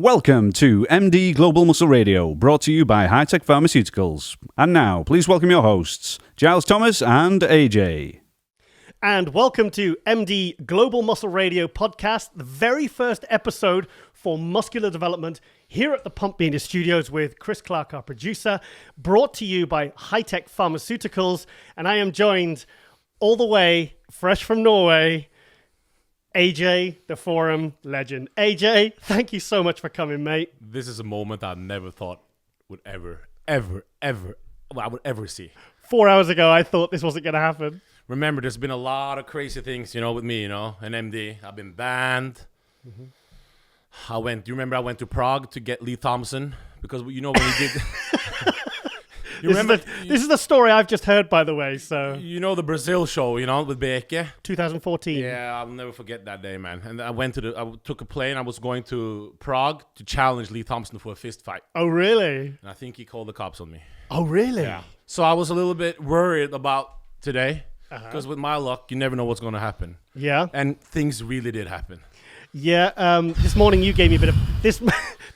Welcome to MD Global Muscle Radio, brought to you by High-Tech Pharmaceuticals. And now, please welcome your hosts, Giles Thomas and AJ. And welcome to MD Global Muscle Radio podcast, the very first episode for muscular development here at the Pump Media Studios with Chris Clark, our producer, brought to you by High-Tech Pharmaceuticals. And I am joined all the way, fresh from Norway, AJ, the forum legend. AJ, thank you so much for coming, mate. This is a moment I never thought would I would ever see. 4 hours ago, I thought this wasn't going to happen. Remember, there's been a lot of crazy things, with me, an MD. I've been banned. Mm-hmm. Do you remember I went to Prague to get Lee Thompson? Because, when he did... This is the story I've just heard, by the way, so... the Brazil show, with Beke? 2014. Yeah, I'll never forget that day, man. And I took a plane. I was going to Prague to challenge Lee Thompson for a fist fight. Oh, really? And I think he called the cops on me. Oh, really? Yeah. So I was a little bit worried about today. Because with my luck, you never know what's going to happen. Yeah. And things really did happen. Yeah. This morning, you gave me a bit of...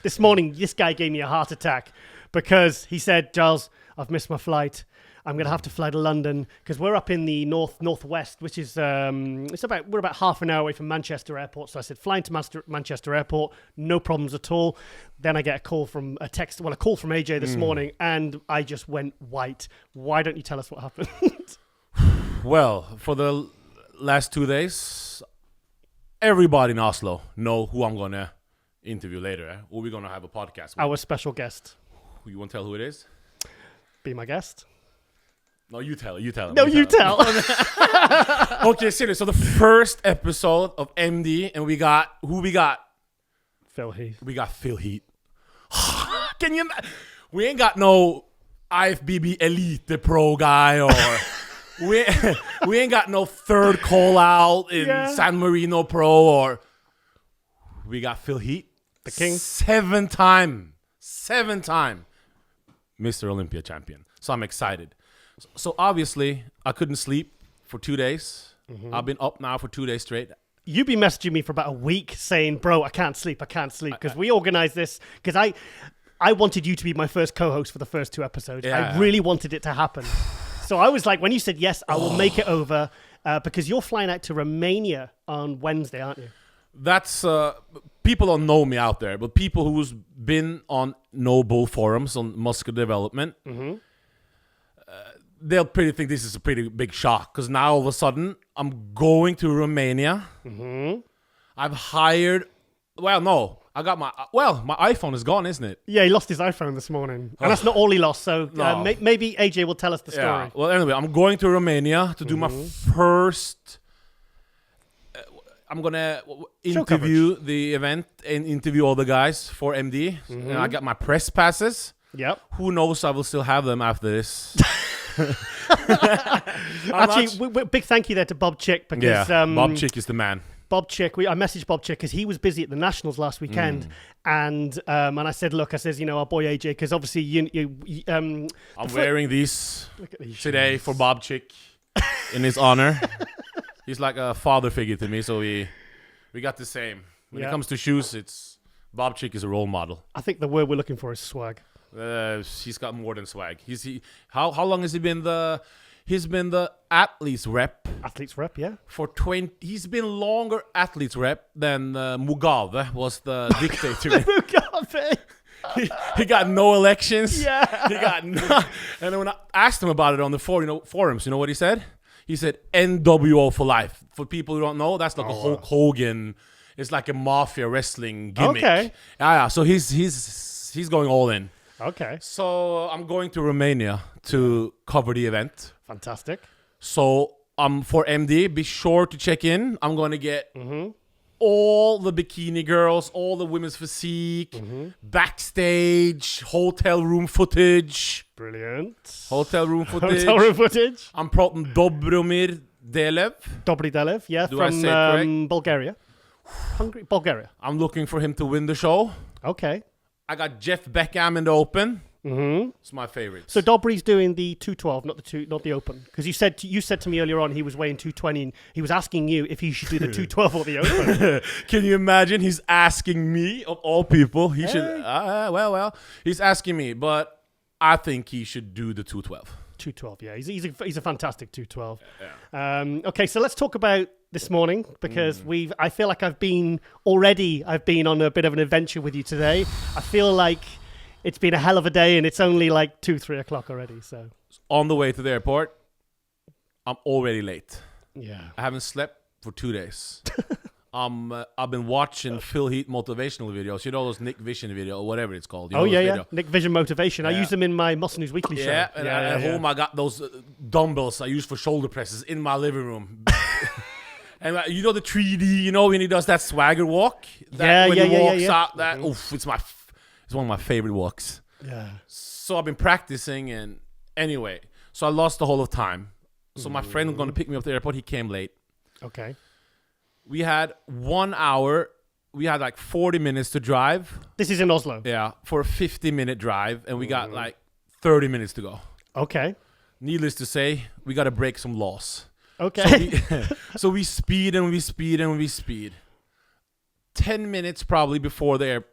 This morning, this guy gave me a heart attack because he said, Giles... I've missed my flight. I'm going to have to fly to London because we're up in the northwest, which is we're about half an hour away from Manchester Airport. So I said, flying to Manchester Airport, no problems at all. Then I get a call from AJ this morning, and I just went white. Why don't you tell us what happened? Well, for the last 2 days, everybody in Oslo know who I'm going to interview later. Who we're going to have a podcast with. Our special guest. You want to tell who it is? Be my guest. No, you tell it. No, you tell. Okay, seriously. So the first episode of MD, and we got Phil Heath. We got Phil Heath. We ain't got no IFBB Elite Pro guy, or we ain't got no third call out in San Marino Pro, or we got Phil Heath, the king, seven-time Mr. Olympia champion. So I'm excited. So obviously, I couldn't sleep for 2 days. Mm-hmm. I've been up now for 2 days straight. You've been messaging me for about a week saying, bro, I can't sleep. Because we organized this. Because I wanted you to be my first co-host for the first 2 episodes. Yeah. I really wanted it to happen. So I was like, when you said yes, I will make it over. Because you're flying out to Romania on Wednesday, aren't you? That's... people don't know me out there, but people who's been on Noble forums on muscular development, they'll pretty think this is a pretty big shock. Because now all of a sudden, I'm going to Romania. Mm-hmm. I've hired... Well, no. I got my iPhone is gone, isn't it? Yeah, he lost his iPhone this morning. And that's not all he lost, so no. Maybe AJ will tell us the story. Yeah. Well, anyway, I'm going to Romania to do my first... I'm going to interview the event and interview all the guys for MD. And I got my press passes. Yep. Who knows, I will still have them after this. Actually, big thank you there to Bob Chick. Because, Bob Chick is the man. Bob Chick, I messaged Bob Chick because he was busy at the Nationals last weekend. And I said, look, our boy AJ, because obviously I'm wearing these today for Bob Chick in his honor. He's like a father figure to me, so we got the same. When it comes to shoes, it's Bob Chick is a role model. I think the word we're looking for is swag. He's got more than swag. How long has he been He's been the athletes rep. Athletes rep, yeah. He's been longer athletes rep than Mugabe was the dictator. Mugabe. He got no elections. Yeah. He got no. And when I asked him about it on the forums, you know what he said? He said NWO for life. For people who don't know, that's like a Hulk Hogan. It's like a mafia wrestling gimmick. Okay. Yeah. So he's going all in. Okay. So I'm going to Romania to cover the event. Fantastic. So for MD, be sure to check in. I'm going to get all the bikini girls, all the women's physique, backstage, hotel room footage. Brilliant. Hotel room footage. Hotel room footage. I'm promoting Dobromir Delev. Dobry Delev, yeah, from Bulgaria. Bulgaria. I'm looking for him to win the show. Okay. I got Jeff Beckham in the open. It's my favorite. So Dobry's doing the 212, not the open, because you said to me earlier on he was weighing 220. And he was asking you if he should do the 212 or the open. Can you imagine? He's asking me of all people. He should. Well. He's asking me, but I think he should do the 212. 212, yeah. He's a fantastic 212. Yeah. Okay, so let's talk about this morning, because I feel like I've been on a bit of an adventure with you today. I feel like it's been a hell of a day, and it's only like 2-3 o'clock already. So on the way to the airport, I'm already late. Yeah, I haven't slept for 2 days. I've been watching Phil Heath motivational videos. You know those Nick Vision video or whatever it's called. You know yeah. Nick Vision motivation. I use them in my Muscle News Weekly show. And at home I got those dumbbells I use for shoulder presses in my living room. And you know the 3D. You know when he does that swagger walk. When he walks out. That it's one of my favorite walks. Yeah. So I've been practicing, and anyway, so I lost the whole of time. So my friend was going to pick me up at the airport. He came late. Okay. We had 1 hour. We had like 40 minutes to drive. This is in Oslo. Yeah, for a 50-minute drive, and we got like 30 minutes to go. Okay. Needless to say, we got to break some laws. Okay. So we speed and we speed and we speed. 10 minutes probably before the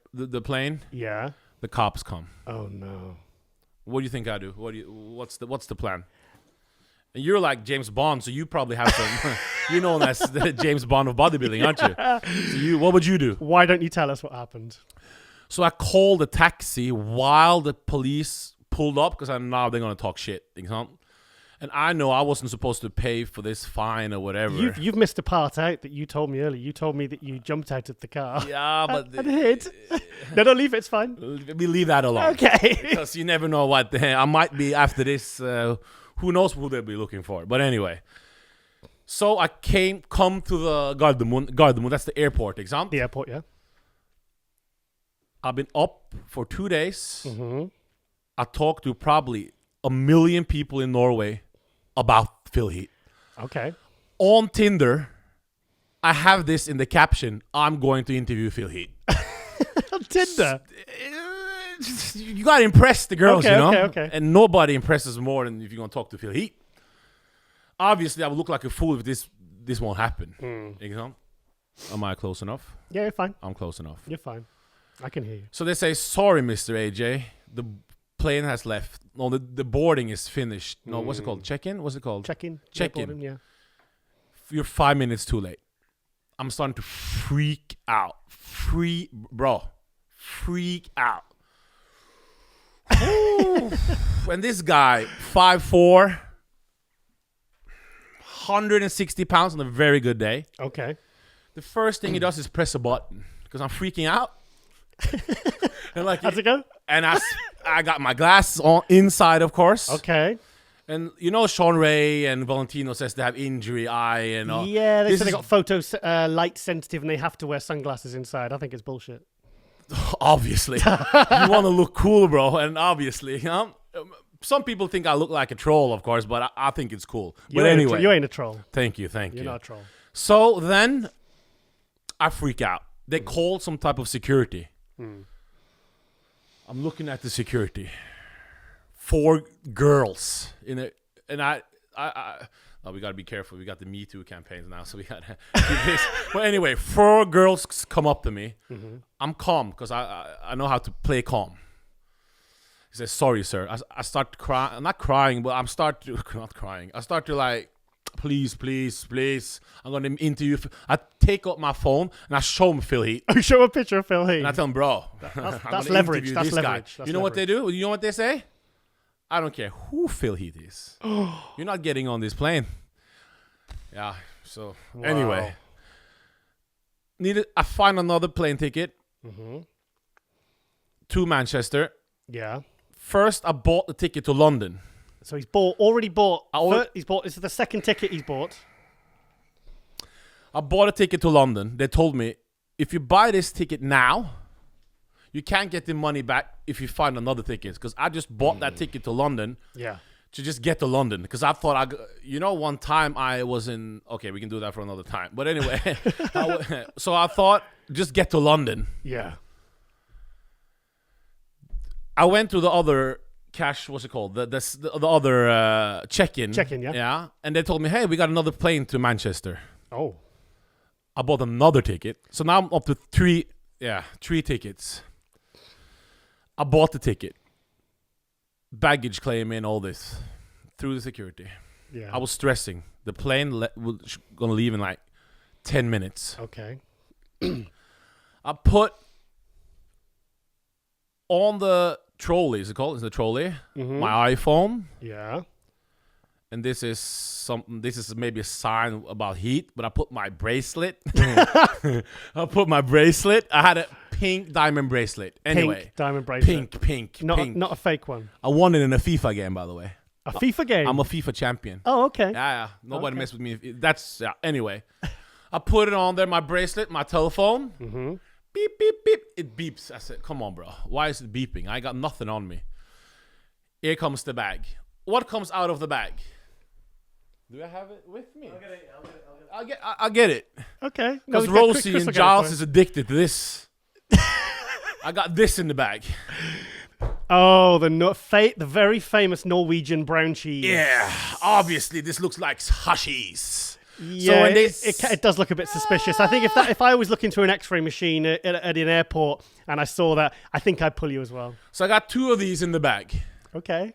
plane. Yeah. The cops come. Oh no. What do you think I do? What's the plan? And you're like James Bond, so you probably have some. You're known as the James Bond of bodybuilding, aren't you? So what would you do? Why don't you tell us what happened? So I called a taxi while the police pulled up, because I know they're gonna talk shit. You know? And I know I wasn't supposed to pay for this fine or whatever. You've missed a part out that you told me earlier. You told me that you jumped out of the car. Yeah, but and hid. No, leave it. It's fine. We leave that alone. Okay. Because you never know what I might be after this. Who knows who they'll be looking for? But anyway, so I come to the Gardermoen. That's the airport, exam. The airport, yeah. I've been up for 2 days. I talked to probably 1 million people in Norway about Phil Heath. Okay. On Tinder, I have this in the caption: I'm going to interview Phil Heath. On Tinder? You gotta impress the girls, okay, you know? Okay. And nobody impresses more than if you're gonna talk to Phil Heath. Obviously, I would look like a fool if this won't happen. You know? Am I close enough? Yeah, you're fine. I'm close enough. You're fine. I can hear you. So they say, sorry, Mr. AJ. The plane has left. No, the boarding is finished. No, what's it called? Check-in? What's it called? Check-in. Check-in. Yeah. You're 5 minutes too late. I'm starting to freak out. Freak out. And this guy, 5'4", 160 pounds on a very good day. Okay. The first thing he does is press a button because I'm freaking out. And like, how's it go? And I got my glasses on inside, of course. Okay. And you know, Sean Ray and Valentino says they have injury eye and all. Yeah, they said they got photo light sensitive and they have to wear sunglasses inside. I think it's bullshit. Obviously. You want to look cool, bro. And obviously, you know, some people think I look like a troll, of course, but I think it's cool. But anyway. You ain't a troll. Thank you. You're not a troll. So then I freak out. They called some type of security. I'm looking at the security. 4 girls in it, and I we gotta be careful. We got the Me Too campaigns now, so we gotta do this. But anyway, 4 girls come up to me. I'm calm because I know how to play calm. He says, "Sorry, sir." I start crying. I'm not crying, but not crying. I start to like, please. I'm gonna interview. I take up my phone and I show him Phil Heath. You show a picture of Phil Heath. And I tell him, bro, that's leverage. That's leverage. You know what they do? You know what they say? I don't care who Phil Heath is. You're not getting on this plane. Yeah. So anyway, I find another plane ticket to Manchester. Yeah. First, I bought the ticket to London. So he's already bought. This is the second ticket he's bought. I bought a ticket to London. They told me, if you buy this ticket now, you can't get the money back if you find another ticket. Because I just bought that ticket to London. Yeah. To just get to London. Because I thought, one time I was in... Okay, we can do that for another time. But anyway, so I thought, just get to London. Yeah. I went to the other cash, what's it called? The other check-in. Check-in, yeah. Yeah. And they told me, hey, we got another plane to Manchester. Oh. I bought another ticket. So now I'm up to three tickets. I bought the ticket. Baggage claim in, all this. Through the security. Yeah. I was stressing. The plane was going to leave in like 10 minutes. Okay. I put on the trolley, is it called? Is the trolley? Mm-hmm. My iPhone. Yeah. And this is maybe a sign about heat, but I put my bracelet. I had a pink diamond bracelet. Anyway. Pink diamond bracelet. Pink. Not a fake one. I won it in a FIFA game, by the way. A FIFA game? I'm a FIFA champion. Oh, okay. Yeah. Nobody mess with me. Anyway. I put it on there, my bracelet, my telephone. Mm-hmm. Beep, beep, beep. It beeps. I said, come on, bro. Why is it beeping? I got nothing on me. Here comes the bag. What comes out of the bag? Do I have it with me? I'll get it. Okay. Because Rosie and Giles is addicted to this. I got this in the bag. Oh, the very famous Norwegian brown cheese. Yeah. Obviously, this looks like hashies. Yeah, so it does look a bit suspicious. I think if I was looking through an X-ray machine at an airport and I saw that, I think I'd pull you as well. So I got 2 of these in the bag. Okay.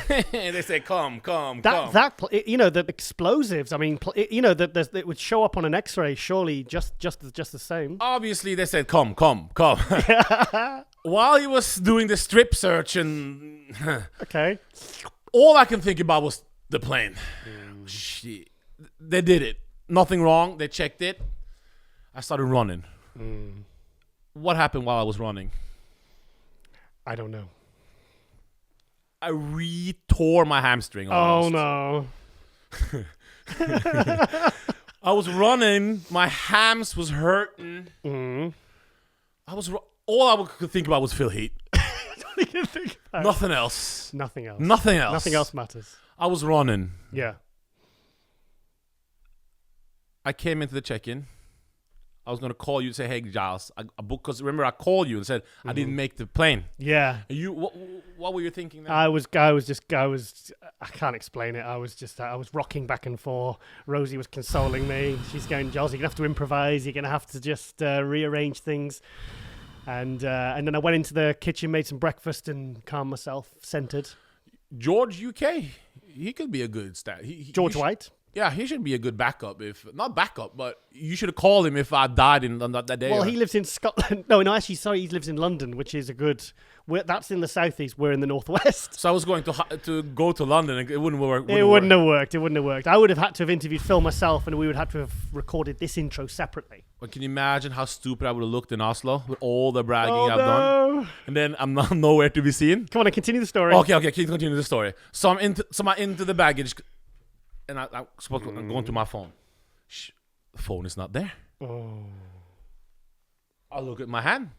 They say, come. The explosives. I mean, that it would show up on an X-ray. Surely, just the same. Obviously, they said, come. While he was doing the strip search and okay, all I can think about was the plane. Shit. They did it. Nothing wrong. They checked it. I started running. What happened while I was running? I don't know. I re-tore my hamstring almost. Oh, no. I was running. My hams was hurting. All I could think about was Phil Heath. Nothing else. Nothing else. Nothing else. Nothing else matters. I was running. Yeah. I came into the check-in. I was going to call you and say, hey, Giles, I booked, because remember I called you and said I didn't make the plane. Yeah. You, what were you thinking then? I can't explain it. I was rocking back and forth. Rosie was consoling me. She's going, Giles, you're going to have to improvise. You're going to have to just rearrange things. And then I went into the kitchen, made some breakfast and calmed myself, centered. George UK, he could be a good stat. George White? Yeah, he should be a good backup. Not backup, but you should have called him if I died on that day. Well, he lives in Scotland. No, actually, sorry, he lives in London, which is a good. That's in the southeast. We're in the northwest. So I was going to go to London, and it wouldn't work. It wouldn't have worked. I would have had to have interviewed Phil myself, and we would have to have recorded this intro separately. But can you imagine how stupid I would have looked in Oslo with all the bragging I've done, and then I'm not nowhere to be seen? Come on, continue the story. Okay, continue the story. So I'm into the baggage. And I'm going to my phone. The phone is not there. Oh. I look at my hand.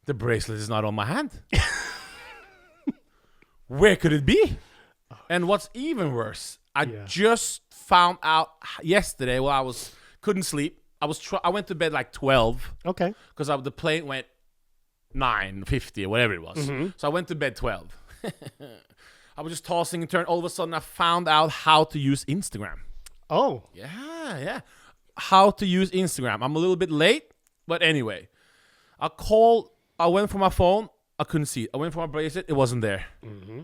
The bracelet is not on my hand. Where could it be? And what's even worse, I just found out yesterday while I couldn't sleep. I went to bed like 12. Okay. Because the plane went 9:50 or whatever it was. Mm-hmm. So I went to bed 12. I was just tossing and turning. All of a sudden, I found out how to use Instagram. Oh. Yeah. How to use Instagram. I'm a little bit late, but anyway. I went for my phone. I couldn't see it. I went for my bracelet. It wasn't there. Mm-hmm.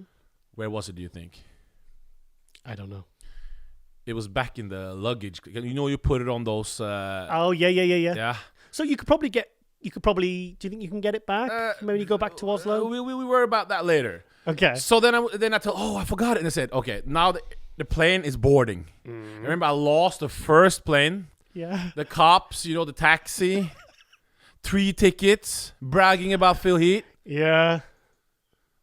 Where was it, do you think? I don't know. It was back in the luggage. You put it on those... oh, yeah. Yeah. So you could probably do you think you can get it back? Maybe you go back to Oslo? We worry about that later. Okay. So then I told, I forgot it. And I said, okay, now the plane is boarding. Remember, I lost the first plane. Yeah. The cops, the taxi. 3 tickets. Bragging about Phil Heath. Yeah.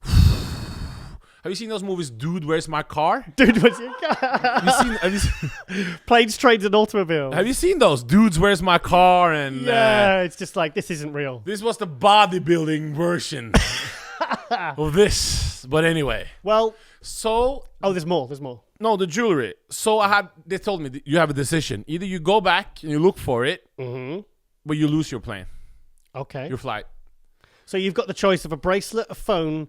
Have you seen those movies, Dude, Where's My Car? Dude, where's your car? have you seen Planes, Trains and Automobiles. Have you seen those? Dudes, Where's My Car? And yeah, it's just like, this isn't real. This was the bodybuilding version of this. But anyway. Well. So. Oh, there's more. No, the jewelry. So they told me you have a decision. Either you go back and you look for it, but you lose your plane. Okay. Your flight. So you've got the choice of a bracelet, a phone,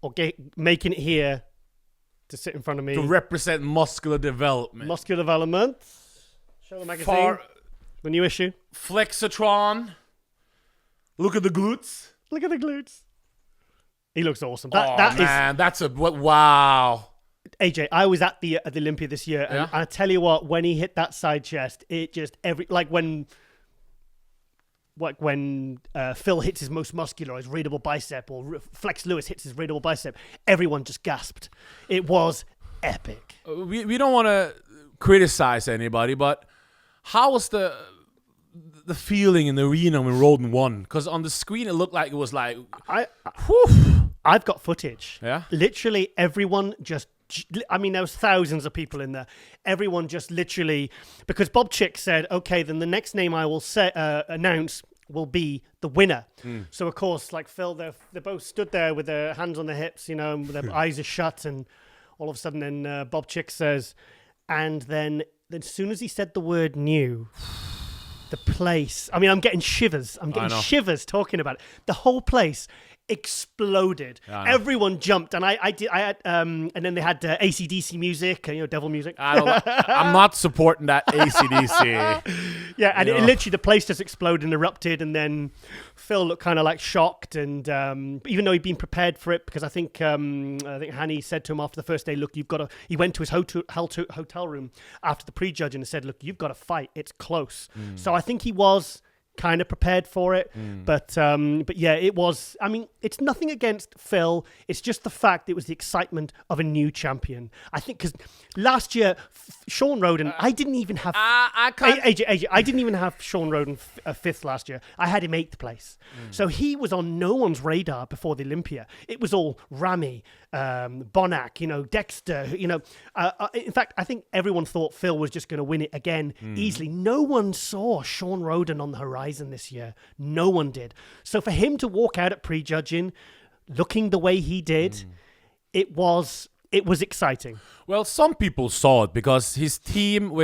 or making it here to sit in front of me. To represent muscular development. Muscular development. Show the magazine. The new issue. Flexatron. Look at the glutes. Look at the glutes. He looks awesome. That's wow. AJ, I was at the Olympia this year, and I tell you what, when he hit that side chest, it just when Phil hits his most muscular, his readable bicep, or Flex Lewis hits his readable bicep, everyone just gasped. It was epic. We don't want to criticize anybody, but how was the feeling in the arena when Roden won? Because on the screen it looked like it was like, I've got footage. Yeah, literally everyone just. I mean, there was thousands of people in there. Everyone just literally, because Bob Chick said, okay, then the next name I will announce will be the winner. So, of course, like Phil, they both stood there with their hands on their hips, you know, and their eyes are shut. And all of a sudden, then Bob Chick says, and then as soon as he said the word new, the place, I mean, I'm getting shivers. I'm getting shivers talking about it. The whole place exploded. Everyone jumped, and and then they had AC/DC music, devil music. I'm not supporting that AC/DC. Yeah, and it literally, the place just exploded and erupted, and then Phil looked kind of like shocked, and even though he'd been prepared for it, because I think Hanny said to him after the first day, look, he went to his hotel room after the prejudging and said, look, you've got to fight, it's close. So I think he was kind of prepared for it, but yeah, it was. I mean, it's nothing against Phil. It's just the fact it was the excitement of a new champion. I think because last year, Sean Roden, I didn't even have AJ. I didn't even have Sean Roden fifth last year. I had him 8th place, so he was on no one's radar before the Olympia. It was all Ramy, Bonac, Dexter. In fact, I think everyone thought Phil was just going to win it again easily. No one saw Sean Roden on the horizon this year. No one did. So for him to walk out at prejudging, looking the way he did, it was exciting. Well, some people saw it because his team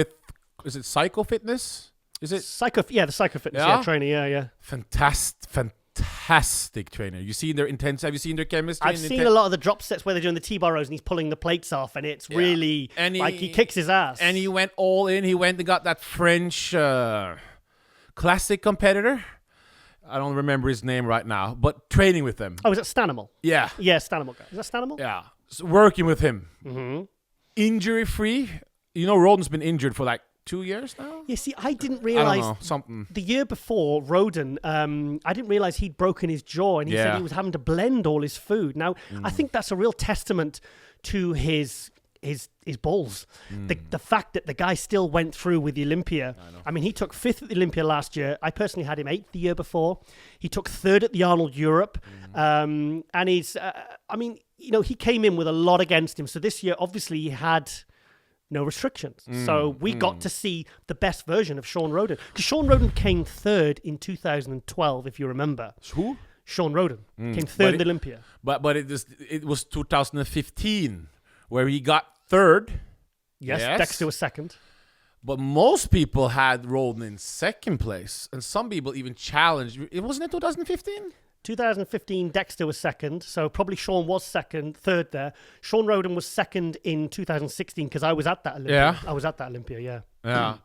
is it Psycho Fitness? Is it the Psycho Fitness trainer? Yeah. Fantastic trainer. You seen their intense? Have you seen their chemistry? I've seen a lot of the drop sets where they're doing the T-bar rows and he's pulling the plates off, and it's really like he kicks his ass. And he went all in. He went and got that French classic competitor. I don't remember his name right now, but training with them. Oh, is it Stanimal? Yeah. Yeah, Stanimal guy. Is that Stanimal? Yeah. So working with him. Injury free. Roden's been injured for like 2 years now. Yeah, see, I didn't realize something. The year before, Roden, I didn't realize he'd broken his jaw, and he said he was having to blend all his food. Now, I think that's a real testament to his balls. The fact that the guy still went through with the Olympia. I mean, he took 5th at the Olympia last year. I personally had him 8th the year before. He took 3rd at the Arnold Europe. And he's, he came in with a lot against him. So this year, obviously, he had no restrictions. So we got to see the best version of Sean Roden. Because Sean Roden came 3rd in 2012, if you remember. Who? Sean Roden came 3rd at the Olympia. But it was 2015 where he got 3rd. Yes, Dexter was 2nd. But most people had Roden in 2nd place. And some people even challenged. Wasn't it 2015? 2015, Dexter was 2nd, so probably Sean was 3rd there. Sean Roden was 2nd in 2016 because I was at that Olympia. Yeah. I was at that Olympia, yeah. Yeah.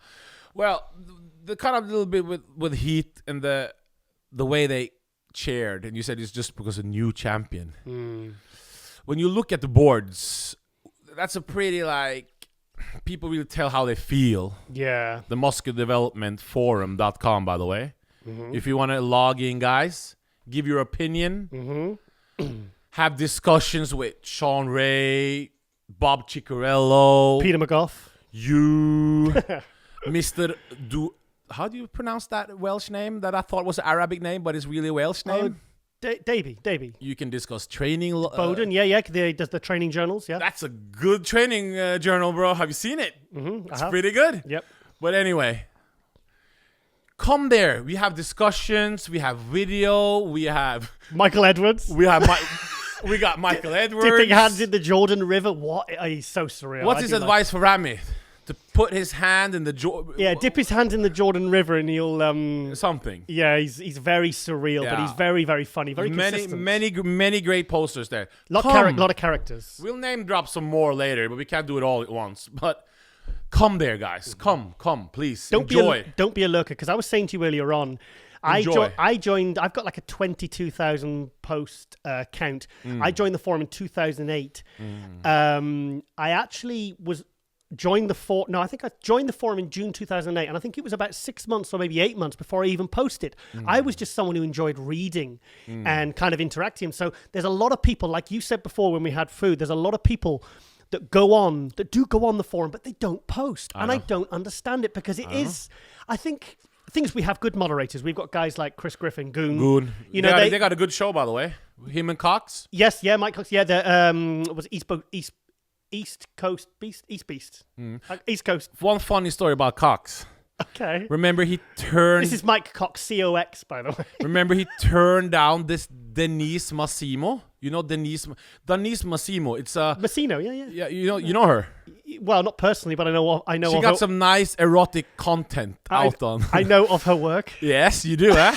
Well, the kind of little bit with Heath and the way they cheered, and you said it's just because a new champion. When you look at the boards, that's a pretty people really tell how they feel. Yeah. The Muscular Development Forum.com, by the way. If you want to log in, guys, give your opinion, have discussions with Sean Ray, Bob Ciccarello, Peter McGough, you, Mr. How do you pronounce that Welsh name that I thought was an Arabic name, but it's really a Welsh name? Davey. You can discuss training. Bowden, he does the training journals, yeah. That's a good training journal, bro. Have you seen it? It's pretty good. Yep. But anyway, come there. We have discussions. We have video. We have Michael Edwards. We got Michael Edwards. Dipping hands in the Jordan River. What? He's so surreal. What's his advice for Ramy? to put his hand in the dip his hand in the Jordan River and he'll something. Yeah, he's very surreal, but he's very, very funny, very consistent. Many great posters there. Lot of characters. We'll name drop some more later, but we can't do it all at once. But come there, guys. Come, please. Enjoy. Don't be a lurker, because I was saying to you earlier on, I joined. I've got like a 22,000 post count. I joined the forum in 2008. I actually joined the forum. No, I think I joined the forum in June 2008, and I think it was about 6 months or maybe 8 months before I even posted. I was just someone who enjoyed reading and kind of interacting. So there's a lot of people, like you said before when we had food. There's a lot of people that do go on the forum, but they don't post, and I don't understand it, because it is. I think. Things we have good moderators. We've got guys like Chris Griffin, Goon. You know, they got a good show, by the way. Him and Cox. Yes, yeah, Mike Cox. Yeah, the was East Coast Beast, East Beast, East Coast. One funny story about Cox. Okay. Remember he turned. This is Mike Cox, COX, by the way. Remember he turned down this Denise Massimo. You know Denise Massimo. It's Massimo. Yeah. Yeah, you know her. Well, not personally, but I know. She got some nice erotic content out on. I know of her work. Yes, you do, huh?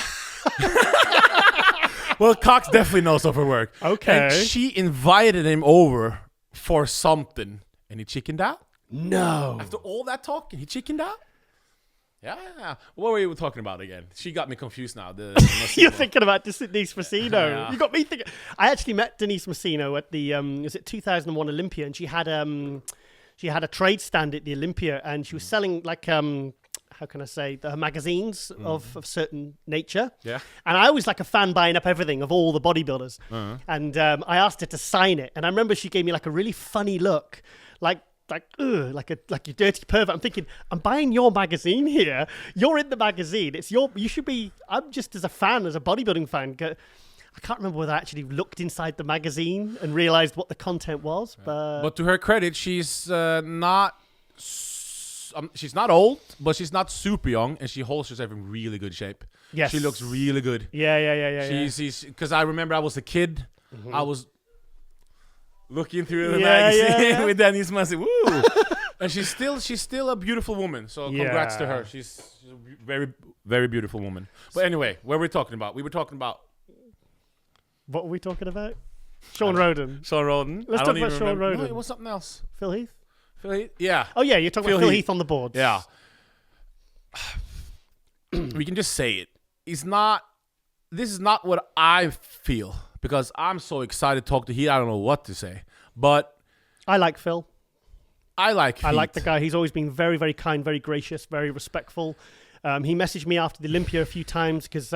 Well, Cox definitely knows of her work. Okay. And she invited him over for something, and he chickened out. No. After all that talking, he chickened out. Yeah. What were you talking about again? She got me confused now. You're thinking about Denise Massino. Yeah. You got me thinking. I actually met Denise Massino at the 2001 Olympia, and she had a trade stand at the Olympia, and she was selling like how can I say, the magazines of certain nature. Yeah. And I was like a fan buying up everything of all the bodybuilders. And I asked her to sign it, and I remember she gave me like a really funny look, like you dirty pervert. I'm thinking, I'm buying your magazine here. You're in the magazine. You should be. I'm just as a bodybuilding fan. I can't remember whether I actually looked inside the magazine and realized what the content was. But to her credit, she's not old, but she's not super young, and she holds herself in really good shape. Yes, she looks really good. Yeah. She's because I remember I was a kid. I was looking through the magazine with Denise Massey. Woo! And she's still a beautiful woman. So congrats to her. She's a very, very beautiful woman. But anyway, what were we talking about? We were talking about. What were we talking about? Sean Roden. Sean Roden. Let's talk about Sean Roden. No, it was something else. Phil Heath. Phil Heath. Yeah. Oh yeah, you're talking about Phil Heath on the boards. Yeah. We can just say it. This is not what I feel, because I'm so excited to talk to Heath. I don't know what to say, but I like Phil. I like the guy. He's always been very, very kind, very gracious, very respectful. He messaged me after the Olympia a few times because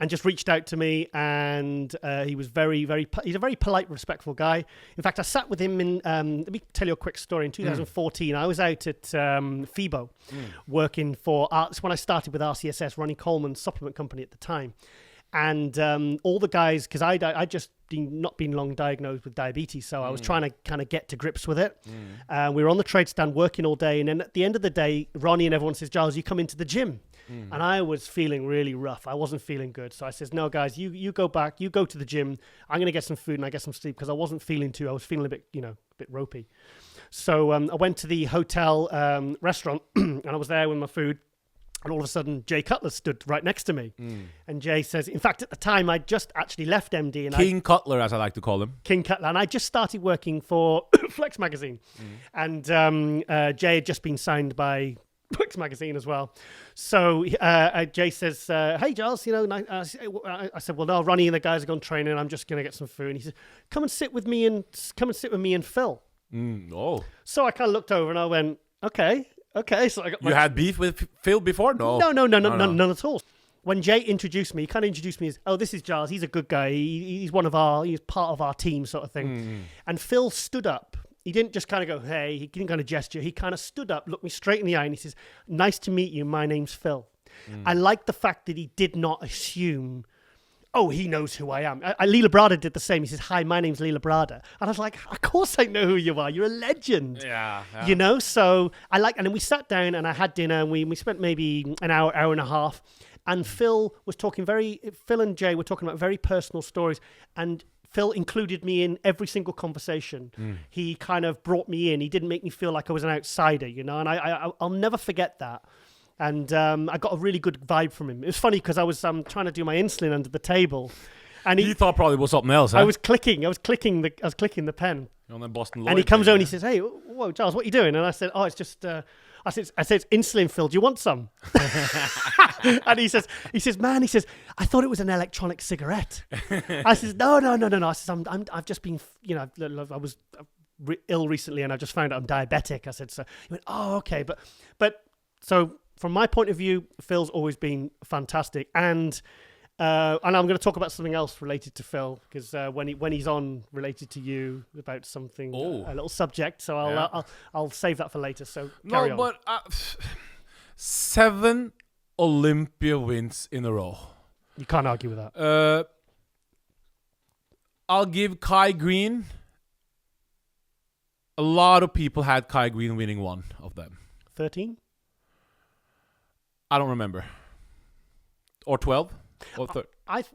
and just reached out to me, and he was very, very. He's a very polite, respectful guy. In fact, I sat with him in. Let me tell you a quick story. In 2014, I was out at FIBO working for. That's when I started with RCSS, Ronnie Coleman's supplement company at the time, and all the guys, because I just not been long diagnosed with diabetes, so I was trying to kind of get to grips with it. We were on the trade stand working all day, and then at the end of the day, Ronnie and everyone says, "Giles, you come into the gym." And I was feeling really rough. I wasn't feeling good. So I says, "No, guys, you go back. You go to the gym. I'm going to get some food and I get some sleep," because I wasn't feeling too. I was feeling a bit, a bit ropey. So I went to the hotel restaurant and I was there with my food. And all of a sudden, Jay Cutler stood right next to me. And Jay says, in fact, at the time, I just actually left MD. And King Cutler, as I like to call him. King Cutler. And I just started working for Flex Magazine. And Jay had just been signed by Flex Magazine as well. So Jay says, "Hey, Giles, I said, well, no, Ronnie and the guys are gone training. I'm just going to get some food." And he said, come and sit with me and Phil. So I kind of looked over and I went, okay. So I got You had beef with Phil before? No, none at all. When Jay introduced me, he kind of introduced me as, "Oh, this is Giles. He's a good guy. He's part of our team," sort of thing. And Phil stood up. He didn't just kind of go, "Hey," he didn't kind of gesture. He kind of stood up, looked me straight in the eye, and he says, "Nice to meet you. My name's Phil." I like the fact that he did not assume, "Oh, he knows who I am." Lila Brada did the same. He says, "Hi, my name's Lila Brada." And I was like, of course I know who you are. You're a legend. Yeah. So I like, and then we sat down and I had dinner and we spent maybe an hour and a half. And Phil and Jay were talking about very personal stories. And Phil included me in every single conversation. He kind of brought me in. He didn't make me feel like I was an outsider, and I'll never forget that. And I got a really good vibe from him. It was funny because I was trying to do my insulin under the table, and he thought probably it was something else. Huh? I was clicking the pen. On the Boston Lloyd and he comes thing, over and he says, "Hey, whoa, Giles, what are you doing?" And I said, "Oh, it's just." I said, "It's insulin, Phil. Do you want some?" And he says, "Man," he says, "I thought it was an electronic cigarette." I says, "No. I says, I've just been, I was ill recently, and I just found out I'm diabetic." I said, "So." He went, "Oh, okay." But so from my point of view, Phil's always been fantastic, and I'm going to talk about something else related to Phil because when he's on related to you about something, a little subject. So I'll save that for later. So carry on. But 7 Olympia wins in a row. You can't argue with that. I'll give Kai Green. A lot of people had Kai Green winning one of them. 13? I don't remember. Or 12? Or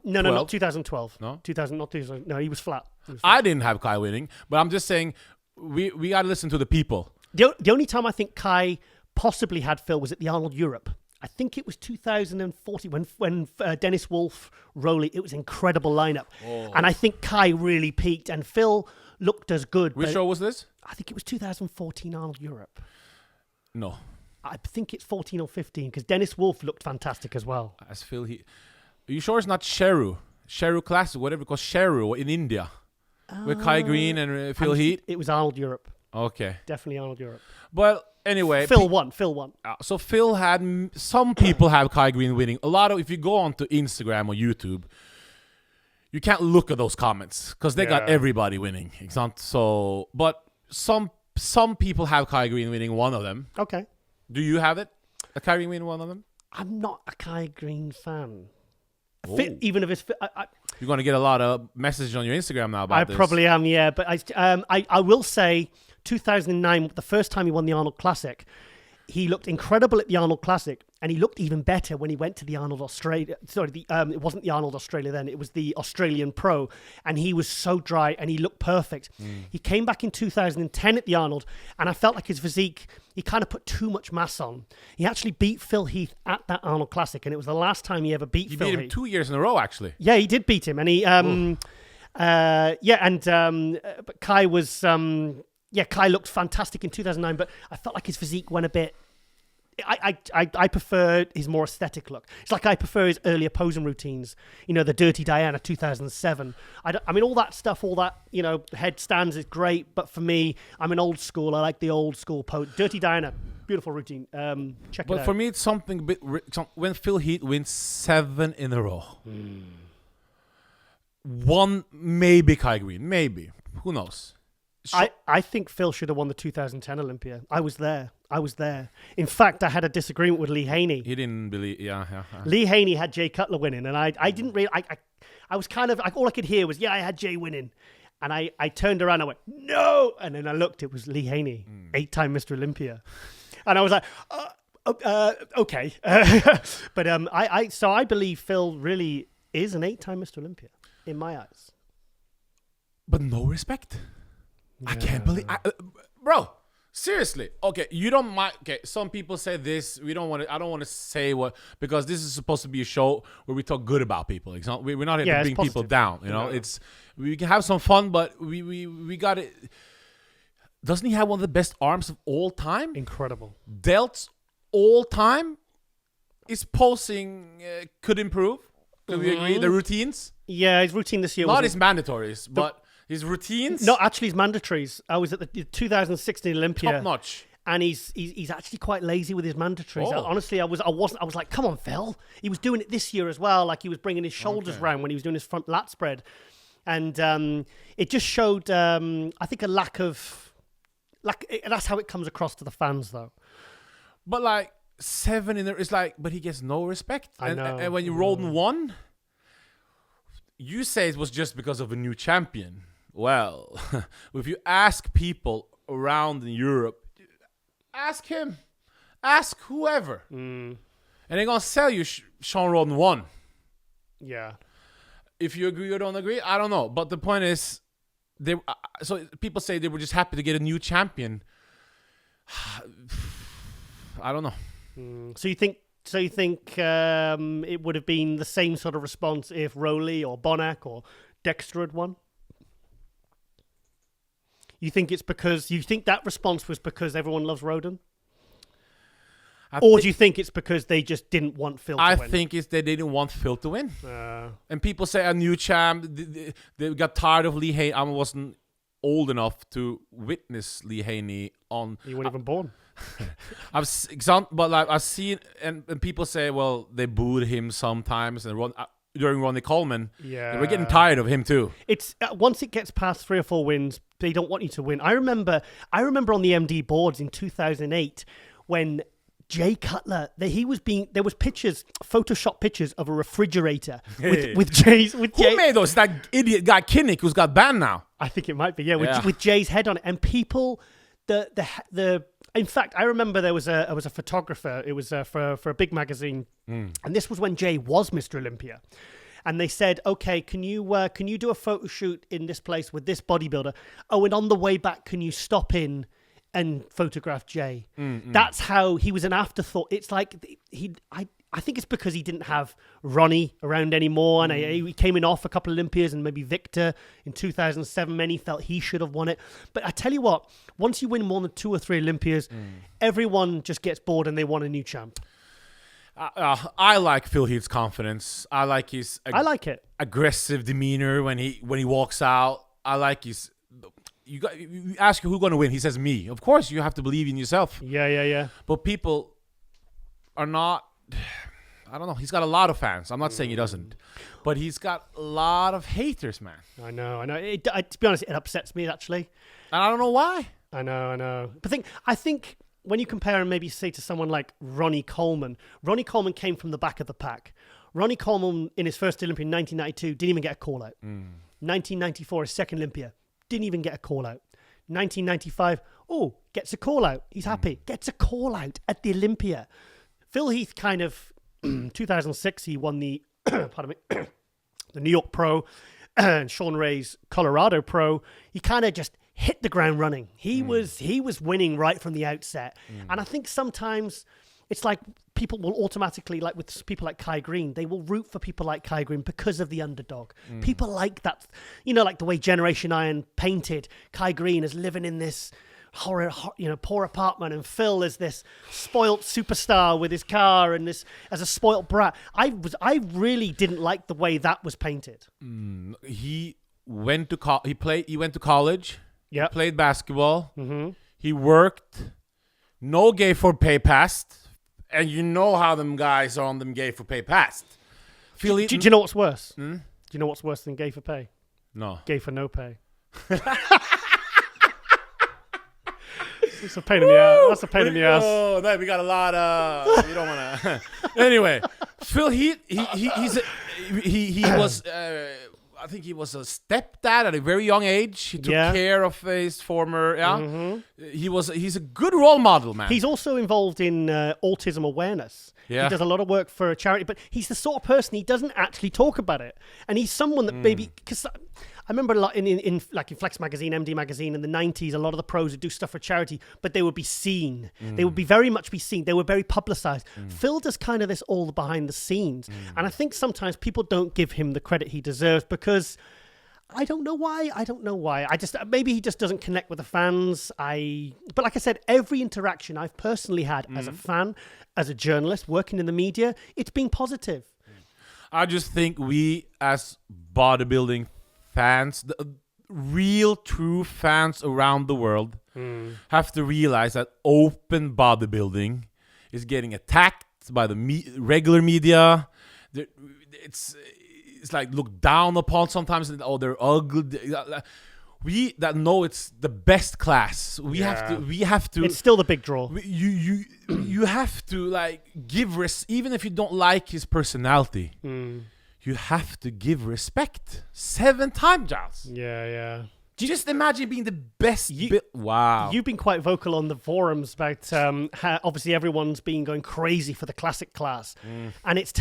No, not 2012. No? 2000. No, he was flat. I didn't have Kai winning, but I'm just saying we got to listen to the people. The only time I think Kai possibly had Phil was at the Arnold Europe. I think it was 2014 when Dennis Wolf, Rowley, it was an incredible lineup. Oh. And I think Kai really peaked and Phil looked as good. Which show was this? I think it was 2014 Arnold Europe. No. I think it's 14 or 15 because Dennis Wolf looked fantastic as well. As Phil Heath. Are you sure it's not Sheru Classic, whatever, because Sheru in India with Kai Green and Phil Heath? It was Arnold Europe. Okay. Definitely Arnold Europe. But anyway. Phil won. So Phil had, some people have Kai Green winning. A lot of, if you go onto Instagram or YouTube, you can't look at those comments because they got everybody winning. It's not so, but some people have Kai Green winning one of them. Okay. Do you have it? A Kai Green winning one of them? I'm not a Kai Green fan. Even if it's you're going to get a lot of messages on your Instagram now about this. I probably am, yeah. But I will say 2009, the first time he won the Arnold Classic, he looked incredible at the Arnold Classic, and he looked even better when he went to the Arnold Australia. Sorry, it wasn't the Arnold Australia then, it was the Australian Pro, and he was so dry, and he looked perfect. He came back in 2010 at the Arnold, and I felt like his physique, he kind of put too much mass on. He actually beat Phil Heath at that Arnold Classic, and it was the last time he ever beat Phil Heath. He beat him 2 years in a row, actually. Yeah, he did beat him, and he, but Kai was... Kai looked fantastic in 2009, but I felt like his physique went a bit... I prefer his more aesthetic look. It's like I prefer his earlier posing routines. The Dirty Diana 2007. I mean, all that stuff, headstands is great, but for me, I'm an old school. I like the old school pose. Dirty Diana, beautiful routine. Check it out. But for me, it's something a bit... when Phil Heath wins 7 in a row. One, maybe Kai Green. Maybe. Who knows? I think Phil should have won the 2010 Olympia. I was there. In fact, I had a disagreement with Lee Haney. He didn't believe, yeah. Lee Haney had Jay Cutler winning, and I didn't really, I was kind of, all I could hear was, I had Jay winning. And I turned around, I went, no! And then I looked, it was Lee Haney, 8-time Mr. Olympia. And I was like, okay. But I believe Phil really is an 8-time Mr. Olympia, in my eyes. But no respect. I can't believe... bro, seriously. Okay, you don't mind... Okay, some people say this. I don't want to say what... Because this is supposed to be a show where we talk good about people. It's not, we're not here to bring people down. It's... We can have some fun, but we got it... Doesn't he have one of the best arms of all time? Incredible. Delts all time? His posing could improve. Could we agree? The routines? Yeah, his routine this year was... Not his mandatories, but... His routines? No, actually his mandatories. I was at the 2016 Olympia. Top notch. And he's actually quite lazy with his mandatories. Honestly, I was like, come on, Phil. He was doing it this year as well. Like he was bringing his shoulders round when he was doing his front lat spread. And it just showed, I think, a lack of... that's how it comes across to the fans, though. But like 7 in there, it's like, but he gets no respect. I know. And when you rolled in 1, you say it was just because of a new champion. Well, if you ask people around in Europe, ask him, ask whoever, and they're gonna sell you Sean Roden 1. Yeah. If you agree or don't agree, I don't know. But the point is, so people say they were just happy to get a new champion. I don't know. So you think it would have been the same sort of response if Rowley or Bonac or Dexter had won? You think that response was because everyone loves Roden? Or do you think it's because they just didn't want Phil to win? I think it's that they didn't want Phil to win. And people say a new champ, they got tired of Lee Haney. I wasn't old enough to witness Lee Haney on... You weren't even born. I've seen, and people say, well, they booed him sometimes, and during Ronnie Coleman, we're getting tired of him too. It's once it gets past 3 or 4 wins, they don't want you to win. I remember on the MD boards in 2008 when Jay Cutler, there was pictures, Photoshop pictures of a refrigerator with Jay's. Who made those? That idiot guy Kinnick, who's got banned now. I think it might be, with Jay's head on it, and people, in fact, I remember there was a photographer. It was for a big magazine, and this was when Jay was Mr. Olympia, and they said, "Okay, can you do a photo shoot in this place with this bodybuilder? Oh, and on the way back, can you stop in and photograph Jay?" That's how he was an afterthought. It's like I think it's because he didn't have Ronnie around anymore, and he came in off a couple of Olympias, and maybe Victor in 2007. Many felt he should have won it. But I tell you what, once you win more than 2 or 3 Olympias, everyone just gets bored and they want a new champ. I like Phil Heath's confidence. I like his aggressive demeanor when he walks out. I like his... You ask who's going to win. He says me. Of course, you have to believe in yourself. Yeah. But people are not... I don't know. He's got a lot of fans. I'm not saying he doesn't. But he's got a lot of haters, man. I know. To be honest, it upsets me, actually. And I don't know why. I know. But I think when you compare and maybe say to someone like Ronnie Coleman came from the back of the pack. Ronnie Coleman, in his first Olympia in 1992, didn't even get a call-out. 1994, his second Olympia, didn't even get a call-out. 1995, gets a call-out. He's happy. Gets a call-out at the Olympia. Phil Heath kind of, 2006, he won the, pardon me, the New York Pro and Sean Ray's Colorado Pro. He kind of just hit the ground running. He was winning right from the outset. And I think sometimes it's like people will automatically, like with people like Kai Green, they will root for people like Kai Green because of the underdog. People like that, like the way Generation Iron painted Kai Green as living in this poor apartment, and Phil is this spoilt superstar with his car and this as a spoilt brat. I really didn't like the way that was painted. He went to college. Yeah, played basketball. He worked. No gay for pay passed, and you know how them guys are on them gay for pay passed. Do you know what's worse? Do you know what's worse than gay for pay? No. Gay for no pay. It's a pain in the ass. That's a pain in the ass. Oh, no, we got a lot of... You don't want to... Anyway, Phil Heath, he was... I think he was a stepdad at a very young age. He took care of his former... He's a good role model, man. He's also involved in autism awareness. Yeah. He does a lot of work for a charity, but he's the sort of person, he doesn't actually talk about it. And he's someone that maybe... Because I remember a lot in Flex Magazine, MD Magazine in the 90s, a lot of the pros would do stuff for charity, but they would be seen. They would be very much be seen. They were very publicized. Phil does kind of this all behind the scenes. And I think sometimes people don't give him the credit he deserves because I don't know why. Maybe he just doesn't connect with the fans. But like I said, every interaction I've personally had as a fan, as a journalist, working in the media, it's been positive. I just think we as bodybuilding fans, the real true fans around the world have to realize that open bodybuilding is getting attacked by the regular media. It's like looked down upon sometimes. They're ugly. We that know it's the best class. We have to. It's still the big draw. You have to like give even if you don't like his personality. You have to give respect 7 times, Giles. Yeah. Just imagine being the best. Wow. You've been quite vocal on the forums about how obviously everyone's been going crazy for the classic class, and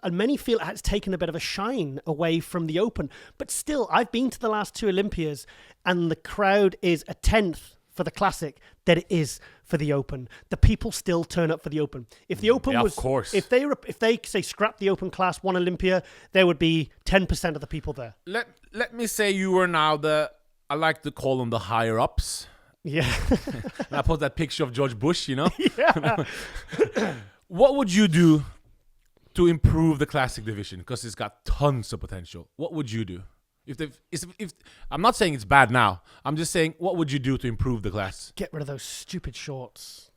and many feel it's taken a bit of a shine away from the open. But still, I've been to the last 2 Olympias, and the crowd is a tenth for the classic that it is for the open. The people still turn up for the open. If the open was, of course. if they say scrap the open class, one Olympia, there would be 10% of the people there. Let me say you were now I like to call them the higher ups. Yeah. I put that picture of George Bush, Yeah. What would you do to improve the classic division? Because it's got tons of potential. What would you do? If I'm not saying it's bad now. I'm just saying, what would you do to improve the class? Get rid of those stupid shorts.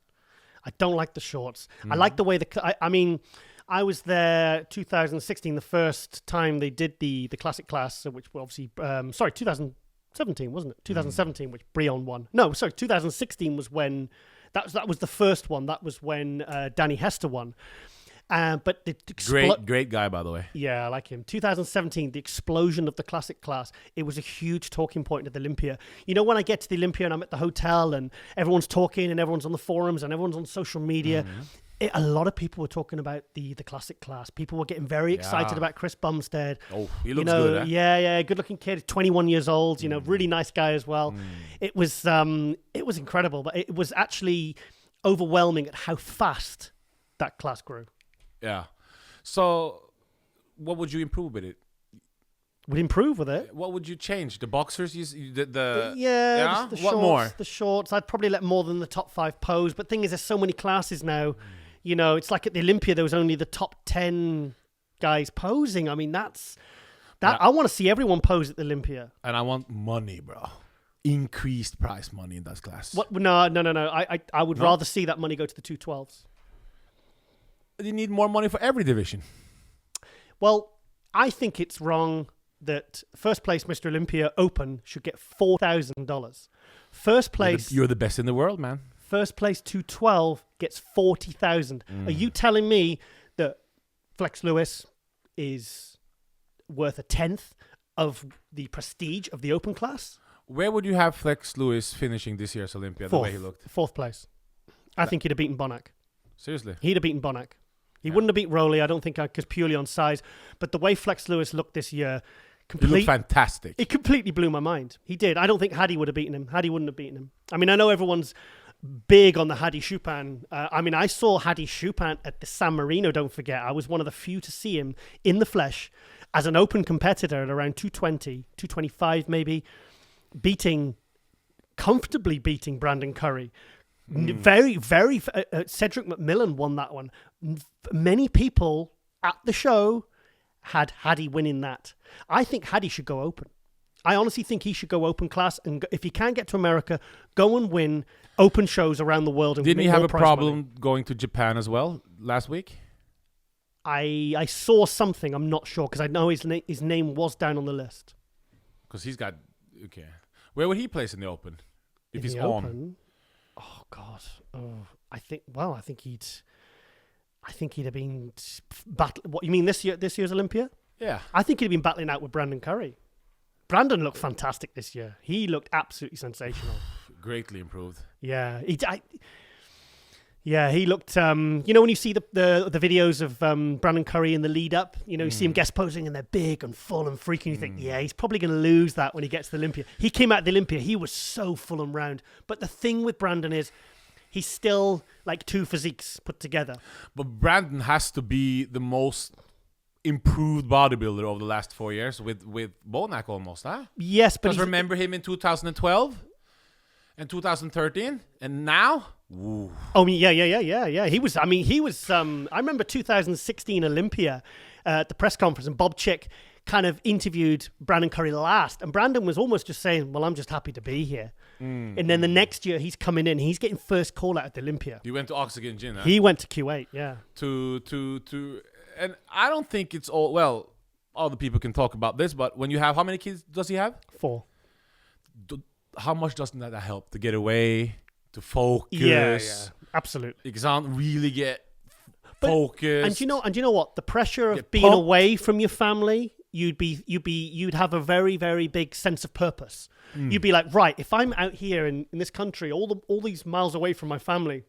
I don't like the shorts. I like the way I mean, I was there 2016, the first time they did the classic class, which were obviously 2017, wasn't it? 2017, which Breon won. No, sorry, 2016 was when that was the first one. That was when Danny Hester won. But the great guy, by the way. Yeah, I like him. 2017, the explosion of the classic class. It was a huge talking point at the Olympia. You know, when I get to the Olympia and I'm at the hotel and everyone's talking and everyone's on the forums and everyone's on social media, a lot of people were talking about the classic class. People were getting very excited about Chris Bumstead. Oh, he looks good, eh? Yeah, good-looking kid, 21 years old. Really nice guy as well. It was incredible, but it was actually overwhelming at how fast that class grew. Yeah. So, what would you improve with it? Would improve with it? What would you change? The boxers? The what shorts, more? The shorts. I'd probably let more than the top 5 pose. But thing is, there's so many classes now. It's like at the Olympia, there was only the top 10 guys posing. I mean, I want to see everyone pose at the Olympia. And I want money, bro. Increased prize money in that class. What? No. I would rather see that money go to the 212s. You need more money for every division. Well, I think it's wrong that first place Mr. Olympia Open should get $4,000. First place... You're the best in the world, man. First place 212 gets $40,000. Are you telling me that Flex Lewis is worth a tenth of the prestige of the Open class? Where would you have Flex Lewis finishing this year's Olympia, the way he looked? 4th place. I think he'd have beaten Bonac. Seriously? He'd have beaten Bonac. He wouldn't have beat Rowley, I don't think, because purely on size. But the way Flex Lewis looked this year... He looked fantastic. It completely blew my mind. He did. I don't think Hadi would have beaten him. Hadi wouldn't have beaten him. I mean, I know everyone's big on the Hadi Chupin. I saw Hadi Chupin at the San Marino, don't forget. I was one of the few to see him in the flesh as an open competitor at around 220, 225 maybe, comfortably beating Brandon Curry. Very, very... Cedric McMillan won that one. Many people at the show had Hadi winning that. I think Hadi should go open. I honestly think he should go open class, and if he can't get to America, go and win open shows around the world. And didn't he have a problem going to Japan as well last week? I saw something. I'm not sure because I know his name was down on the list. Because he's got... Okay. Where would he place in the open? If he's on? Open? Oh God! Oh, I think he'd have been What you mean this year's Olympia? Yeah, I think he'd have been battling out with Brandon Curry. Brandon looked fantastic this year. He looked absolutely sensational. Greatly improved. Yeah, he looked. When you see the videos of Brandon Curry in the lead up, you see him guest posing and they're big and full and freaking. You think, he's probably going to lose that when he gets to the Olympia. He came out of the Olympia, he was so full and round. But the thing with Brandon is, he's still like 2 physiques put together. But Brandon has to be the most improved bodybuilder over the last 4 years with Bonac almost, huh? Yes, but remember him in 2012 and 2013, and now. Ooh. Oh yeah. He was. I remember 2016 Olympia at the press conference, and Bob Chick kind of interviewed Brandon Curry last, and Brandon was almost just saying, "Well, I'm just happy to be here." And then the next year he's coming in, he's getting first call out at the Olympia. He went to Oxygen Gin, huh? He went to Q8, yeah. And I don't think it's all. Well, other people can talk about this, but when you have, how many kids does he have? 4. How much doesn't that help to get away, to focus? Yeah, absolutely. You can't really get focused. And you know what? The pressure of being away from your family you'd have a very, very big sense of purpose. You'd be like, right, if I'm out here in this country, all these miles away from my family,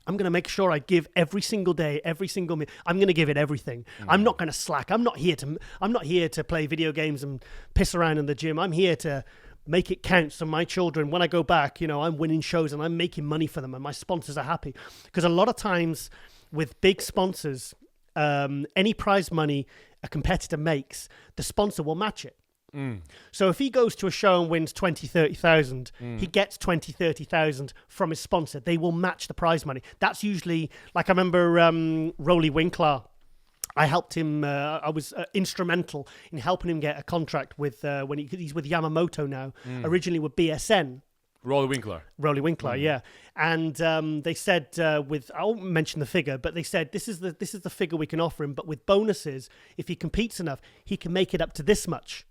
I'm going to make sure I give every single day, every single minute. I'm going to give it everything. I'm not going to slack. I'm not here to play video games and piss around in the gym. I'm here to make it count. So my children, when I go back, I'm winning shows and I'm making money for them and my sponsors are happy. Because a lot of times with big sponsors, any prize money a competitor makes, the sponsor will match it. So if he goes to a show and wins 20, 30,000, he gets 20, 30,000 from his sponsor. They will match the prize money. That's usually, like I remember Rolly Winkler. I helped him. I was instrumental in helping him get a contract with he's with Yamamoto now. Originally with BSN. Rolly Winkler, yeah. And they said I won't mention the figure, but they said this is the figure we can offer him, but with bonuses, if he competes enough, he can make it up to this much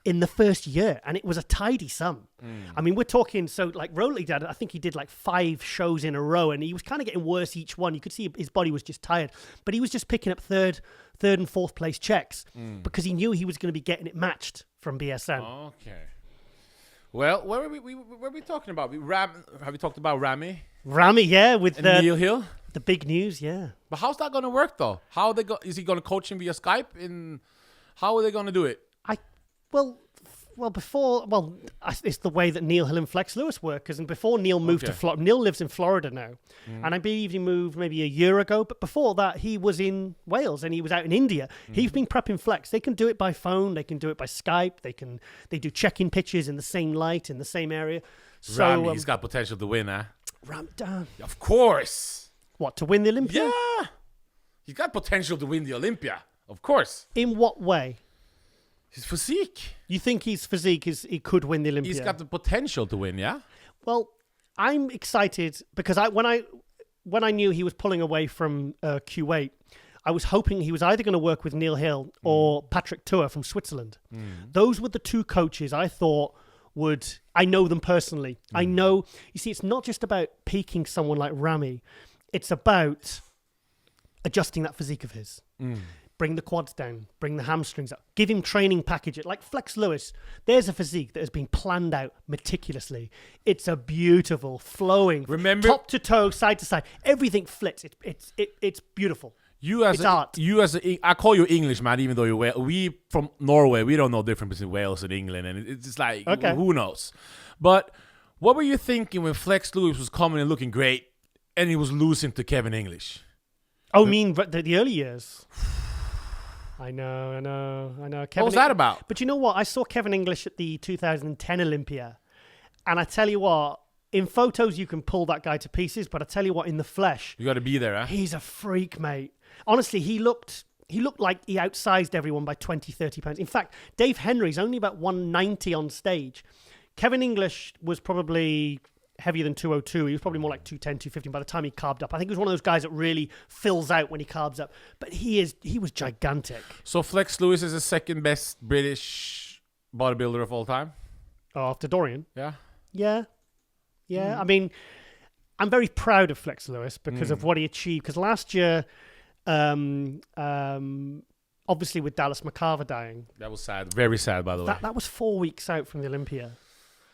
in the first year, and it was a tidy sum. I mean, we're talking like Rolly did. I think he did like 5 shows in a row, and he was kind of getting worse each one. You could see his body was just tired, but he was just picking up third and fourth place checks because he knew he was going to be getting it matched from BSN. Okay. Well, what were we talking about? Have we talked about Ramy? Ramy, yeah, with Neil Hill. The big news, yeah. But how's that going to work, though? Is he going to coach him via Skype? How are they going to do it? It's the way that Neil Hill and Flex Lewis work. Because before Neil moved to Florida, Neil lives in Florida now, and I believe he moved maybe a year ago. But before that, he was in Wales and he was out in India. He's been prepping Flex. They can do it by phone. They can do it by Skype. They do check-in pitches in the same light in the same area. So Ramy, he's got potential to win, huh? Of course. What, to win the Olympia? Yeah, he's got potential to win the Olympia. Of course. In what way? His physique. You think his physique he could win the Olympia? He's got the potential to win, yeah? Well, I'm excited because when I knew he was pulling away from Kuwait, I was hoping he was either going to work with Neil Hill or Patrick Tour from Switzerland. Those were the 2 coaches I thought I know them personally. I know, you see, it's not just about peaking someone like Ramy. It's about adjusting that physique of his. Bring the quads down, bring the hamstrings up, give him training packages. Like Flex Lewis, there's a physique that has been planned out meticulously. It's a beautiful, flowing, top to toe, side to side. Everything flips. It's beautiful. Art. I call you English, man, even though you're Wales. We from Norway, we don't know the difference between Wales and England, and it's just like, who knows? But what were you thinking when Flex Lewis was coming and looking great, and he was losing to Kevin English? Oh, the early years? I know. What was that about? But you know what? I saw Kevin English at the 2010 Olympia, and I tell you what, in photos you can pull that guy to pieces, but I tell you what, in the flesh, you got to be there, huh? He's a freak, mate. Honestly, he looked like he outsized everyone by 20, 30 pounds. In fact, Dave Henry's only about 190 on stage. Kevin English was probably heavier than 202. He was probably more like 210, 215 by the time he carved up. I think he was one of those guys that really fills out when he carves up. But he was gigantic. So Flex Lewis is the second best British bodybuilder of all time? Oh, after Dorian? Yeah. Yeah. I mean, I'm very proud of Flex Lewis because of what he achieved. Because last year, obviously with Dallas McCarver dying. That was sad. Very sad, by the way. That was 4 weeks out from the Olympia.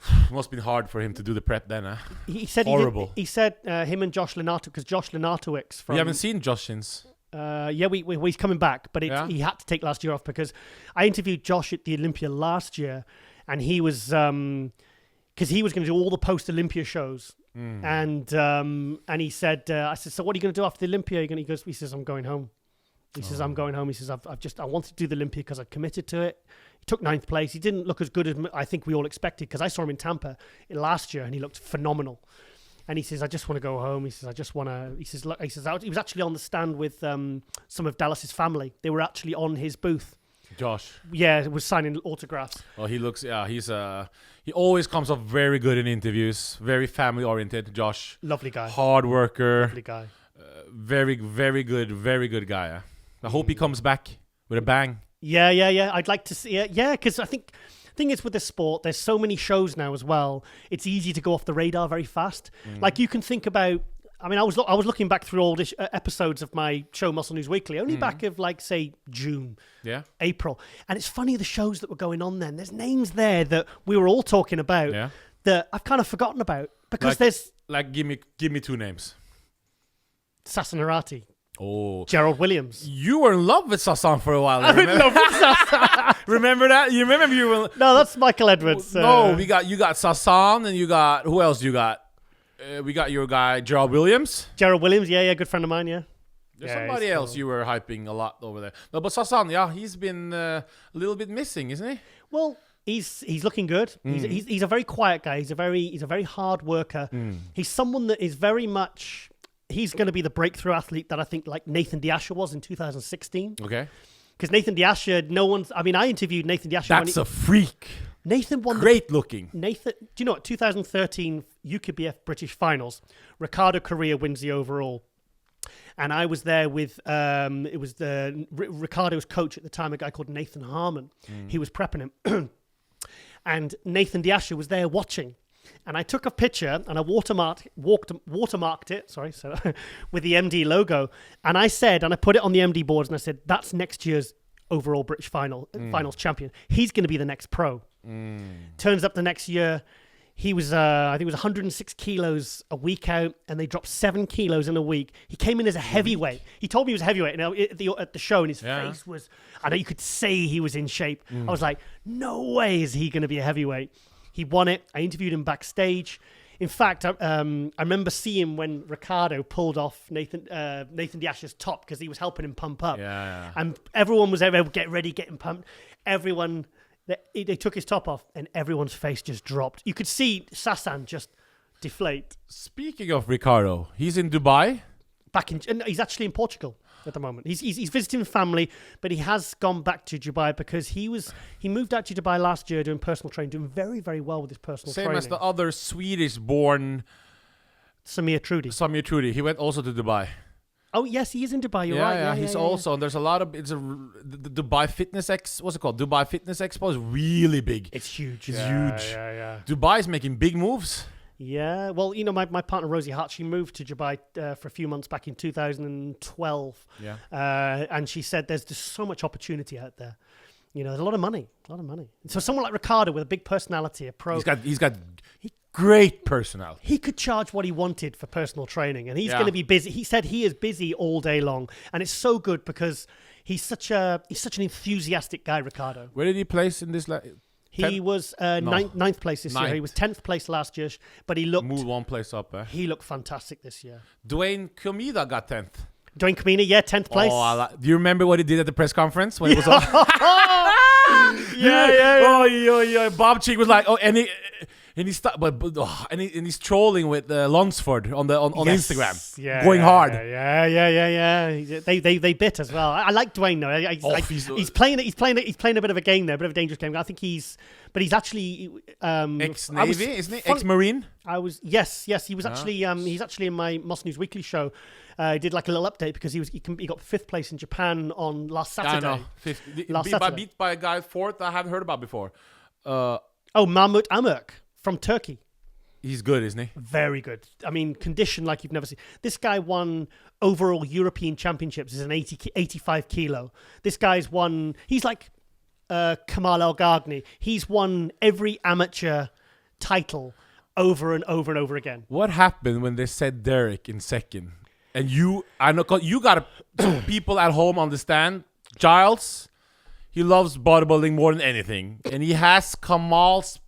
It must have been hard for him to do the prep then, huh? He said horrible. He said him and Josh Lenarto, because Josh Lenartowicz from... You haven't seen Josh since? He's coming back, but he had to take last year off because I interviewed Josh at the Olympia last year, and he was... because he was going to do all the post-Olympia shows. And he said, I said, so what are you going to do after the Olympia? He says, I'm going home. He says, I'm going home. He says, I wanted to do the Olympia because I committed to it. He took 9th place. He didn't look as good as I think we all expected because I saw him in Tampa last year and he looked phenomenal. And he says, I just want to go home. He says, I just want to... He says, he was actually on the stand with some of Dallas's family. They were actually on his booth. Josh. Yeah, was signing autographs. Oh, he looks... Yeah, he always comes off very good in interviews. Very family-oriented, Josh. Lovely guy. Hard worker. Lovely guy. Very good guy. I hope he comes back with a bang. Yeah. I'd like to see it. Yeah, because I think... The thing is with this sport, there's so many shows now as well. It's easy to go off the radar very fast. Like you can think about I mean, I was looking back through all the episodes of my show Muscle News Weekly, only back of like say June, April, and it's funny the shows that were going on then. There's names there that we were all talking about that I've kind of forgotten about because there's give me two names. Sasan Harati. Oh, Gerald Williams. You were in love with Sasan for a while. I'm in love with Sasan. Remember that? You remember you were? No, that's Michael Edwards. No, you got Sasan, and you got who else? You got we got your guy Gerald Williams. Gerald Williams, yeah, good friend of mine, yeah. There's somebody else you were hyping a lot over there. No, but Sasan, he's been a little bit missing, isn't he? Well, he's looking good. He's a very quiet guy. He's a very hard worker. He's someone that is very much. He's going to be the breakthrough athlete that I think like Nathan Diasha was in 2016. Okay. Because Nathan Diasha, I interviewed Nathan Diasha. That's a freak. Nathan won. Great looking. Nathan, do you know what? 2013 UKBF British Finals. Ricardo Correa wins the overall. And I was there with, it was Ricardo's coach at the time, a guy called Nathan Harmon. He was prepping him. And Nathan Diasha was there watching. And I took a picture and I watermarked it, with the MD logo. And I said, and I put it on the MD boards and I said, that's next year's overall British finals champion. He's going to be the next pro. Turns up the next year, he was, I think it was 106 kilos a week out, and they dropped 7 kilos in a week. He came in as a heavyweight. He told me he was a heavyweight at the show, and his face was, I know you could say he was in shape. I was like, no way is he going to be a heavyweight. He won it. I interviewed him backstage. In fact, I remember seeing when Ricardo pulled off Nathan Diasha's top because he was helping him pump up. And everyone was there, get ready, getting pumped. Everyone, they took his top off and everyone's face just dropped. You could see Sasan just deflate. Speaking of Ricardo, he's in Dubai. He's actually in Portugal at the moment. He's visiting family, but he has gone back to Dubai because he moved out to Dubai last year doing personal training, doing very, very well with his personal training. Same as the other Swedish-born Samir Trudi. He went also to Dubai. Oh yes, he is in Dubai. You're right. Yeah, he's also. And there's a lot of. The Dubai Fitness what's it called? Dubai Fitness Expo is really big. It's huge. It's huge. Yeah. Dubai is making big moves. Yeah, well, my partner Rosie Hart, she moved to Dubai for a few months back in 2012. Yeah. And she said there's just so much opportunity out there. There's a lot of money. So someone like Ricardo with a big personality, a pro. He's got great personality. He could charge what he wanted for personal training, and he's going to be busy. He said he is busy all day long, and it's so good because he's such an enthusiastic guy, Ricardo. Where did he place in this? He was ninth place this year. He was 10th place last year, but he looked... Moved one place up, eh? He looked fantastic this year. Dwayne Comida got 10th. Dwayne Comida, 10th place. Do you remember what he did at the press conference when it was all... Yeah. Oh, Bob Cheek was like, and he's trolling with Lunsford on Instagram, going hard. Yeah. They bit as well. I like Dwayne though. He's playing a bit of a game there, a bit of a dangerous game. I think he's actually ex-Navy, isn't he? Ex-Marine. Yes. He was actually he's actually in my Muscle News Weekly show. I did like a little update because he got 5th place in Japan on last Saturday. Beat by a guy 4th I haven't heard about before. Mahmoud Amirk from Turkey. He's good, isn't he? Very good. I mean, conditioned like you've never seen. This guy won overall European Championships as an 85 kilo. This guy's won... He's like Kamal El-Ghaghni. He's won every amateur title over and over and over again. What happened when they said Derek in second? And I know you got to... people at home understand. Giles, he loves bodybuilding more than anything. And he has Kamal's...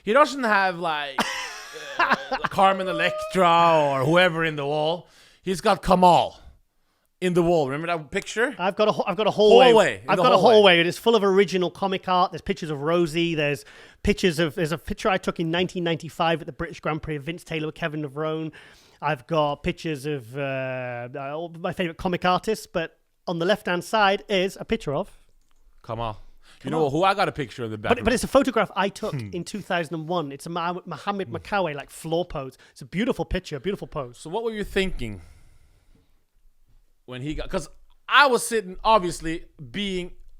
He doesn't have like Carmen Electra or whoever in the wall. He's got Kamal in the wall. Remember that picture? I've got a hallway. I've got a hallway. It is full of original comic art. There's pictures of Rosie. There's a picture I took in 1995 at the British Grand Prix of Vince Taylor with Kevin Navrone. I've got pictures of all my favorite comic artists. But on the left-hand side is a picture of Kamal. You know who I got a picture of the back. But it's a photograph I took in 2001. It's a Mohammed Makawe like floor pose. It's a beautiful picture, a beautiful pose. So what were you thinking when he got? Because I was sitting, obviously,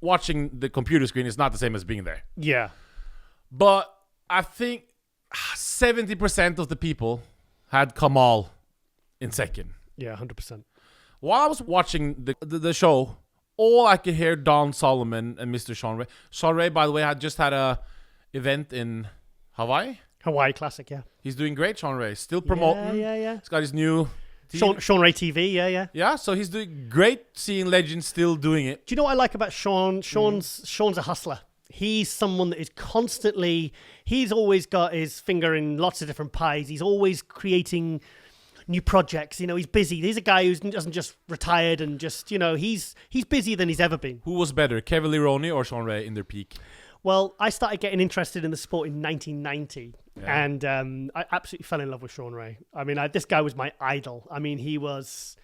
watching the computer screen is not the same as being there. Yeah, but I think 70% of the people had Kamal in second. Yeah, 100%. While I was watching the show, all I could hear Don Solomon and Mr. Sean Ray. Sean Ray, by the way, had just had a event in Hawaii. Hawaii Classic, yeah. He's doing great, Sean Ray. Still promoting. Yeah. He's got his new TV. Sean Ray TV, yeah. Yeah, so he's doing great seeing legends still doing it. Do you know what I like about Sean? Sean's a hustler. He's someone that is constantly, he's always got his finger in lots of different pies. He's always creating new projects. He's busy. He's a guy who doesn't just retired and just, he's busier than he's ever been. Who was better, Kevin Leone or Sean Ray in their peak? Well, I started getting interested in the sport in 1990, and I absolutely fell in love with Sean Ray. I mean, this guy was my idol. I mean, he was,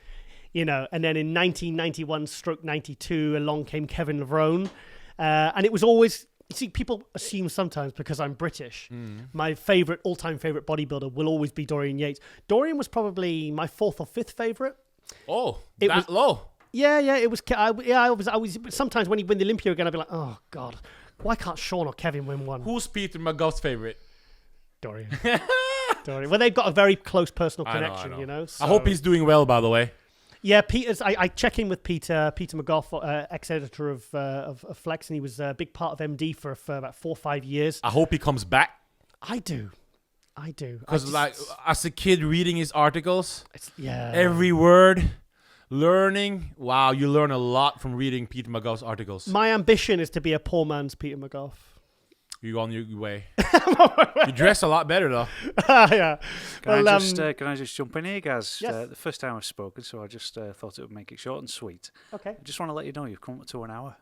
and then in 1991/92, along came Kevin Levrone, and it was always, you see, people assume sometimes because I'm British, my all-time favorite bodybuilder will always be Dorian Yates. Dorian was probably my 4th or 5th favorite. Oh, it was low. Yeah, it was. I was. Sometimes when he win the Olympia again, I'd be like, oh God. Why can't Sean or Kevin win one? Who's Peter McGough's favorite? Dorian. Well, they've got a very close personal connection, I know. So. I hope he's doing well, by the way. Yeah, I check in with Peter McGough, ex-editor of Flex, and he was a big part of MD for about 4 or 5 years. I hope he comes back. I do. Because as a kid reading his articles, yeah, every word... Learning, wow, you learn a lot from reading Peter McGough's articles. My ambition is to be a poor man's Peter McGough. You're on your way. You dress a lot better, though. Yeah. Can I just jump in here, guys? Yes. The first time I've spoken, so I just thought it would make it short and sweet. Okay. I just want to let you know you've come up to an hour.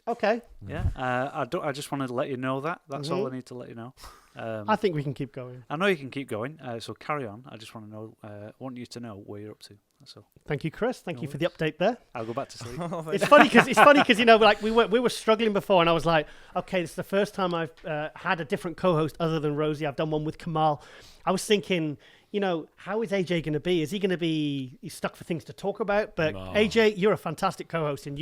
Okay. Yeah. I just wanted to let you know that. That's all I need to let you know. I think we can keep going. I know you can keep going, so carry on. I just want to know, want you to know where you're up to. That's all. Thank you, Chris. Thank you for the update there. I'll go back to sleep. It's funny because like we were struggling before, and I was like, okay, this is the first time I've had a different co-host other than Rosie. I've done one with Kamal. I was thinking, how is AJ going to be? Is he going to be stuck for things to talk about? But no. AJ, you're a fantastic co-host, and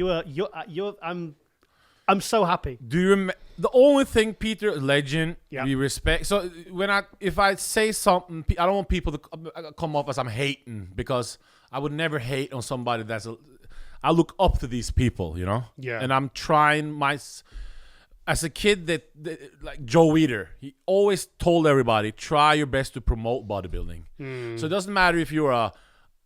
I'm so happy. Do you remember the only thing, Peter, legend, yeah. we respect. So if I say something, I don't want people to come off as I'm hating, because I would never hate on somebody I look up to these people, Yeah. And I'm trying as a kid that like Joe Weider, he always told everybody, try your best to promote bodybuilding. So it doesn't matter if you're a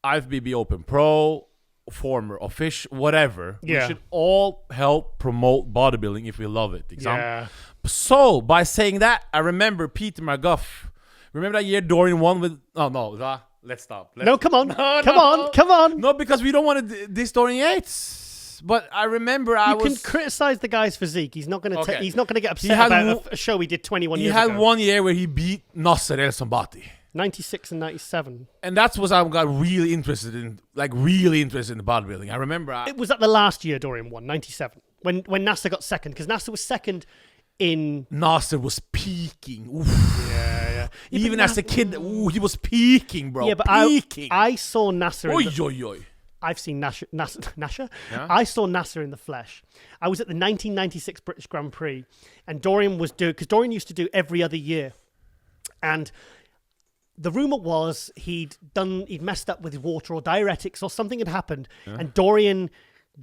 IFBB Open Pro, former official, whatever. Yeah. We should all help promote bodybuilding if we love it. Yeah. So by saying that, I remember Peter McGough. Remember that year Dorian won with? Oh no, let's stop. Come on, come on. No, because we don't want to diss Dorian Yates. But I remember you can criticize the guy's physique. He's not going to. He's not going to get upset about a show he did 21 years ago. He had 1 year where he beat Nasser El Sambati. 96 and 97. And that's what I got really interested in the bodybuilding. I remember... it was at the last year Dorian won, 97, when Nasser got second, because Nasser was second in... Nasser was peaking. Oof. Yeah. Even as a kid, he was peaking, bro. Yeah, but peaking. I saw Nasser... I've seen Nasser. Yeah? I saw Nasser in the flesh. I was at the 1996 British Grand Prix, and Dorian was doing... Because Dorian used to do every other year. And... the rumor was he'd messed up with his water or diuretics or something had happened, and Dorian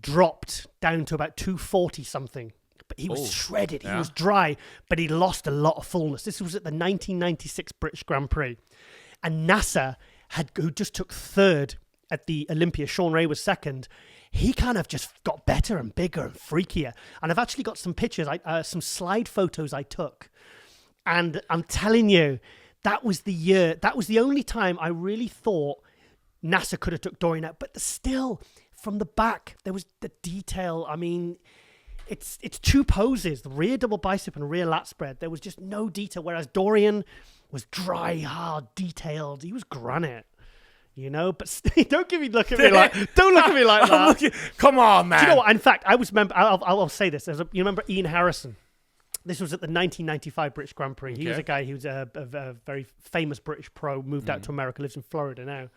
dropped down to about 240 something. But he was shredded. He was dry, but he lost a lot of fullness. This was at the 1996 British Grand Prix, and Nasser who just took third at the Olympia. Sean Ray was second. He kind of just got better and bigger and freakier. And I've actually got some pictures, some slide photos I took, and I'm telling you. That was the year. That was the only time I really thought Nasser could have took Dorian out. But still, from the back, there was the detail. I mean, it's two poses, the rear double bicep and rear lat spread. There was just no detail, whereas Dorian was dry, hard, detailed. He was granite, But don't look at me like that. Come on, man. Do you know what? In fact, I'll say this. You remember Ian Harrison? This was at the 1995 British Grand Prix. He was a guy who was a very famous British pro, moved out to America, lives in Florida now.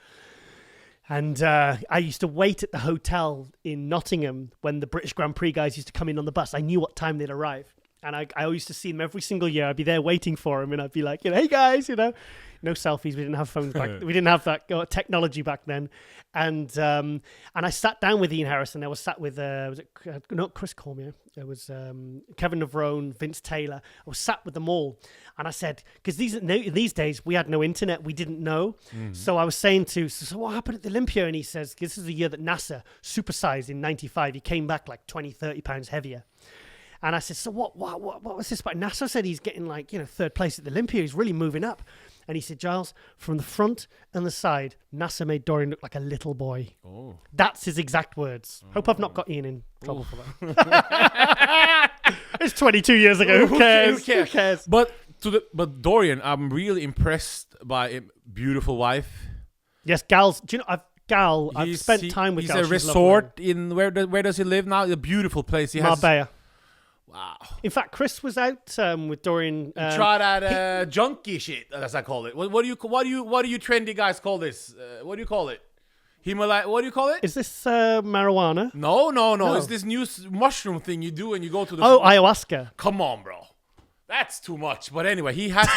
And I used to wait at the hotel in Nottingham when the British Grand Prix guys used to come in on the bus. I knew what time they'd arrive. And I used to see him every single year. I'd be there waiting for him, and I'd be like, hey guys, no selfies. We didn't have phones back. We didn't have that technology back then. And I sat down with Ian Harrison. I was sat with not Chris Cormier. There was Kevin Navrone, Vince Taylor. I was sat with them all, and I said, because these days we had no internet, we didn't know. So I was saying so what happened at the Olympia? And he says, this is the year that NASA supersized in '95. He came back like 20, 30 pounds heavier. And I said, so what was this about? NASA said he's getting like, third place at the Olympia. He's really moving up. And he said, Giles, from the front and the side, NASA made Dorian look like a little boy. Oh. That's his exact words. Hope I've not got Ian in trouble for that. It's 22 years ago. Who cares? But Dorian, I'm really impressed by a beautiful wife. Yes, Gal's. Do you know, I've spent time with Gal. He's a resort in, where does he live now? A beautiful place. Marbella. Wow. In fact, Chris was out with Dorian. Try that junkie shit, as I call it. What do you trendy guys call this? What do you call it? Himalaya. What do you call it? Is this marijuana? No. It's this new mushroom thing you do, and you go to the. Oh, ayahuasca. Come on, bro. That's too much. But anyway, he has.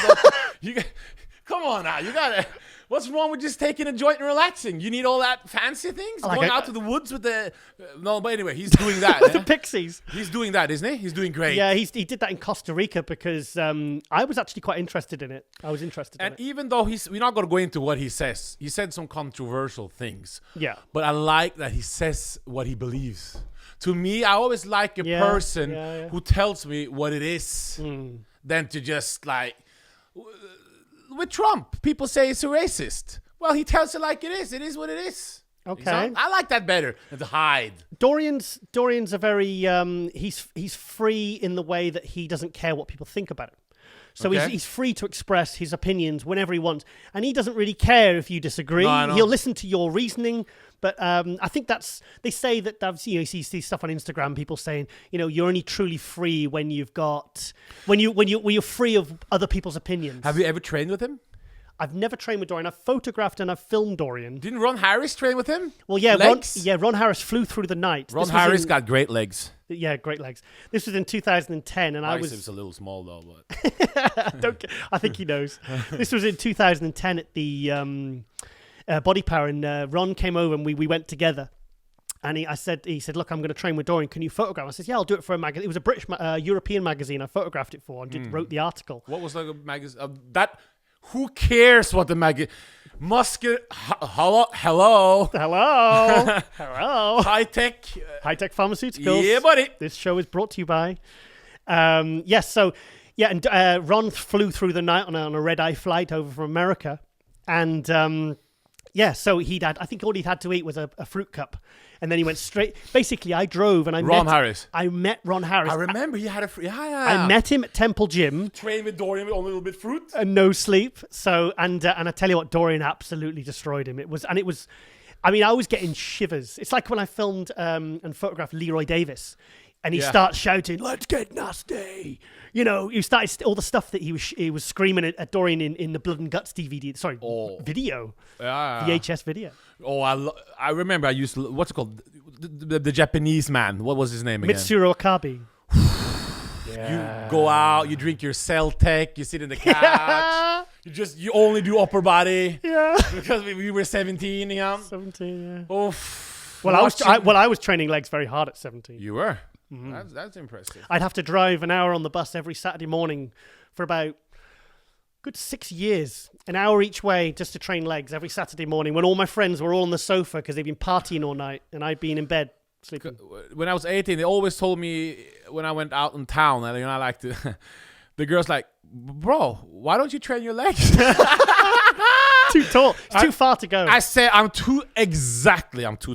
Come on now, you gotta. What's wrong with just taking a joint and relaxing? You need all that fancy things? Going out to the woods with the... No, but anyway, he's doing that. With the pixies. He's doing that, isn't he? He's doing great. Yeah, he did that in Costa Rica because I was actually quite interested in it. I was interested in it. And even though we're not going to go into what he says. He said some controversial things. Yeah. But I like that he says what he believes. To me, I always like a person who tells me what it is than to just like... With Trump, people say he's a racist. Well, he tells it like it is. It is what it is. Okay. I like that better than to hide. Dorian's a very he's free in the way that he doesn't care what people think about him. So he's free to express his opinions whenever he wants, and he doesn't really care if you disagree. No, he'll listen to your reasoning. But I think they say that you see stuff on Instagram, people saying, you're only truly free when you're free of other people's opinions. Have you ever trained with him? I've never trained with Dorian. I've photographed and I've filmed Dorian. Didn't Ron Harris train with him? Well, yeah, Ron Harris flew through the night. Ron Harris got great legs. Yeah, great legs. This was in 2010, and I was a little small though, but I think he knows. This was in 2010 at the Body Power, and Ron came over and we went together. And he said, look, I'm going to train with Dorian. Can you photograph? I said, yeah, I'll do it for a magazine. It was a British, European magazine. I photographed it for and wrote the article. What was the magazine? Who cares what the magazine? Hello. High-tech pharmaceuticals. Yeah, buddy. This show is brought to you by. And Ron flew through the night on a red-eye flight over from America. And so I think all he'd had to eat was a fruit cup. And then he went straight. Basically, I drove and I met Ron Harris. I remember he had I met him at Temple Gym. Trained with Dorian on a little bit fruit and no sleep. So and I tell you what, Dorian absolutely destroyed him. It was. I mean, I was getting shivers. It's like when I filmed and photographed Leroy Davis, and he starts shouting, "Let's get nasty." He started all the stuff that he was screaming at Dorian in the Blood and Guts DVD. Sorry, video. VHS video. Oh, I remember. I used to, what's it called? The Japanese man. What was his name again? Mitsuru Okabe. You go out. You drink your Celtic. You sit in the couch. You only do upper body. Yeah. Because we were 17. 17. Yeah. Oof. Well, I was training legs very hard at 17. You were. Mm-hmm. That's impressive. I'd have to drive an hour on the bus every Saturday morning for about good 6 years, an hour each way just to train legs every Saturday morning when all my friends were all on the sofa because they'd been partying all night and I'd been in bed sleeping. When I was 18, they always told me when I went out in town, and I liked to, the girls like, bro, why don't you train your legs? Too tall. It's too far to go. I say I'm too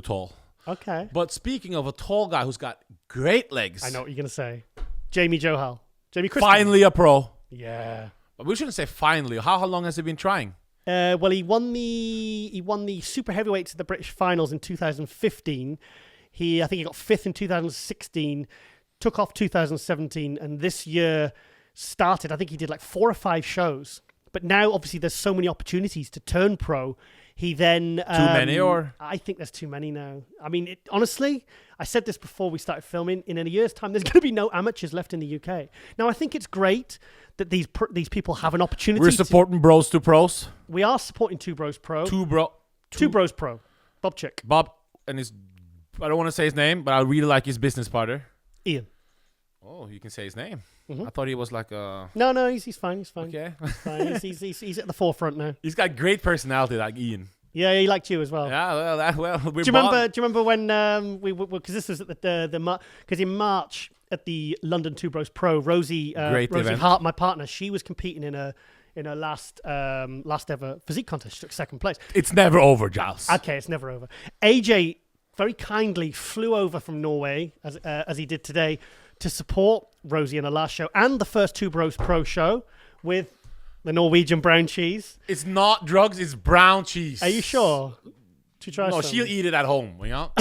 tall. Okay. But speaking of a tall guy who's got great legs. I know what you're going to say. Jamie Christian. Finally a pro. Yeah. But we shouldn't say finally. How long has he been trying? Well, he won the super heavyweights at the British finals in 2015. I think he got 5th in 2016, took off 2017, and this year started, I think he did like 4 or 5 shows But now, obviously, there's so many opportunities to turn pro. He then... Too many, or? I think there's too many now. I mean, honestly, I said this before we started filming. In a year's time, there's going to be no amateurs left in the UK. Now, I think it's great that these people have an opportunity. We're supporting Bros to Pros. We are supporting Two Bros Pro. Two Bros Pro. Bob Chick. Bob and his... I don't want to say his name, but I really like his business partner. Ian. Oh, you can say his name. Mm-hmm. I thought he was like a... No, he's fine. He's fine. Okay. He's fine. He's at the forefront now. He's got great personality, like Ian. Yeah, he liked you as well. Yeah, we're Do you remember when because this was at because in March at the London Two Bros Pro, Rosie event. Hart, my partner, she was competing in a last ever physique contest. She took second place. It's never over, Giles. Okay, it's never over. AJ very kindly flew over from Norway as he did today to support Rosie in her last show and the first Two Bros Pro show with the Norwegian brown cheese. It's not drugs, it's brown cheese. Are you sure? To try No, some? she'll eat it at home, you know?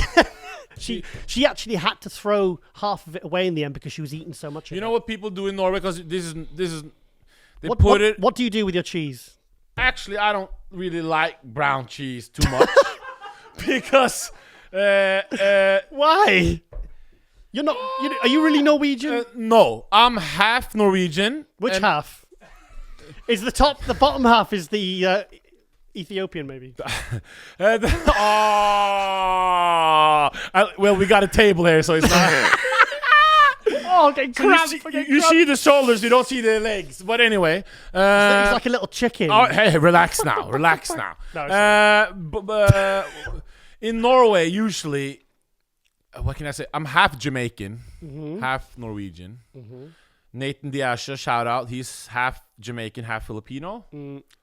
She actually had to throw half of it away in the end because she was eating so much of it. You know what people do in Norway? Because this is they what, put what, it... What do you do with your cheese? Actually, I don't really like brown cheese too much. Because... Why? You're not... Are you really Norwegian? No, I'm half Norwegian. Which half? Is the bottom half is the Ethiopian, maybe? Well, we got a table here, so it's not... Oh, getting cramp. You see the shoulders, you don't see the legs. But anyway... He's like a little chicken. Oh, hey, relax now. Relax now. No, in Norway, usually... What can I say? I'm half Jamaican, half Norwegian. Nathan Diasha, shout out. He's half Jamaican, half Filipino.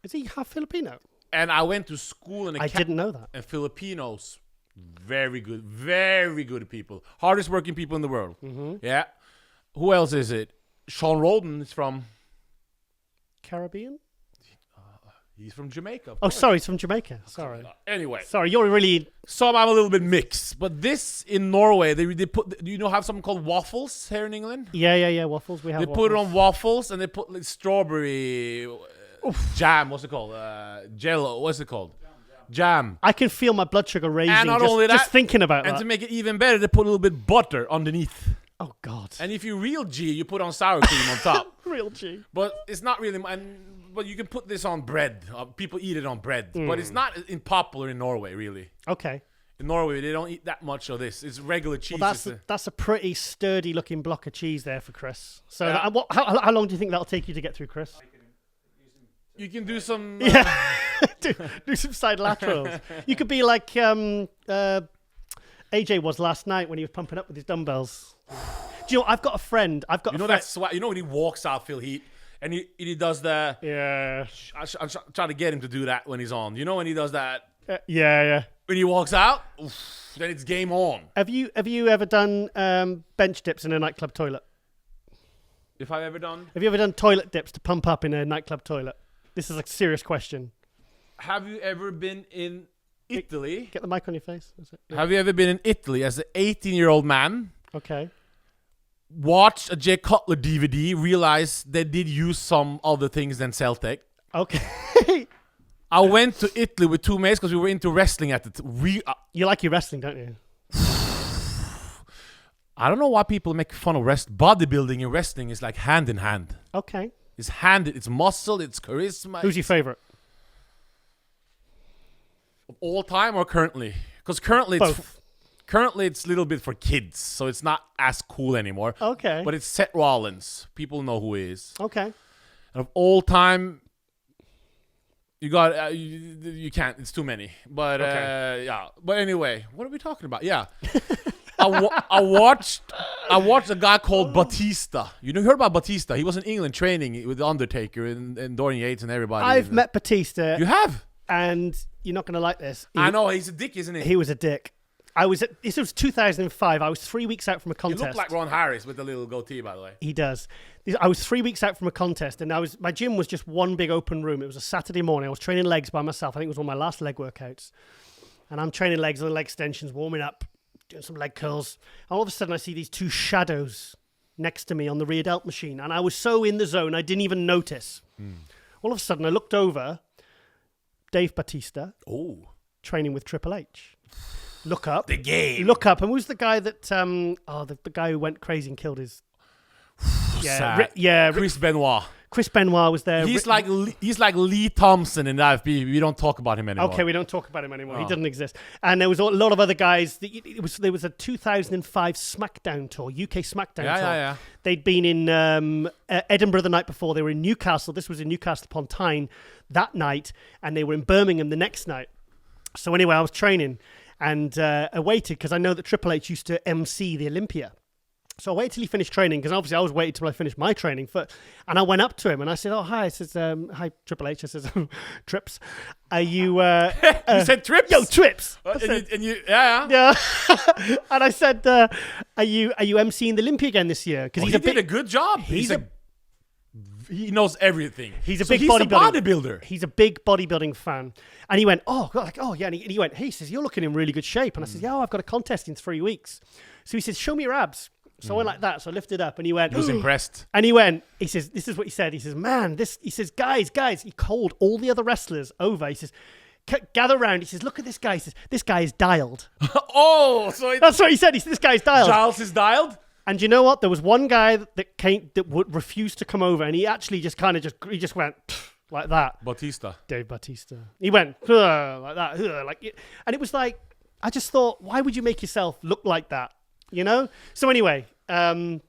Is he half Filipino? And I went to school in I didn't know that. And Filipinos, very good people. Hardest working people in the world. Yeah. Who else is it? Sean Roldan is from... Caribbean? He's from Jamaica. Oh, sorry, he's from Jamaica. Sorry. Anyway. Sorry, you're really... Some I'm a little bit mixed. But this, in Norway, they put... Do you know have something called waffles here in England? Yeah, waffles. We have waffles. Put it on waffles and they put like strawberry jam. What's it called? Jello. What's it called? Jam. I can feel my blood sugar raising and not only that, just thinking about and that. to make it even better, they put a little bit butter underneath. Oh, God. And if you real G, you put on sour cream on top. Real G. But it's not really... But you can put this on bread. People eat it on bread. But it's not popular in Norway, really. Okay. In Norway, they don't eat that much of this. It's regular cheese. Well, that's a pretty sturdy-looking block of cheese there for Chris. So Yeah. how long do you think that'll take you to get through, Chris? You can do some... do some side laterals. You could be like AJ was last night when he was pumping up with his dumbbells. Do you know, I've got a friend. You know that swag? You know when he walks out, Phil Heath, and he does the... Yeah. I'm trying to get him to do that when he's on. You know when he does that? Yeah. When he walks out, then it's game on. Have you ever done bench dips in a nightclub toilet? If I've ever done... Have you ever done toilet dips to pump up in a nightclub toilet? This is a serious question. Have you ever been in Italy? Get the mic on your face. Yeah. Have you ever been in Italy as an 18-year-old man? Okay. Watched a Jay Cutler DVD, realized they did use some other things than Celtic. Okay. I went to Italy with two mates because we were into wrestling at the You like your wrestling, don't you? I don't know why people make fun of bodybuilding and wrestling is like hand in hand. Okay. It's muscle, it's charisma. Who's your favorite? Of all time or currently? Because currently it's a little bit for kids, so it's not as cool anymore. Okay. But it's Seth Rollins. People know who he is. Okay. And of all time, you got you can't. It's too many. But okay. yeah. But anyway, what are we talking about? Yeah. I watched a guy called Batista. You heard about Batista? He was in England training with the Undertaker and Dorian Yates and everybody. I've met Batista. You have? And you're not going to like this. I know, he's a dick, isn't he? He was a dick. This was 2005. I was 3 weeks out from a contest. He looked like Ron Harris with the little goatee, by the way. He does. I was 3 weeks out from a contest, and my gym was just one big open room. It was a Saturday morning. I was training legs by myself. I think it was one of my last leg workouts. And I'm training legs and leg extensions, warming up, doing some leg curls. And all of a sudden, I see these two shadows next to me on the rear delt machine. And I was so in the zone, I didn't even notice. All of a sudden, I looked over, Dave Bautista, training with Triple H. Look up. The game. Look up. And who's the guy that, the guy who went crazy and killed his... Chris Benoit. Chris Benoit was there. He's like Lee Thompson in IFB. We don't talk about him anymore. Okay, we don't talk about him anymore. He doesn't exist. And there was a lot of other guys. There was a 2005 SmackDown tour, UK SmackDown tour. Yeah. They'd been in Edinburgh the night before. They were in Newcastle. This was in Newcastle upon Tyne that night, and they were in Birmingham the next night. So anyway, I was training and I waited because I know that Triple H used to MC the Olympia. So I waited till he finished training, because obviously I was waiting till I finished my training. And I went up to him and I said, "Oh, hi." I says, "Hi, Triple H." I says, "Trips, are you..." You said Trips? Yo, Trips. Yeah. And I said, "Are you emceeing the Olympia again this year?" Because he did a good job. He knows everything. He's a big bodybuilder. He's a big bodybuilding fan. And he went, "Oh, yeah." And he went, "Hey," he says, "you're looking in really good shape." And I said, "Yeah, I've got a contest in 3 weeks." So he says, "Show me your abs." So I went like that. So I lifted up and he went... He was impressed. And he says, this is what he said. He says, "Man, he says, guys, he called all the other wrestlers over. He says, gather around. He says, "Look at this guy." He says, "This guy is dialed." That's what he said. He said, "This guy's dialed." Giles is dialed? And you know what? There was one guy that would refuse to come over, and he actually just went like that. Bautista. Dave Bautista. He went like that, and it was like, I just thought, why would you make yourself look like that? You know? So anyway, I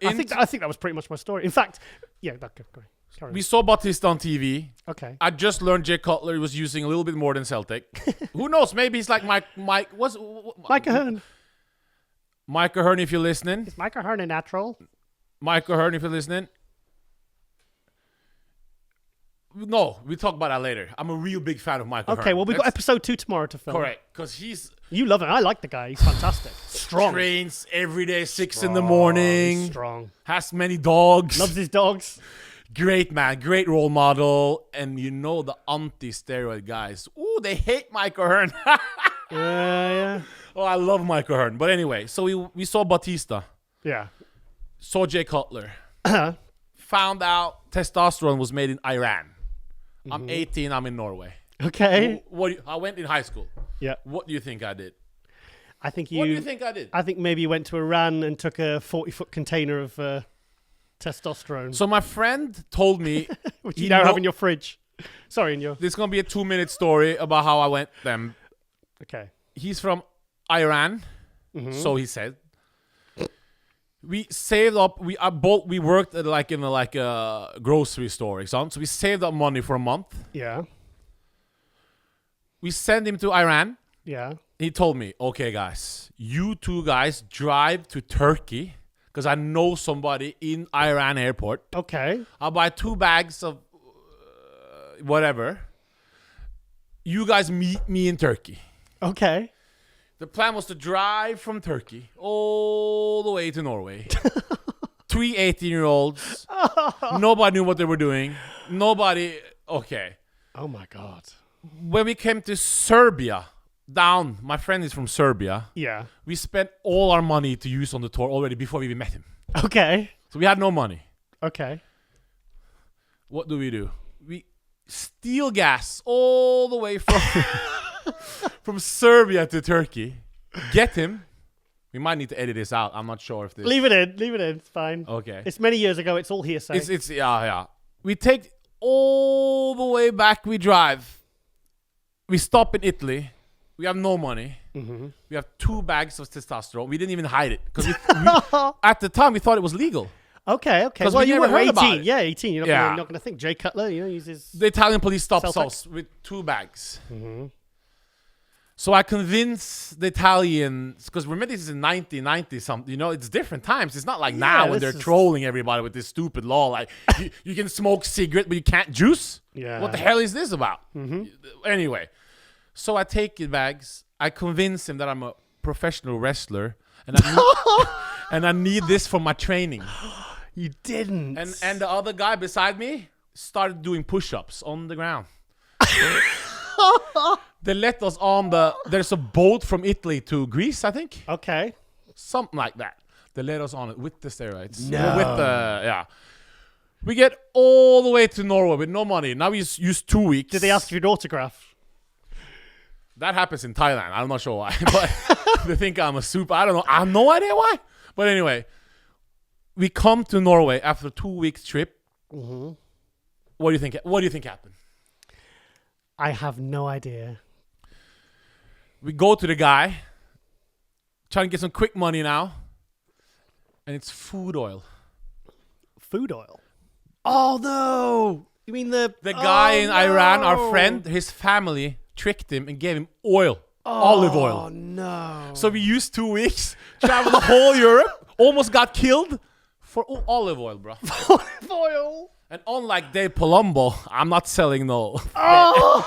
think that was pretty much my story. In fact, go on. We saw Bautista on TV. Okay. I just learned Jay Cutler was using a little bit more than Celtic. Who knows? Maybe he's like Mike Ahern. Mike Ahern, if you're listening. Is Mike Ahern a natural? Mike Ahern, if you're listening. No, we'll talk about that later. I'm a real big fan of Michael Ahern. Okay, well, we've got episode 2 tomorrow to film. Correct, because You love him. I like the guy. He's fantastic. Strong. Trains every day, 6 in the morning. Strong. Has many dogs. Loves his dogs. Great man. Great role model. And you know the anti-steroid guys. Ooh, they hate Michael Ahern. Yeah. Oh, I love Michael Ahern. But anyway, so we saw Bautista. Yeah. Saw Jay Cutler. Found out testosterone was made in Iran. I'm 18. I'm in Norway. Okay. I went in high school. Yeah. What do you think I did? What do you think I did? I think maybe you went to Iran and took a 40-foot container of testosterone. So my friend told me... Which you now have in your fridge. Sorry, in your... This is going to be a 2-minute story about how I went them. Okay. He's from Iran, so he said. We saved up. We worked at in a grocery store, so we saved up money for a month. Yeah. We sent him to Iran. Yeah. He told me, "Okay, guys, you two guys drive to Turkey because I know somebody in Iran airport. Okay. I'll buy 2 bags of whatever. You guys meet me in Turkey." Okay. The plan was to drive from Turkey all the way to Norway. 3 18-year-olds. Nobody knew what they were doing. Okay. Oh, my God. When we came to Serbia, my friend is from Serbia. Yeah. We spent all our money to use on the tour already before we even met him. Okay. So we had no money. Okay. What do? We steal gas all the way from... from Serbia to Turkey. Get him. We might need to edit this out. I'm not sure if this... Leave it in. It's fine. Okay. It's many years ago. It's all hearsay. Yeah. We take all the way back. We drive. We stop in Italy. We have no money. We have 2 bags of testosterone. We didn't even hide it. Because at the time, we thought it was legal. Okay. Well, you were 18. Yeah, 18. You're not going to think. Jay Cutler, uses... The Italian police stopped us with 2 bags. So I convinced the Italians, because remember this is in 1990 something, it's different times. It's not like now when they're trolling everybody with this stupid law, like you can smoke cigarette but you can't juice. Yeah. What the hell is this about? Anyway, so I take the bags. I convince him that I'm a professional wrestler and I need this for my training. You didn't. And the other guy beside me started doing push-ups on the ground. They let us on there's a boat from Italy to Greece, I think. Okay. Something like that. They let us on it with the steroids. No. With the, We get all the way to Norway with no money. Now we use 2 weeks. Did they ask for your autograph? That happens in Thailand. I'm not sure why. But they think I'm a super. I don't know. I have no idea why. But anyway, we come to Norway after a 2 weeks trip. Mm-hmm. What do you think? What do you think happened? I have no idea. We go to the guy, trying to get some quick money now, and it's food oil. Food oil? Oh, no. You mean the guy in Iran, our friend, his family tricked him and gave him oil. Olive oil. Oh, no. So we used 2 weeks, traveled the whole Europe, almost got killed for olive oil, bro. Olive oil? And unlike Dave Palumbo, I'm not selling no. Oh!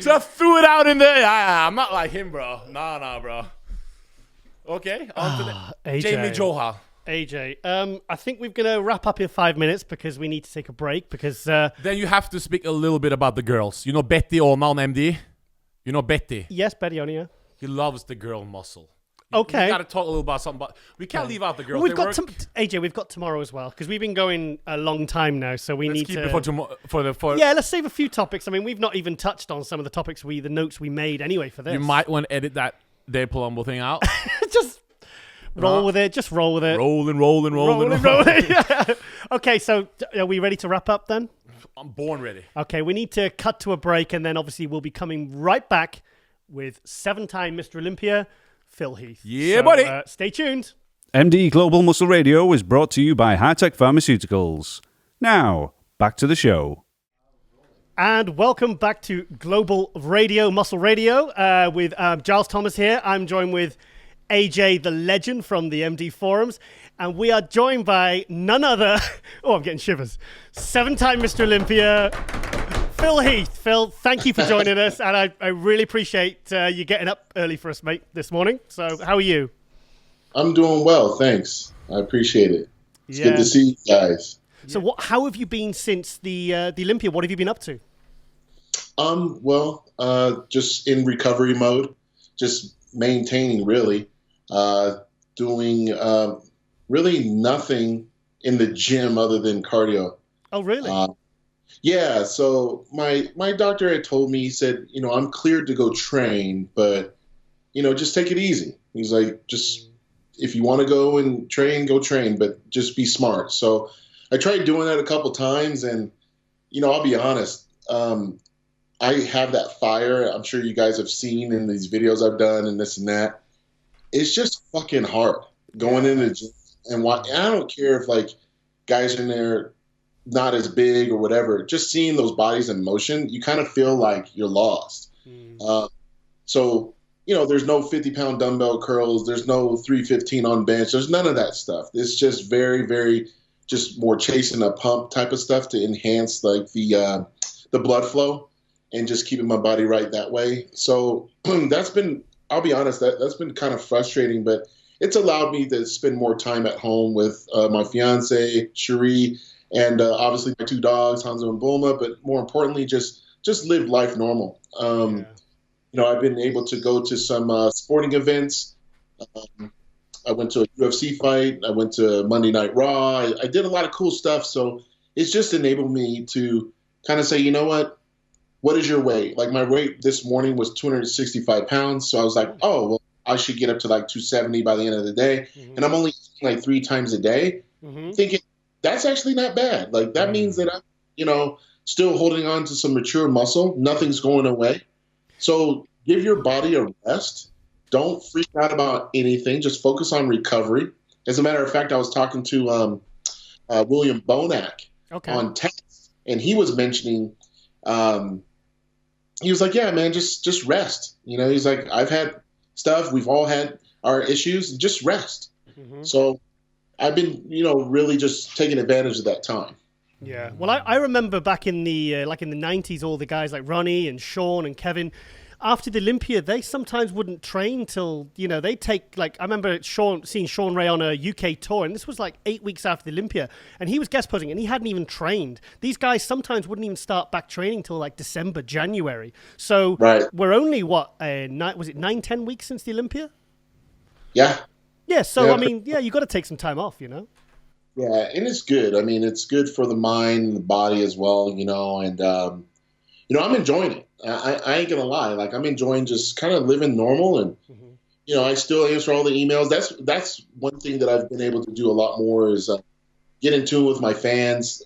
So I threw it out in there. I'm not like him, bro. Nah, bro. Okay, on to the AJ. Jamie Johal. AJ, I think we're going to wrap up in 5 minutes because we need to take a break because... Then you have to speak a little bit about the girls. You know Betty Allman, MD? You know Betty? Yes, Betty Onia. He loves the girl muscle. Okay. We got to talk a little about something, but we can't leave out the girls. Well, AJ, we've got tomorrow as well because we've been going a long time now, so we need keep to it for tomorrow. Yeah, let's save a few topics. I mean, we've not even touched on some of the topics the notes we made anyway for this. You might want to edit that Dave Palumbo thing out. Just roll with it. Just roll with it. Rolling. Yeah. Okay, so are we ready to wrap up then? I'm born ready. Okay, we need to cut to a break, and then obviously we'll be coming right back with 7-time Mr. Olympia, Phil Heath. Yeah, buddy. Stay tuned. MD Global Muscle Radio is brought to you by High-Tech Pharmaceuticals. Now, back to the show. And welcome back to Global Radio, Muscle Radio, with Giles Thomas here. I'm joined with AJ, the legend from the MD forums. And we are joined by none other... Oh, I'm getting shivers. 7-time Mr. Olympia, Phil Heath. Phil, thank you for joining us. And I really appreciate you getting up early for us, mate, this morning. So how are you? I'm doing well, thanks. I appreciate it. It's good to see you guys. So how have you been since the Olympia? What have you been up to? Just in recovery mode, just maintaining really, doing really nothing in the gym other than cardio. Oh, really? Yeah. So my doctor had told me, he said, I'm cleared to go train, but just take it easy. He's like, just if you want to go and train, go train, but just be smart. So I tried doing that a couple times, and I'll be honest. I have that fire. I'm sure you guys have seen in these videos I've done and this and that. It's just fucking hard going in the gym and I don't care if like guys in there not as big or whatever. Just seeing those bodies in motion, you kind of feel like you're lost. So there's no 50-pound dumbbell curls. There's no 315 on bench. There's none of that stuff. It's just very, very just more chasing a pump type of stuff to enhance like the blood flow and just keeping my body right that way. So that's been, I'll be honest, that's been kind of frustrating, but it's allowed me to spend more time at home with my fiance, Cherie, and obviously my 2 dogs, Hanzo and Bulma, but more importantly, just live life normal. I've been able to go to some sporting events. I went to a UFC fight. I went to Monday Night Raw. I did a lot of cool stuff. So it's just enabled me to kind of say, you know what is your weight? Like my weight this morning was 265 pounds. So I was like, oh, well, I should get up to like 270 by the end of the day. And I'm only eating like 3 times a day. Thinking that's actually not bad. Like that means that I'm, still holding on to some mature muscle. Nothing's going away. So give your body a rest. Don't freak out about anything. Just focus on recovery. As a matter of fact, I was talking to William Bonac on text, and he was mentioning, he was like, yeah, man, just rest. He's like, I've had stuff. We've all had our issues. Just rest. So I've been, really just taking advantage of that time. Yeah. Well, I remember back in the in the 90s, all the guys like Ronnie and Sean and Kevin, after the Olympia, they sometimes wouldn't train till, they take, I remember seeing Sean Ray on a UK tour, and this was like 8 weeks after the Olympia, and he was guest posing, and he hadn't even trained. These guys sometimes wouldn't even start back training till like December, January. So we're only, was it 9-10 weeks since the Olympia? Yeah. Yeah, so, I mean, you got to take some time off, Yeah, and it's good. I mean, it's good for the mind and the body as well, and I'm enjoying it. I ain't gonna lie. Like, I'm enjoying just kind of living normal, and I still answer all the emails. That's one thing that I've been able to do a lot more is get in tune with my fans,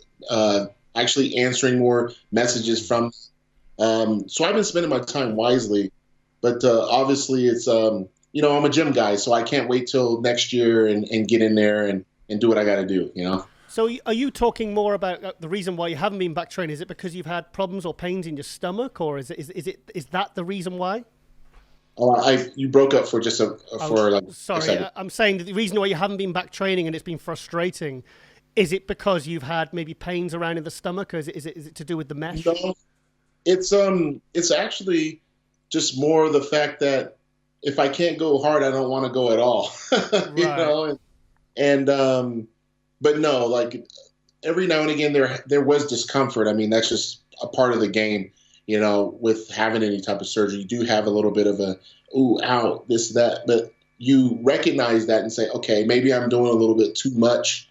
actually answering more messages from. So I've been spending my time wisely, but obviously it's I'm a gym guy, so I can't wait till next year and get in there and do what I got to do. So are you talking more about the reason why you haven't been back training? Is it because you've had problems or pains in your stomach, or is that the reason why? Oh, you broke up for just a sorry. I'm saying that the reason why you haven't been back training and it's been frustrating, is it because you've had maybe pains around in the stomach, or is it to do with the mesh? No, it's actually just more the fact that if I can't go hard, I don't want to go at all. Right. But no, like every now and again there was discomfort. I mean, that's just a part of the game. With having any type of surgery, you do have a little bit of a, ooh, ow, this, that, but you recognize that and say, okay, maybe I'm doing a little bit too much.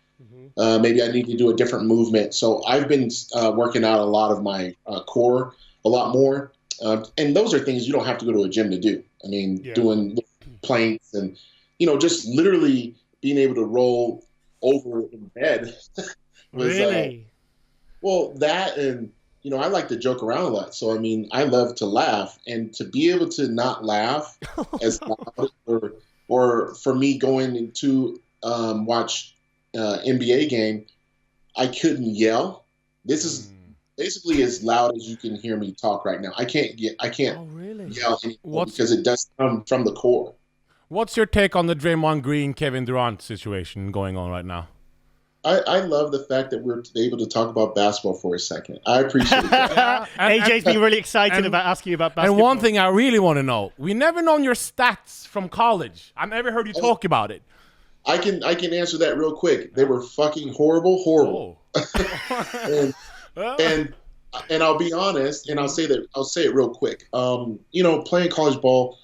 Maybe I need to do a different movement. So I've been working out a lot of my core a lot more. And those are things you don't have to go to a gym to do. I mean, doing planks and, just literally being able to roll over in bed. Really? Well, that and, I like to joke around a lot. So, I mean, I love to laugh, and to be able to not laugh as loud or for me going to watch NBA game, I couldn't yell. This is basically as loud as you can hear me talk right now. I can't really? yell anymore because it does come from the core. What's your take on the Draymond Green, Kevin Durant situation going on right now? I love the fact that we're able to talk about basketball for a second. I appreciate that. AJ's been really excited about asking you about basketball. And one thing I really want to know, we never known your stats from college. I've never heard you talk about it. I can answer that real quick. They were fucking horrible. and I'll be honest, and I'll say it real quick. Playing college ball,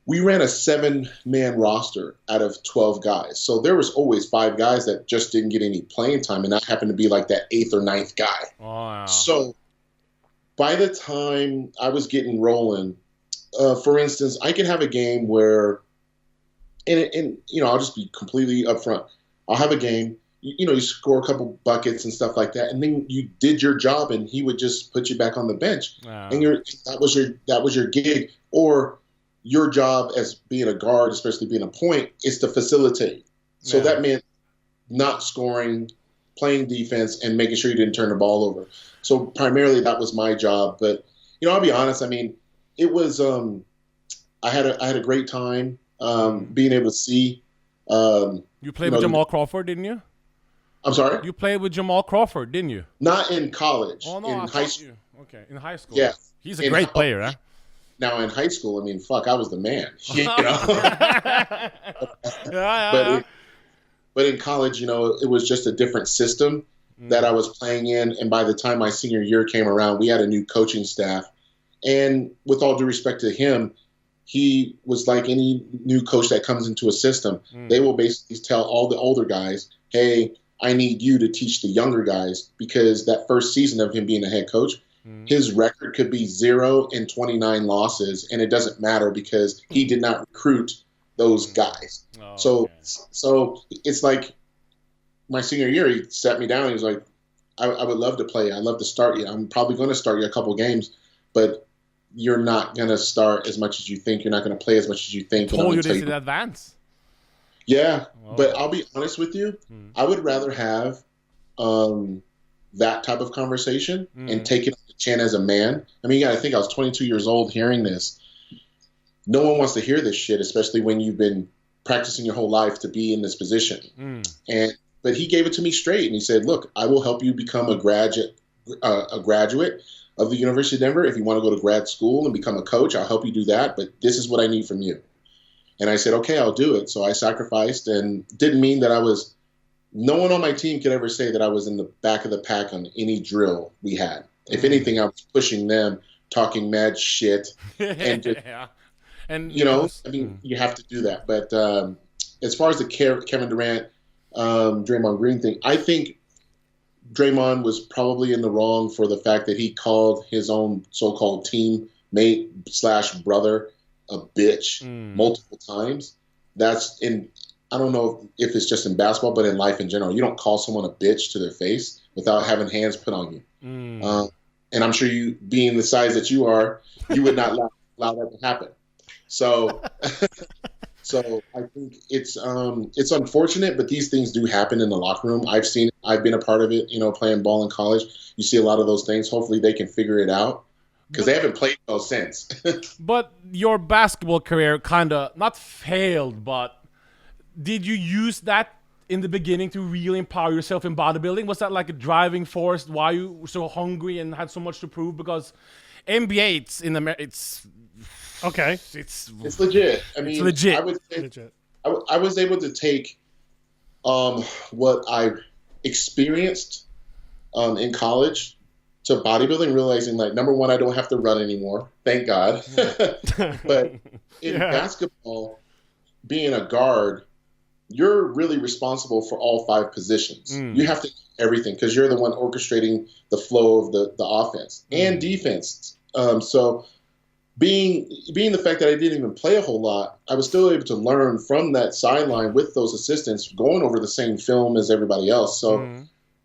we ran a 7-man roster out of 12 guys. So there was always 5 guys that just didn't get any playing time, and I happened to be like that 8th or 9th guy. Wow. So by the time I was getting rolling, for instance, I could have a game where, and I'll just be completely upfront. I'll have a game, you score a couple buckets and stuff like that, and then you did your job, and he would just put you back on the bench, and that was your gig. Or your job as being a guard, especially being a point, is to facilitate. So that meant not scoring, playing defense, and making sure you didn't turn the ball over. So primarily that was my job. But I'll be honest. I mean, it was I had a great time being able to see. You played with Jamal Crawford, didn't you? I'm sorry. You played with Jamal Crawford, didn't you? Not in college. Oh no, in high school. Okay, in high school. Yeah, he's a great player, huh? Now in high school, I mean, fuck, I was the man. But in college, it was just a different system that I was playing in. And by the time my senior year came around, we had a new coaching staff. And with all due respect to him, he was like any new coach that comes into a system. They will basically tell all the older guys, hey, I need you to teach the younger guys, because that first season of him being a head coach, his record could be 0-29 losses, and it doesn't matter because he did not recruit those guys. So it's like my senior year, he sat me down and he was like, I would love to play. I'd love to start you. I'm probably going to start you a couple games, but you're not going to start as much as you think. You're not going to play as much as you think. Told you this in advance. Yeah, but I'll be honest with you. I would rather have that type of conversation and take it on the chin as a man. I mean, you got to think I was 22 years old hearing this. No one wants to hear this shit, especially when you've been practicing your whole life to be in this position. But he gave it to me straight, and he said, look, I will help you become a graduate of the University of Denver. If you want to go to grad school and become a coach, I'll help you do that, but this is what I need from you. And I said, okay, I'll do it. So I sacrificed, and didn't mean that no one on my team could ever say that I was in the back of the pack on any drill we had. If anything, I was pushing them, talking mad shit. And, you have to do that. But as far as the Kevin Durant, Draymond Green thing. I think Draymond was probably in the wrong for the fact that he called his own so-called teammate / brother a bitch multiple times. That's in, I don't know if it's just in basketball, but in life in general. You don't call someone a bitch to their face without having hands put on you. And I'm sure you, being the size that you are, you would not allow that to happen. So, so I think it's unfortunate, but these things do happen in the locker room. I've seen it. I've been a part of it, playing ball in college. You see a lot of those things. Hopefully they can figure it out because they haven't played well since. But your basketball career kind of not failed, but did you use that in the beginning to really empower yourself in bodybuilding? Was that like a driving force why you were so hungry and had so much to prove? Because NBA, it's in America, it's okay. It's legit. I mean, it's legit. I would say I was able to take what I experienced in college to bodybuilding, realizing like, number one, I don't have to run anymore. Thank God. But in basketball, being a guard, you're really responsible for all 5 positions. You have to do everything because you're the one orchestrating the flow of the offense and defense. So being the fact that I didn't even play a whole lot, I was still able to learn from that sideline with those assistants, going over the same film as everybody else. So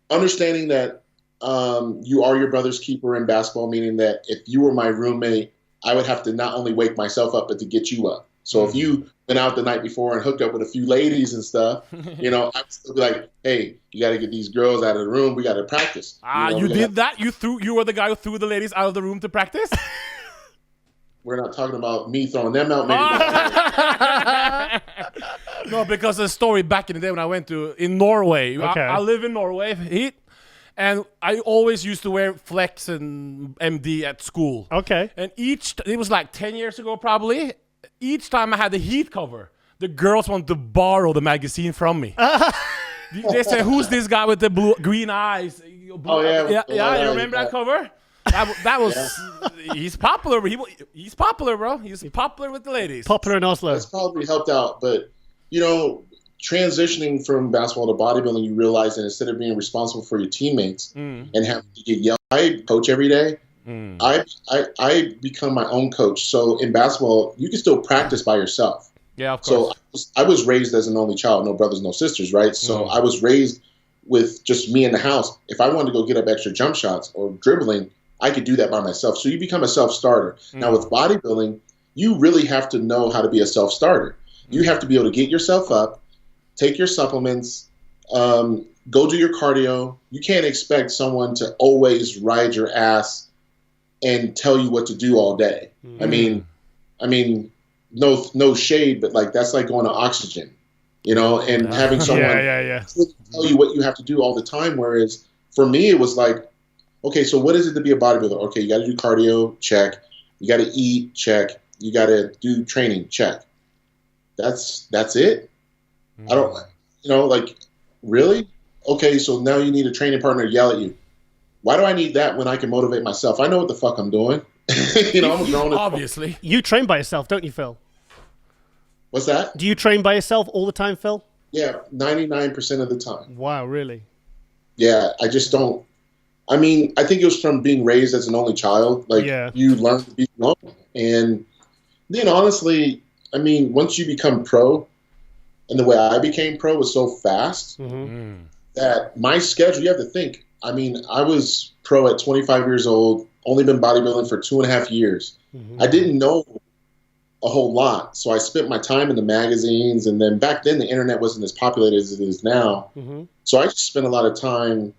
understanding that you are your brother's keeper in basketball, meaning that if you were my roommate, I would have to not only wake myself up, but to get you up. So if you went out the night before and hooked up with a few ladies and stuff, I would still be like, hey, you got to get these girls out of the room. We got to practice. You did that? You were the guy who threw the ladies out of the room to practice? We're not talking about me throwing them out. Maybe No, because the story back in the day when I went in Norway. Okay. I live in Norway, Heath, and I always used to wear Flex and MD at school. Okay. And it was like 10 years ago probably, each time I had the Heath cover, the girls wanted to borrow the magazine from me. They say, who's this guy with the green eyes? You remember that cover? That was he's popular, but he's popular, bro. He's popular with the ladies. Popular in Oslo. That's probably helped out, but transitioning from basketball to bodybuilding, you realize that instead of being responsible for your teammates and having to get yelled, I coach every day. I become my own coach. So in basketball, you can still practice by yourself. Yeah, of course. So I was raised as an only child, no brothers, no sisters, right? So I was raised with just me in the house. If I wanted to go get up extra jump shots or dribbling, I could do that by myself. So you become a self-starter. Now with bodybuilding, you really have to know how to be a self-starter. You have to be able to get yourself up, take your supplements, go do your cardio. You can't expect someone to always ride your ass and tell you what to do all day. I mean, no shade, but like that's like going to oxygen, and having someone tell you what you have to do all the time. Whereas for me, it was like, okay, so what is it to be a bodybuilder? Okay, you got to do cardio, check. You got to eat, check. You got to do training, check. That's it. I don't, like, really? Okay, so now you need a training partner to yell at you. Why do I need that when I can motivate myself? I know what the fuck I'm doing. I'm a grown. Obviously. You train by yourself, don't you, Phil? What's that? Do you train by yourself all the time, Phil? Yeah, 99% of the time. Wow, really? Yeah, I just don't. I mean, I think it was from being raised as an only child. Like, you learn to be alone. And then, honestly, I mean, once you become pro, and the way I became pro was so fast that my schedule, you have to think, I mean, I was pro at 25 years old, only been bodybuilding for 2.5 years. I didn't know a whole lot. So I spent my time in the magazines. And then back then, the internet wasn't as populated as it is now. So I just spent a lot of time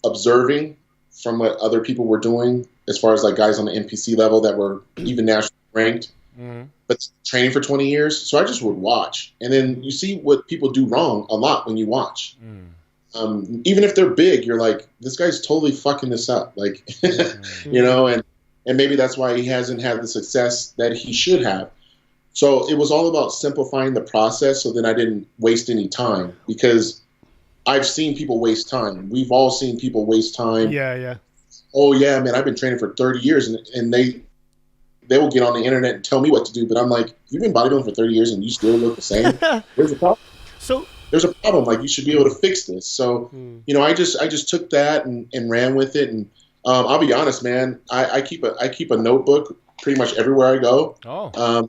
observing from what other people were doing as far as like guys on the NPC level that were even nationally ranked, but training for 20 years. So I just would watch. And then you see what people do wrong a lot when you watch. Even if they're big, you're like, this guy's totally fucking this up. Like, and maybe that's why he hasn't had the success that he should have. So it was all about simplifying the process so that I didn't waste any time, because I've seen people waste time. We've all seen people waste time. Yeah. Oh yeah, man, I've been training for 30 years and they will get on the internet and tell me what to do. But I'm like, you've been bodybuilding for 30 years and you still look the same. Here's the problem. So there's a problem. Like, you should be able to fix this. So, you know, I just took that and ran with it. And I'll be honest, man, I keep a notebook pretty much everywhere I go. Oh.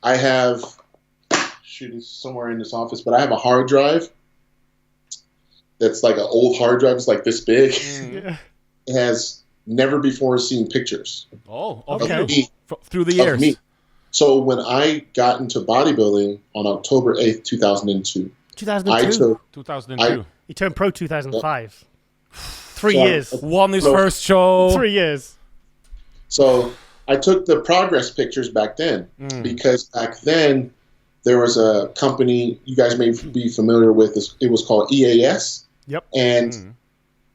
I have, it's somewhere in this office, but I have a hard drive that's like an old hard drive. It's like this big. Yeah. It has never before seen pictures. Oh, Okay. of you. Through the Of years. me. So when I got into bodybuilding on October 8th, 2002, 2002. 2002. He turned pro 2005. 3 So- years. Won his So- first show. 3 years. So I took the progress pictures back then because back then there was a company you guys may be familiar with. It was called EAS. Yep. And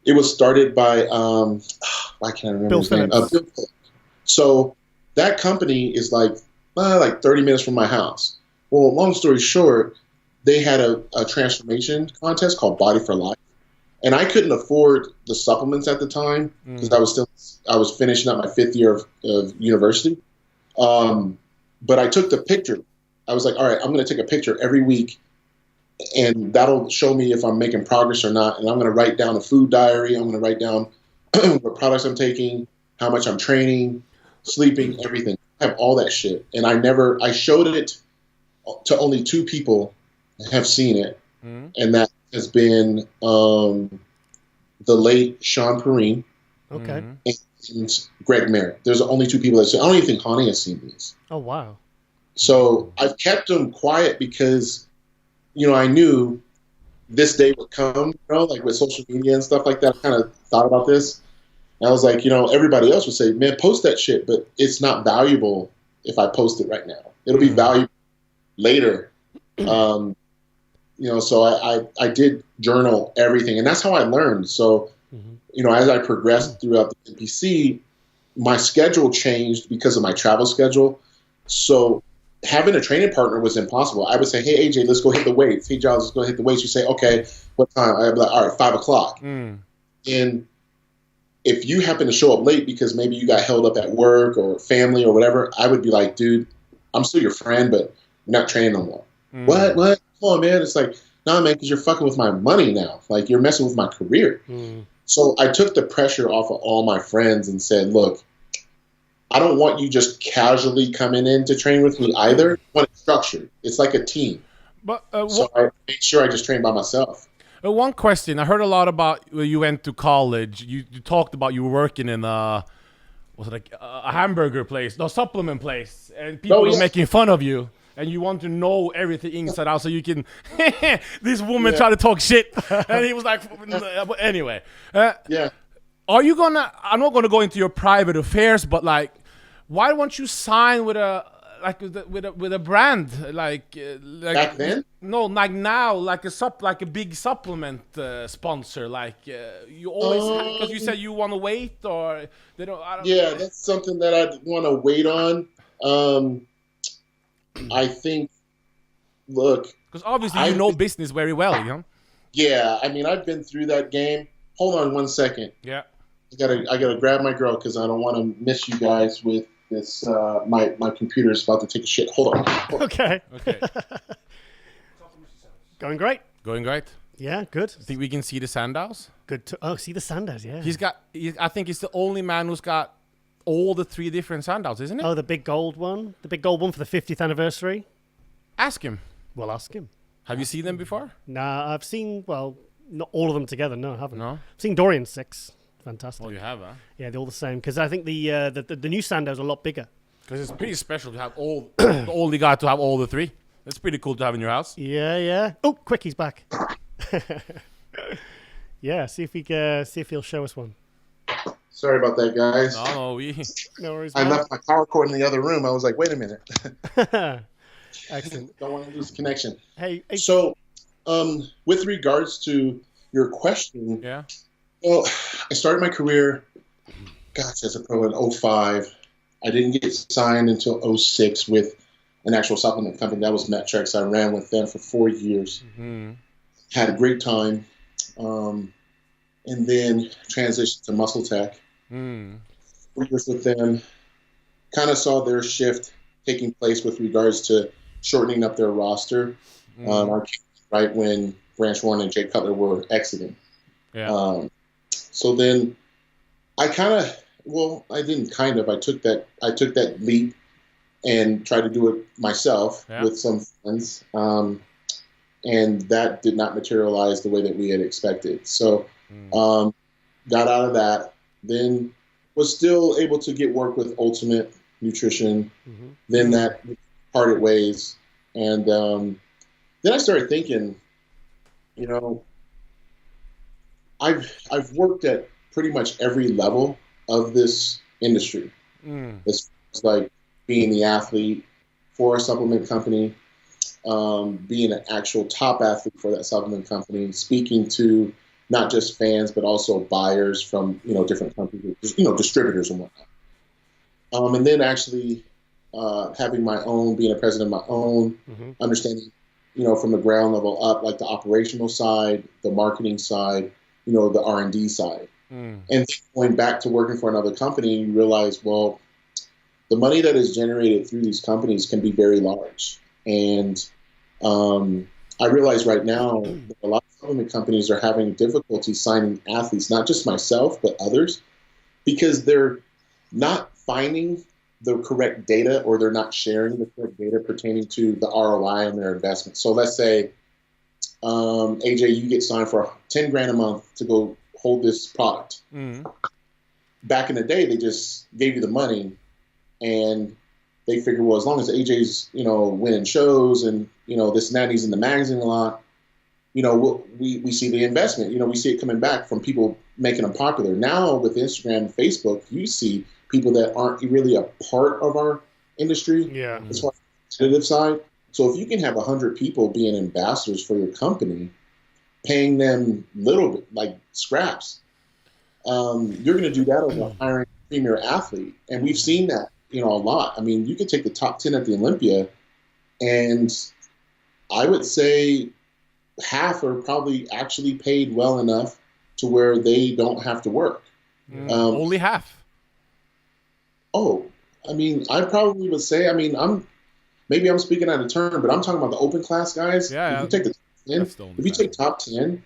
it was started by, I can't remember Bill his name. Phillips. Bill Phillips. So that company is like 30 minutes from my house. Well, long story short, they had a transformation contest called Body for Life. And I couldn't afford the supplements at the time because I was finishing up my 5th year of university. But I took the picture. I was like, all right, I'm going to take a picture every week, and that'll show me if I'm making progress or not. And I'm going to write down a food diary. I'm going to write down what products I'm taking, how much I'm training, sleeping, everything. I have all that shit. And I showed it to only 2 people that have seen it. And that has been the late Sean Perrine Okay. and Greg Merritt. There's only 2 people that say, I don't even think Hani has seen these. Oh, wow. So I've kept them quiet because, you know, I knew this day would come, you know, like with social media and stuff like that. I kind of thought about this. And I was like, you know, everybody else would say, man, post that shit, but it's not valuable if I post it right now. It'll be valuable later. You know, so I did journal everything, and that's how I learned. So, you know, as I progressed throughout the NPC, my schedule changed because of my travel schedule. So having a training partner was impossible. I would say, hey, AJ, let's go hit the weights. Hey, Giles, let's go hit the weights. You say, okay, what time? I'd be like, all right, 5 o'clock. And if you happen to show up late because maybe you got held up at work or family or whatever, I would be like, dude, I'm still your friend, but you're not training no more. What? Come on, man. It's like, nah, man, because you're fucking with my money now. Like, you're messing with my career. So I took the pressure off of all my friends and said, look, I don't want you just casually coming in to train with me either. I want it structured. It's like a team. But So I made sure I just trained by myself. one question. I heard a lot about when you went to college. You talked about you were working in was it like a hamburger place, no, supplement place, and people were making fun of you. And you want to know everything inside out so you can... this woman tried to talk shit. And he was like... Anyway. Are you gonna... I'm not gonna go into your private affairs, but like... Why won't you sign with a... Like with a brand? Like Back then? No, like now. Like a big supplement sponsor. Like you always... Because you said you want to wait or... They don't... I don't Yeah, that's something that I'd want to wait on. I think, look, because obviously you know business very well, you know. Yeah, I mean, I've been through that game. Hold on 1 second. Yeah, I gotta grab my girl because I don't want to miss you guys with this. My computer is about to take a shit. Hold on. Okay. okay, Going great. going great. Yeah, good. Think we can see the Sandows? Good. See the Sanders, yeah. I think he's the only man who's got all the 3 different Sandows, isn't it? Oh, the big gold one? The big gold one for the 50th anniversary? Ask him. Well, ask him. Have you seen them before? Nah, I've seen, well, not all of them together. No, I haven't. No? I've seen Dorian's 6. Fantastic. Oh, you have, huh? Yeah, they're all the same. Because I think the new Sandows are a lot bigger. Because it's pretty special to have the only guy to have all the 3. That's pretty cool to have in your house. Yeah. Oh, quick, he's back. Yeah, see if he'll show us one. Sorry about that, guys. No, No worries. I man. left my power cord in the other room. I was like, wait a minute. Excellent. Don't want to lose connection. Hey, So, with regards to your question, yeah. well, I started my career, gosh, as a pro in 05. I didn't get signed until 06 with an actual supplement company. That was Metrex. I ran with them for 4 years. Had a great time. And then transitioned to Muscle Tech. 4 years with them. Kind of saw their shift taking place with regards to shortening up their roster. Right when Branch Warren and Jay Cutler were exiting. Yeah. So then I took that leap and tried to do it myself with some friends. And that did not materialize the way that we had expected. So got out of that, then was still able to get work with Ultimate Nutrition. Then that parted ways. And then I started thinking, you know, I've worked at pretty much every level of this industry. It's like being the athlete for a supplement company, being an actual top athlete for that supplement company, speaking to not just fans but also buyers from different companies, distributors and whatnot. And then actually having my own, being a president of my own, understanding, from the ground level up, like the operational side, the marketing side, the R&D side. And going back to working for another company, you realize, well, the money that is generated through these companies can be very large. And I realize right now that a lot of supplement companies are having difficulty signing athletes, not just myself, but others, because they're not finding the correct data, or they're not sharing the correct data pertaining to the ROI on their investment. So let's say, AJ, you get signed for $10,000 a month to go hold this product. Back in the day, they just gave you the money, and they figured, well, as long as AJ's, winning shows and, this and that, and he's in the magazine a lot, we see the investment. We see it coming back from people making them popular. Now with Instagram and Facebook, you see people that aren't really a part of our industry as far as the competitive side. So if you can have 100 people being ambassadors for your company, paying them little bit, like scraps, you're going to do that over hiring a premier athlete. And we've seen that, a lot. I mean, you could take the top 10 at the Olympia, and I would say half are probably actually paid well enough to where they don't have to work. Only half. Oh, I mean, I probably would say, I'm speaking out of turn, but I'm talking about the open class guys. Yeah. If you take the top 10, if you take top 10,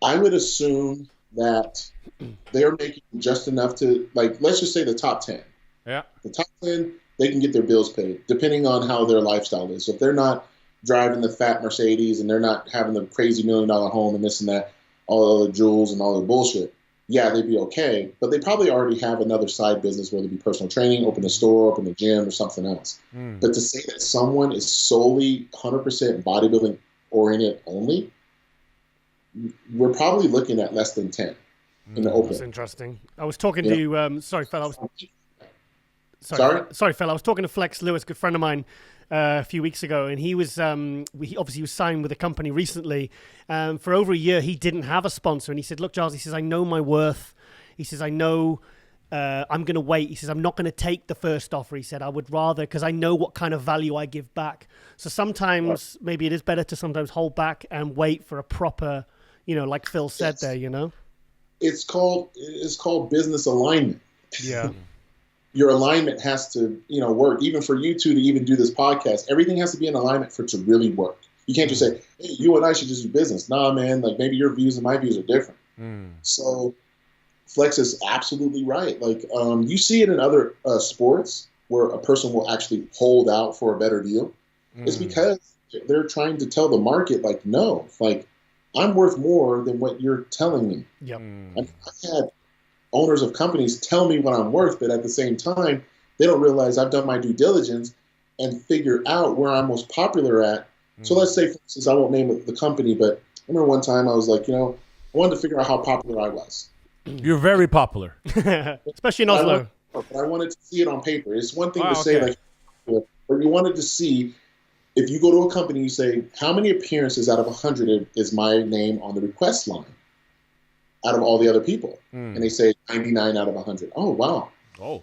I would assume that they're making just enough to, like, let's just say the top 10. Yeah. The top 10, they can get their bills paid, depending on how their lifestyle is. So if they're not driving the fat Mercedes and they're not having the crazy $1 million home and this and that, all the jewels and all the bullshit, yeah, they'd be okay. But they probably already have another side business, whether it be personal training, open a store, open a gym, or something else. But to say that someone is solely 100% bodybuilding oriented only, we're probably looking at less than 10 in the open. That's interesting. I was talking to sorry, fella. Sorry, fella. I was talking to Flex Lewis, a good friend of mine, a few weeks ago, and he was he obviously was signed with a company recently. For over a year, he didn't have a sponsor, and he said, "Look, Giles," he says, "I know my worth." He says, "I know I'm going to wait." He says, "I'm not going to take the first offer." He said, "I would rather, because I know what kind of value I give back." So sometimes maybe it is better to sometimes hold back and wait for a proper, like Phil said there. It's called business alignment. Yeah. Your alignment has to, work. Even for you two to even do this podcast, everything has to be in alignment for it to really work. You can't just say, "Hey, you and I should just do business." Nah, man. Like, maybe your views and my views are different. So, Flex is absolutely right. Like, you see it in other sports where a person will actually hold out for a better deal. It's because they're trying to tell the market, like, no, like, I'm worth more than what you're telling me. Yep. I've had owners of companies tell me what I'm worth, but at the same time, they don't realize I've done my due diligence and figure out where I'm most popular at. So let's say, for instance, I won't name the company, but I remember one time I was like, I wanted to figure out how popular I was. You're very popular. Especially in Oslo. But I wanted to see it on paper. It's one thing to say, like, but you wanted to see, if you go to a company, you say, how many appearances out of 100 is my name on the request line out of all the other people? And they say 99 out of 100. Oh, wow. Oh.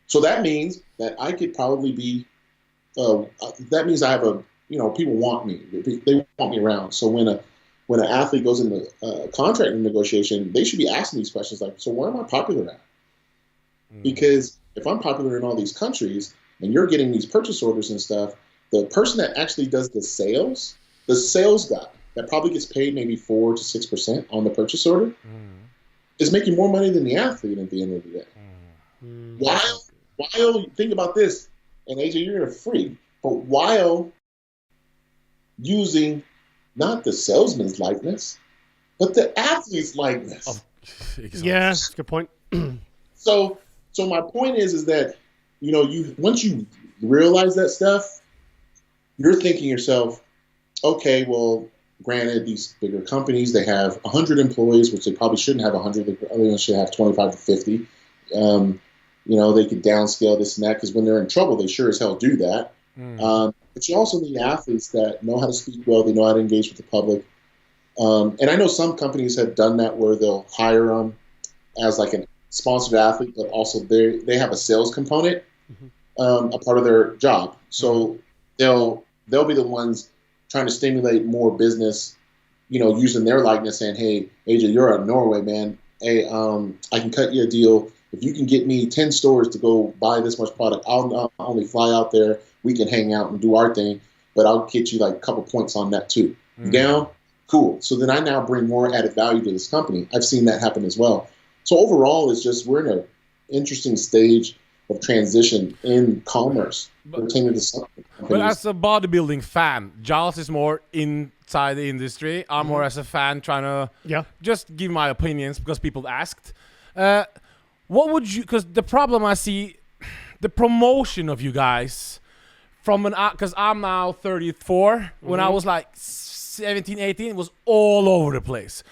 So that means that I could probably be, that means I have people want me. They want me around. So when an athlete goes into contract negotiation, they should be asking these questions like, so where am I popular at? Because if I'm popular in all these countries and you're getting these purchase orders and stuff, the person that actually does the sales guy, that probably gets paid maybe 4 to 6% on the purchase order is making more money than the athlete at the end of the day. While think about this, and AJ, you're gonna freak, but while using not the salesman's likeness, but the athlete's likeness. Oh, exactly. Yeah, that's a good point. So my point is that, you know, once you realize that stuff, you're thinking to yourself, okay, well, granted, these bigger companies, they have 100 employees, which they probably shouldn't have 100. They should have 25 to 50. You know, they could downscale this and that, because when they're in trouble, they sure as hell do that. But you also need athletes that know how to speak well, they know how to engage with the public. And I know some companies have done that where they'll hire them as like a sponsored athlete, but also they have a sales component, a part of their job. So they'll be the ones trying to stimulate more business, you know, using their likeness, saying, hey, AJ, you're out of Norway, man. Hey, I can cut you a deal. If you can get me 10 stores to go buy this much product, I'll not only fly out there, we can hang out and do our thing, but I'll get you like a couple points on that too. You down? Cool. So then I now bring more added value to this company. I've seen that happen as well. So overall, it's just we're in an interesting stage of transition in commerce pertaining to supplement companies. But as a bodybuilding fan, Giles is more inside the industry. I'm more as a fan trying to just give my opinions because people asked. What would you, because the problem I see, the promotion of you guys from because I'm now 34, when I was like 17, 18, it was all over the place.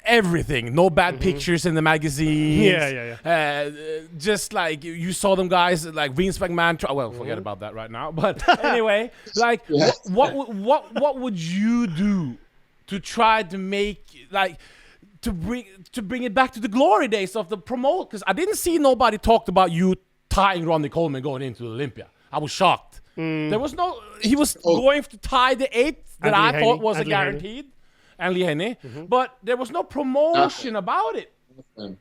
Everything, no bad pictures in the magazines. Just like you saw them guys like Vince McMahon. Forget about that right now. But anyway, like what would you do to try to make like to bring it back to the glory days of the promote? Because I didn't see nobody talked about you tying Ronnie Coleman going into Olympia. I was shocked. There was no. He was going to tie the 8th that I thought was a guaranteed. And Lee Haney, but there was no promotion about it. And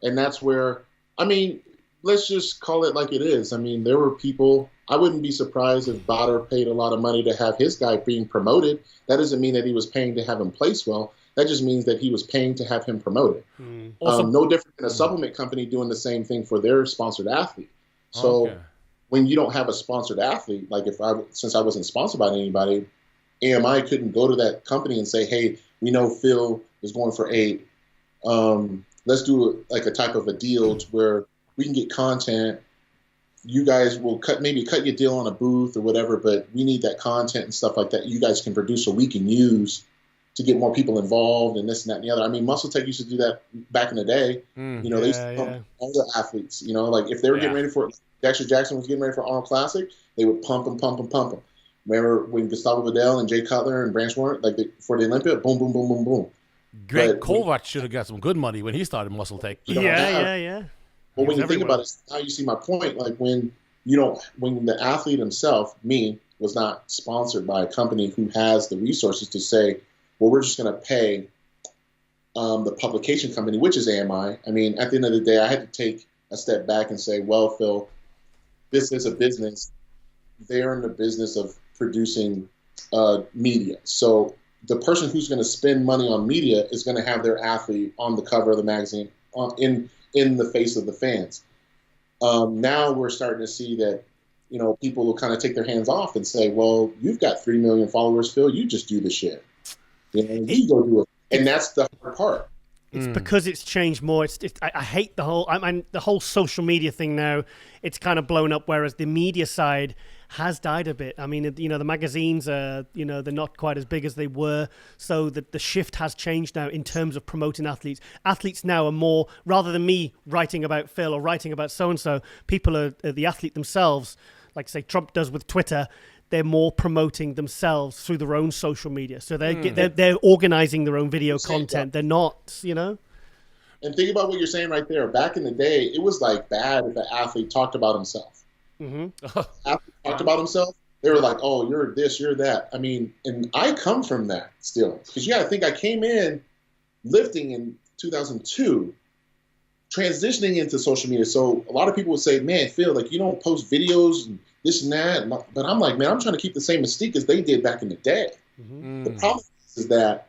that's where, I mean, let's just call it like it is. I mean, there were people, I wouldn't be surprised if Bader paid a lot of money to have his guy being promoted. That doesn't mean that he was paying to have him place well. That just means that he was paying to have him promoted. No different than a supplement company doing the same thing for their sponsored athlete. So when you don't have a sponsored athlete, like since I wasn't sponsored by anybody, AMI couldn't go to that company and say, hey, we know Phil is going for 8. Let's do like a type of a deal to where we can get content. You guys will cut your deal on a booth or whatever, but we need that content and stuff like that you guys can produce so we can use to get more people involved and this and that and the other. I mean, Muscle Tech used to do that back in the day. You know, they used to pump all the athletes. You know, like if they were getting ready for Dexter Jackson was getting ready for Arnold Classic, they would pump them. Remember when Gustavo Vidal and Jay Cutler and Branch Warren, like for the Olympia, boom, boom, boom, boom, boom. Greg Kovac should have got some good money when he started Muscle Tech. Yeah. Well, when you think about it, now you see my point. Like when the athlete himself, me, was not sponsored by a company who has the resources to say, well, we're just going to pay the publication company, which is AMI. I mean, at the end of the day, I had to take a step back and say, well, Phil, this is a business. They're in the business of producing media. So the person who's going to spend money on media is going to have their athlete on the cover of the magazine, in the face of the fans. Now we're starting to see that, you know, people will kind of take their hands off and say, well, you've got 3 million followers, Phil. You just do the shit. You know, you go do it. And that's the hard part. It's because it's changed more. I hate the whole social media thing now. It's kind of blown up, whereas the media side has died a bit. I mean, you know, the magazines are, you know, they're not quite as big as they were. So the shift has changed now in terms of promoting athletes. Athletes now are more, rather than me writing about Phil or writing about so-and-so, people are the athlete themselves, like say Trump does with Twitter. They're more promoting themselves through their own social media. So they're organizing their own video content. They're not, you know. And think about what you're saying right there. Back in the day, it was like bad if an athlete talked about himself. Athlete talked about himself. They were like, oh, you're this, you're that. I mean, and I come from that still. Because I think I came in lifting in 2002, transitioning into social media. So a lot of people would say, man, Phil, like you don't post videos and this and that. But I'm like, man, I'm trying to keep the same mystique as they did back in the day. The problem is that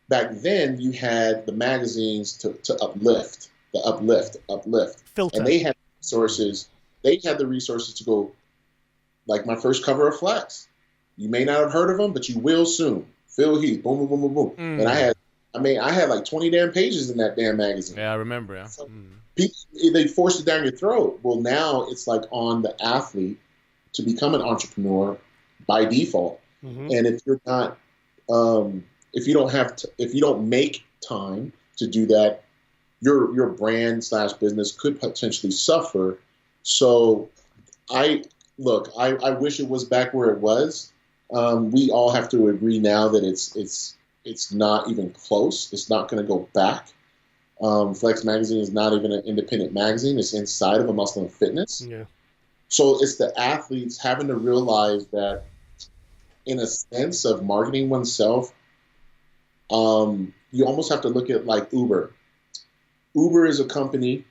back then you had the magazines to uplift, Filter. and they had resources. They had the resources to go, like my first cover of Flex. You may not have heard of them, but you will soon. Phil Heath, boom, boom, boom, boom, boom. And I had like 20 damn pages in that damn magazine. Yeah, I remember. Yeah. So people, they forced it down your throat. Well, now it's like on the athlete to become an entrepreneur by default. And if you're not, if you don't make time to do that, your brand / business could potentially suffer. So I wish it was back where it was. We all have to agree now that it's not even close. It's not going to go back. Flex Magazine is not even an independent magazine. It's inside of a Muscle and Fitness. Yeah. So it's the athletes having to realize that, in a sense of marketing oneself, you almost have to look at like Uber. Uber is a company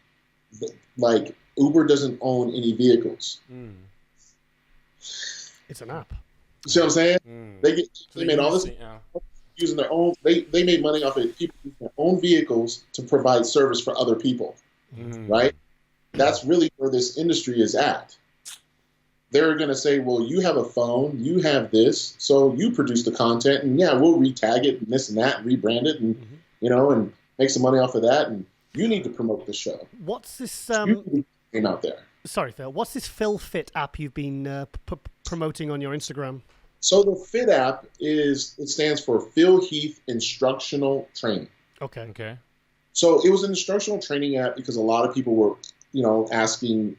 that, like, Uber doesn't own any vehicles. It's an app. You see what I'm saying? They made all this using their own. They made money off of people using their own vehicles to provide service for other people. Right? That's really where this industry is at. They're going to say, well, you have a phone, you have this, so you produce the content, and yeah, we'll retag it and this and that, and rebrand it, and and make some money off of that, and you need to promote the show. What's this? Came out there. Sorry, Phil. What's this Phil Fit app you've been promoting on your Instagram? So the Fit app it stands for Phil Heath Instructional Training. Okay. So it was an instructional training app because a lot of people were, asking,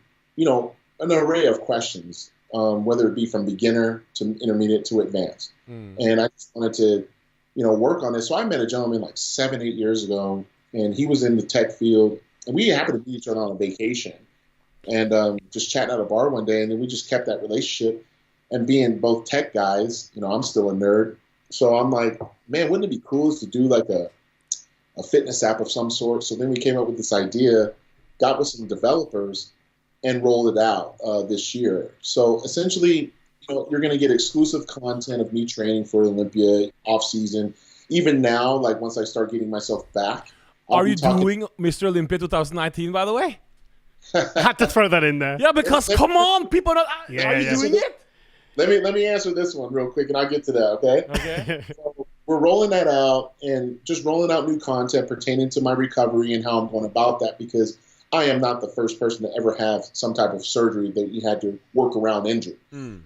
an array of questions, whether it be from beginner to intermediate to advanced. And I just wanted to, work on this. So I met a gentleman like 7-8 years ago, and he was in the tech field, and we happened to meet each other on a vacation, and just chatting at a bar one day, and then we just kept that relationship. And being both tech guys, I'm still a nerd, so I'm like, man, wouldn't it be cool to do like a fitness app of some sort? So then we came up with this idea, got with some developers, and rolled it out this year. So essentially, you're going to get exclusive content of me training for Olympia off season. Even now, like once I start getting myself back. Are you doing Mr. Olympia 2019, by the way? Had to throw that in there. Yeah, because come on, people are you doing it? Let me answer this one real quick, and I'll get to that, okay? Okay. So we're rolling that out, and just rolling out new content pertaining to my recovery and how I'm going about that, because I am not the first person to ever have some type of surgery that you had to work around injury.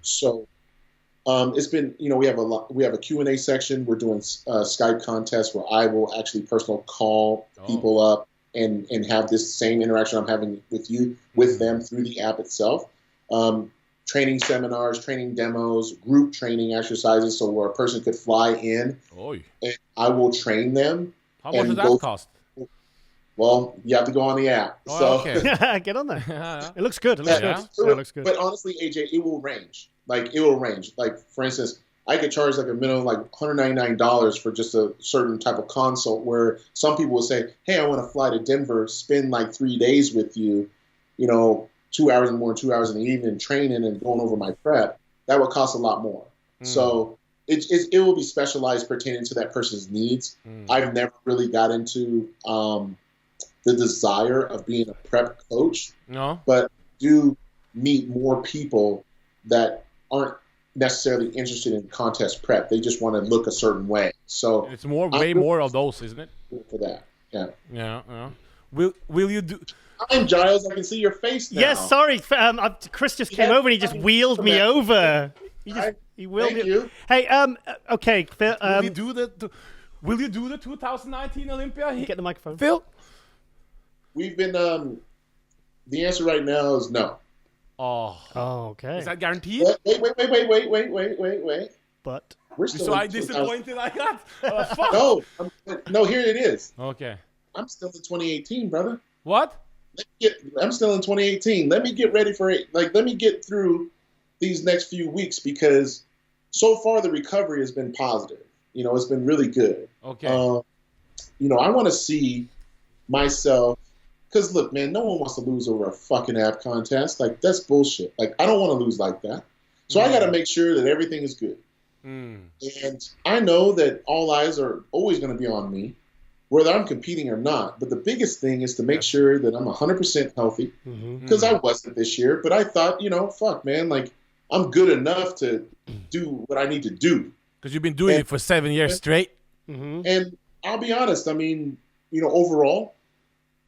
So it's been, we have a Q&A section. We're doing Skype contests where I will actually personally call people up and have this same interaction I'm having with them through the app itself. Training seminars, training demos, group training exercises, so where a person could fly in and I will train them. How much does that cost? Well, you have to go on the app. Okay. Get on there. It looks good. It looks good. But honestly, AJ, it will range. Like, for instance, I could charge like a minimum like $199 for just a certain type of consult, where some people will say, hey, I want to fly to Denver, spend like 3 days with you, 2 hours in the morning, 2 hours in the evening, training and going over my prep. That would cost a lot more. So it will be specialized pertaining to that person's needs. I've never really got into the desire of being a prep coach, but do meet more people that aren't necessarily interested in contest prep. They just want to look a certain way. So it's way more of those, isn't it? For that, yeah. Will you do? I'm Giles. I can see your face now. Yes, sorry. Chris just came over and he just wheeled me over. He wheeled Thank you. Hey, okay, Phil. Will you do the 2019 Olympia? Get the microphone, Phil. We've been. The answer right now is no. Oh, okay. Is that guaranteed? Wait. But We're still so disappointed I got. Fuck. No. Here it is. Okay. I'm still in 2018, brother. What? I'm still in 2018. Let me get ready for it. Like, let me get through these next few weeks, because so far the recovery has been positive. It's been really good. Okay. I want to see myself, because look, man, no one wants to lose over a fucking app contest. Like, that's bullshit. Like, I don't want to lose like that. So I got to make sure that everything is good. And I know that all eyes are always going to be on me, whether I'm competing or not. But the biggest thing is to make sure that I'm 100% healthy, because I wasn't this year. But I thought, fuck, man, like I'm good enough to do what I need to do. Because you've been doing it for 7 years straight. And I'll be honest, I mean, overall,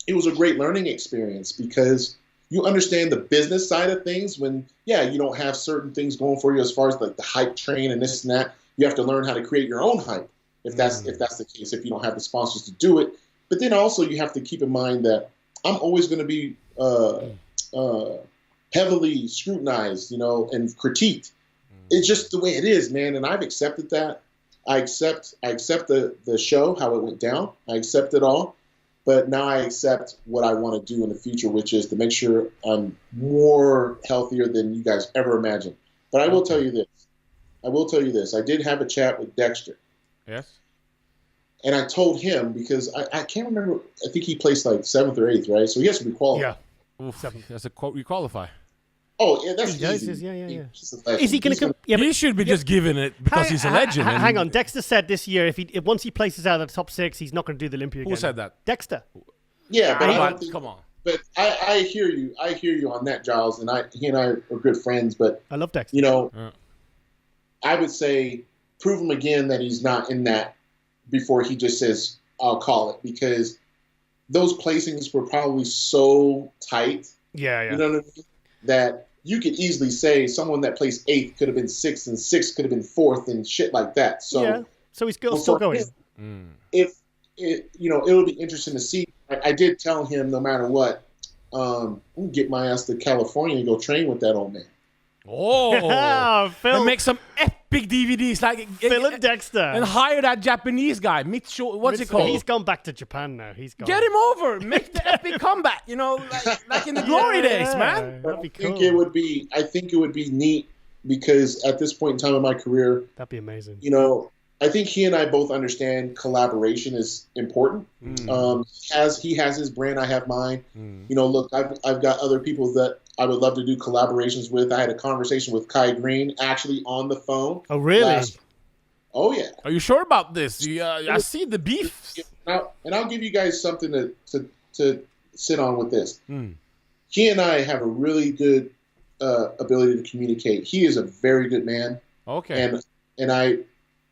it was a great learning experience because you understand the business side of things when, you don't have certain things going for you as far as like the hype train and this and that. You have to learn how to create your own hype if that's the case, if you don't have the sponsors to do it. But then also you have to keep in mind that I'm always going to be heavily scrutinized, and critiqued. It's just the way it is, man. And I've accepted that. I accept the show, how it went down. I accept it all. But now I accept what I want to do in the future, which is to make sure I'm more healthier than you guys ever imagined. But I will tell you this. I did have a chat with Dexter. Yes. And I told him, because I can't remember, I think he placed like 7th or 8th, right? So he has to be qualified. Yeah. Oof, that's a quote. You qualify. Oh, yeah, that's easy. Is he going to? He should be just giving it because he's a legend. Hang on, Dexter said this year if once he places out of the top 6, he's not going to do the Olympia again. Who said that? Dexter. Yeah, but come on. But I hear you. I hear you on that, Giles. And he and I are good friends. But I love Dexter. I would say prove him again that he's not in that before he just says I'll call it, because those placings were probably so tight. Yeah. You know what I mean? That you could easily say someone that placed 8th could have been 6th, and 6th could have been 4th, and shit like that. So he's still going. If it'll be interesting to see. I did tell him no matter what, I'm gonna get my ass to California and go train with that old man. Oh, Phil. And make some epic DVDs like Phil and Dexter. And hire that Japanese guy, Mitsuo. What's it called? He's gone back to Japan now. He's gone. Get him over. Make the epic comeback. Like in the glory days, man. That'd be cool. I think it would be neat because at this point in time in my career, that'd be amazing. I think he and I both understand collaboration is important. He has his brand, I have mine. Look, I've got other people that I would love to do collaborations with. I had a conversation with Kai Green actually on the phone. Oh, really? Oh, yeah. Are you sure about this? I see the beef. And I'll give you guys something to sit on with this. He and I have a really good ability to communicate. He is a very good man. Okay. And I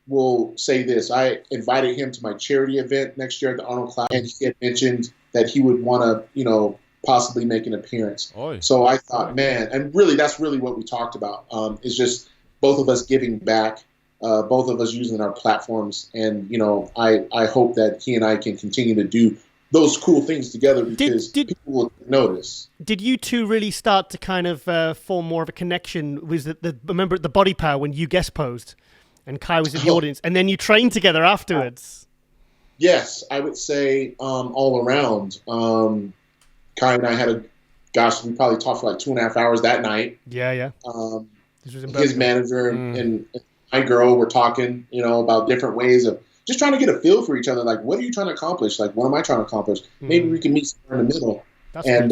will say this. I invited him to my charity event next year at the Arnold Class, and he had mentioned that he would want to, possibly make an appearance. So I thought, man, and really that's really what we talked about. Is just both of us giving back, both of us using our platforms, and I hope that he and I can continue to do those cool things together because people will notice. Did you two really start to kind of form more of a connection? Was it remember at the Body Power when you guest posed and Kai was in the audience, and then you trained together afterwards? Yes, I would say all around. Kai and I we probably talked for like 2.5 hours that night. Yeah. His manager and my girl were talking, about different ways of just trying to get a feel for each other. Like, what are you trying to accomplish? Like, what am I trying to accomplish? Maybe we can meet somewhere in the middle and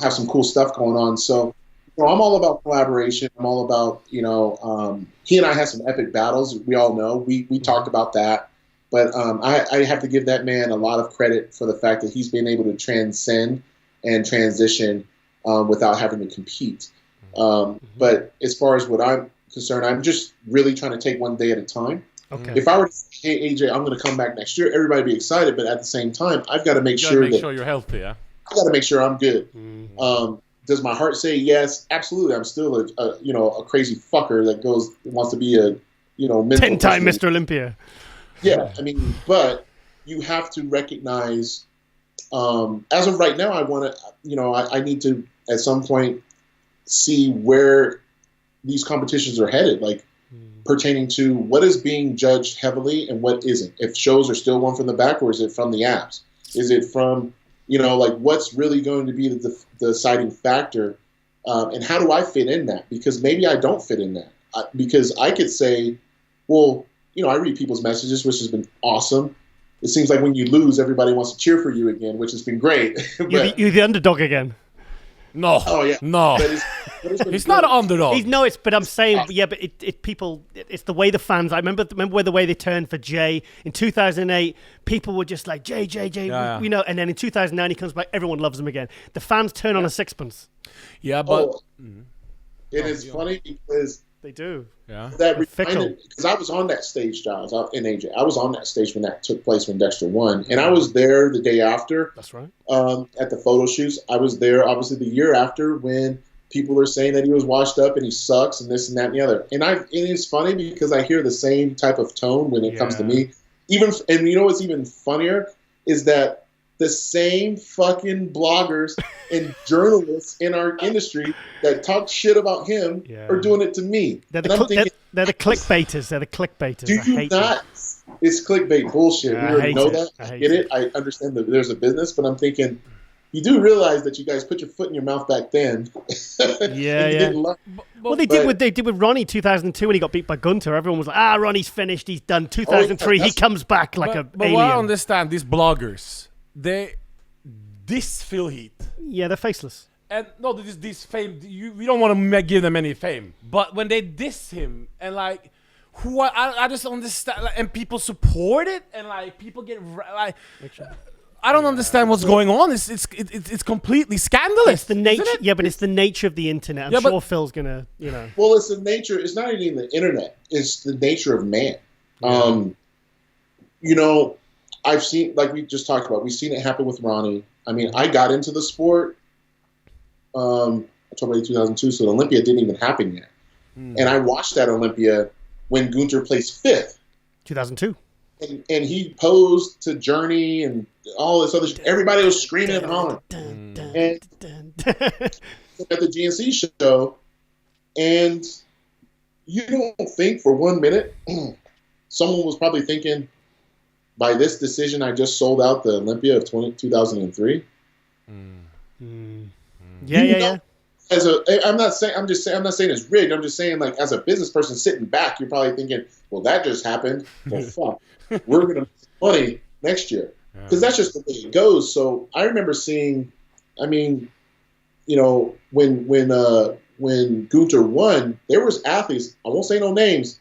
have some cool stuff going on. So, I'm all about collaboration. I'm all about, he and I had some epic battles. We all know. We talked about that. But I have to give that man a lot of credit for the fact that he's been able to transcend and transition without having to compete. But as far as what I'm concerned, I'm just really trying to take one day at a time. Okay. If I were to say, hey, AJ, I'm going to come back next year, everybody would be excited. But at the same time, I've got to make sure you're healthy, yeah? I've got to make sure I'm good. Does my heart say yes? Absolutely. I'm still a crazy fucker that wants to be a 10-time Mr. Olympia. Yeah, but you have to recognize, as of right now, I want to, I need to at some point see where these competitions are headed, like pertaining to what is being judged heavily and what isn't. If shows are still one from the back, or is it from the abs? Is it from, what's really going to be the deciding factor? And how do I fit in that? Because maybe I don't fit in that. Because I could say, well, I read people's messages, which has been awesome. It seems like when you lose, everybody wants to cheer for you again, which has been great. You're the underdog again. No. Oh, yeah. No. He's not an underdog. But I'm saying, but it's the way the fans. I remember the way they turned for Jay in 2008. People were just like Jay, you know. And then in 2009 he comes back, everyone loves him again. The fans turn on a sixpence. Yeah, but it is funny because they do. Yeah, that reminded because I was on that stage, Giles, in AJ. I was on that stage when that took place when Dexter won, and I was there the day after. That's right. At the photo shoots, I was there obviously the year after when people are saying that he was washed up and he sucks and this and that and the other. And it is funny because I hear the same type of tone when it comes to me. And you know what's even funnier is that the same fucking bloggers and journalists in our industry that talk shit about him are doing it to me. They're the clickbaiters. They're the clickbaiters. Do you not? It's clickbait bullshit. Yeah, we already know that. I get it. I understand that there's a business, but I'm thinking, you do realize that you guys put your foot in your mouth back then. Well, they did with Ronnie 2002 when he got beat by Gunter. Everyone was like, Ronnie's finished. He's done. 2003, he comes back like an alien. But I understand these bloggers. They diss Phil Heath. Yeah, they're faceless. And no, this fame. We don't want to give them any fame. But when they diss him and like, I just understand. Like, and people support it and like people get like. I don't understand what's going on. It's completely scandalous. It's the nature. Yeah, but it's the nature of the internet. I'm sure Phil's gonna, you know. Well, it's the nature. It's not even the internet. It's the nature of man. You know. I've seen, like we just talked about, we've seen it happen with Ronnie. I mean, I got into the sport October 2002, so the Olympia didn't even happen yet. And I watched that Olympia when Gunter placed 5th. 2002. And he posed to Journey and all this other shit. Everybody was screaming and hollering. And at the GNC show, and you don't think for 1 minute someone was probably thinking, by this decision, I just sold out the Olympia of 2003. Yeah. I'm not saying it's rigged. I'm just saying, like, as a business person sitting back, you're probably thinking, well, that just happened. Well, fuck, we're gonna make money next year because that's just the way it goes. So I remember seeing, I mean, you know, when Gunter won, there was athletes. I won't say no names,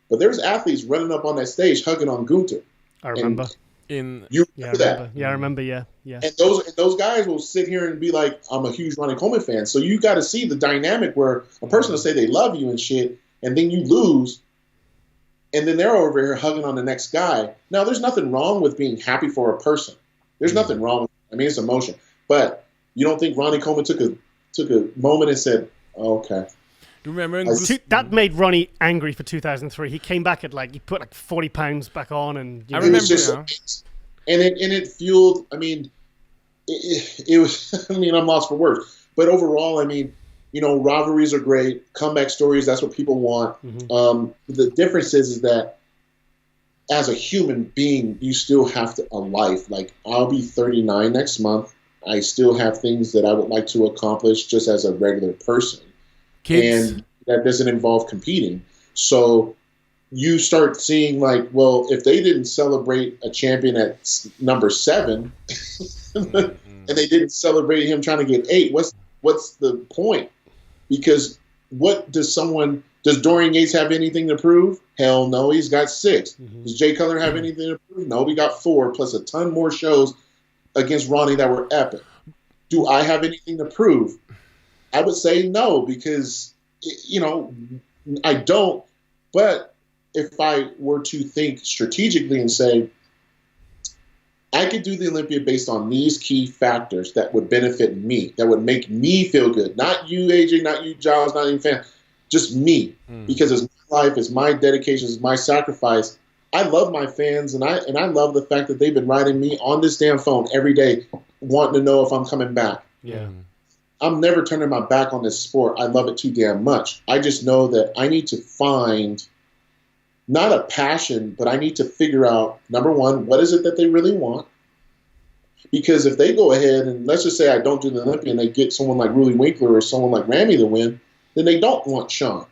but there was athletes running up on that stage hugging on Gunter. I remember. You remember that? Yeah, I remember. Yeah. And those guys will sit here and be like, "I'm a huge Ronnie Coleman fan." So you got to see the dynamic where a person will say they love you and shit, and then you lose, and then they're over here hugging on the next guy. Now, there's nothing wrong with being happy for a person. There's nothing wrong. I mean, it's emotion, but you don't think Ronnie Coleman took a moment and said, oh, "Okay." You remember that made Ronnie angry for 2003. He came back at he put 40 pounds back on, and I remember. And it fueled. I mean, it was. I mean, I'm lost for words. But overall, I mean, you know, rivalries are great. Comeback stories. That's what people want. The difference is that as a human being, you still have a life. Like, I'll be 39 next month. I still have things that I would like to accomplish just as a regular person. Kids. And that doesn't involve competing. So you start seeing like, well, if they didn't celebrate a champion at number 7 and they didn't celebrate him trying to get 8, what's the point? Because does Dorian Yates have anything to prove? Hell no, he's got 6. Does Jay Cutler have anything to prove? No, we got 4 plus a ton more shows against Ronnie that were epic. Do I have anything to prove? I would say no, because, you know, I don't. But if I were to think strategically and say, I could do the Olympia based on these key factors that would benefit me, that would make me feel good. Not you, AJ, not you, Giles, not even fan. Just me. Because it's my life, it's my dedication, it's my sacrifice. I love my fans, and I love the fact that they've been writing me on this damn phone every day, wanting to know if I'm coming back. Yeah. I'm never turning my back on this sport. I love it too damn much. I just know that I need to find not a passion, but I need to figure out, number one, what is it that they really want? Because if they go ahead and let's just say I don't do the Olympia and they get someone like Rudy Winkler or someone like Ramy to win, then they don't want Sean.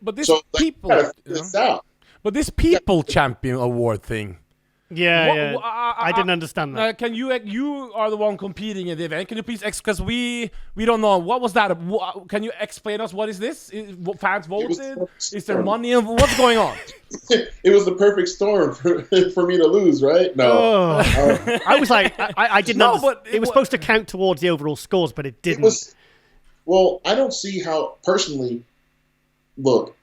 But this so people, gotta figure this out. But this people champion award thing, Yeah, I didn't understand that. Can you are the one competing in the event? Can you please, because we don't know what was that? Can you explain us what is this? Fans voted? Is there money? What's going on? It was the perfect storm for me to lose, right? No, I was like, I didn't. No, but it was supposed to count towards the overall scores, but it didn't. Well, I don't see how personally. Look,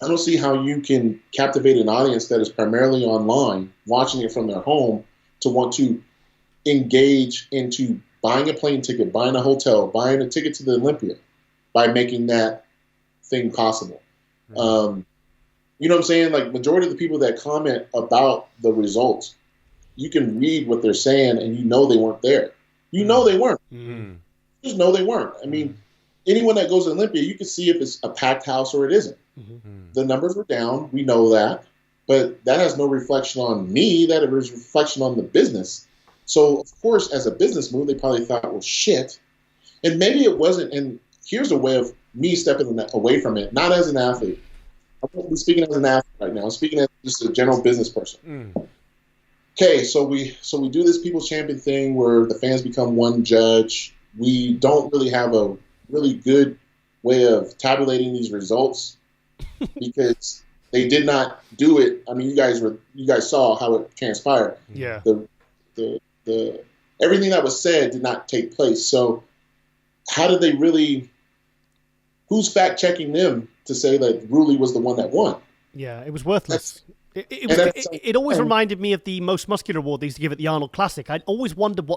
I don't see how you can captivate an audience that is primarily online, watching it from their home, to want to engage into buying a plane ticket, buying a hotel, buying a ticket to the Olympia by making that thing possible. Mm-hmm. You know what I'm saying? Like, majority of the people that comment about the results, you can read what they're saying and you know they weren't there. You know they weren't. Mm-hmm. You just know they weren't. I mean, anyone that goes to Olympia, you can see if it's a packed house or it isn't. Mm-hmm. The numbers were down. We know that. But that has no reflection on me. That is a reflection on the business. So, of course, as a business move, they probably thought, well, shit. And maybe it wasn't. And here's a way of me stepping away from it, not as an athlete. I'm not speaking as an athlete right now. I'm speaking as just a general business person. Okay, so we do this People's Champion thing where the fans become one judge. We don't really have a really good way of tabulating these results because they did not do it. I mean, you guys saw how it transpired. Yeah. The everything that was said did not take place. So how did they really? Who's fact checking them to say that Rulli was the one that won? Yeah, it was worthless. It always reminded me of the most muscular award they used to give at the Arnold Classic. I'd always wondered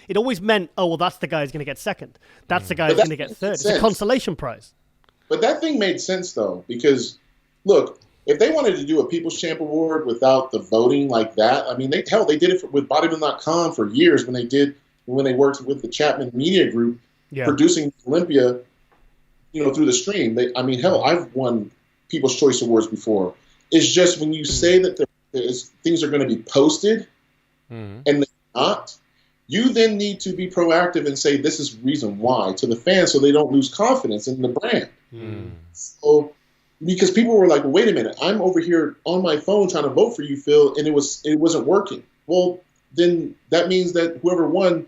it always meant, oh, well, that's the guy who's going to get second. That's the guy who's going to get third. It's a consolation prize. But that thing made sense, though, because, look, if they wanted to do a People's Champ Award without the voting like that, I mean, they did it with Bodybuilding.com for years when they worked with the Chapman Media Group, producing Olympia, through the stream. I've won People's Choice Awards before. It's just when you say that things are going to be posted and they're not, you then need to be proactive and say this is reason why to the fans so they don't lose confidence in the brand. So, because people were like, wait a minute, I'm over here on my phone trying to vote for you, Phil, and it wasn't working. Well, then that means that whoever won,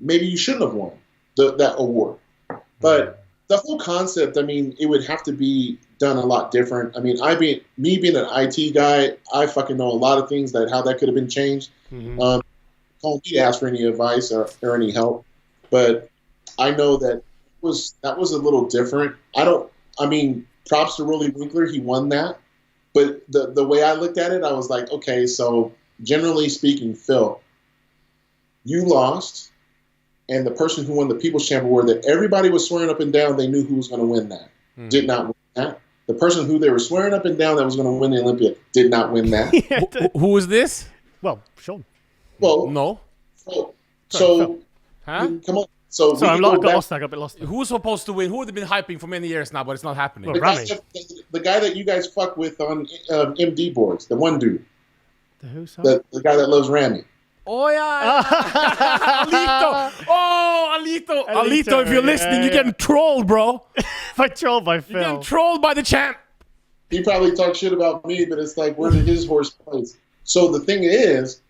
maybe you shouldn't have won that award. But the whole concept, I mean, it would have to be done a lot different. I mean, me being an IT guy, I fucking know a lot of things how that could have been changed. Call me to ask for any advice or any help, but I know that was a little different. Props to Rulli Winkler, he won that, but the way I looked at it, I was like, okay, so generally speaking, Phil, you lost. And the person who won the People's Champ Award that everybody was swearing up and down they knew who was going to win that did not win that. The person who they were swearing up and down that was going to win the Olympia did not win that. Who was this? Well, Sean. Well, no. So huh? Come on. So I got lost. I got a bit lost. Who was supposed to win? Who had been hyping for many years now, but it's not happening? Well, the guy that you guys fuck with on MD boards, the one dude. The who? Sorry? The guy that loves Rami. Oh, yeah. Alito. Oh, Alito, if you're listening, you're getting trolled, bro. Trolled by Phil. You're getting trolled by the champ. He probably talked shit about me, but it's like, where did his horse place? So the thing is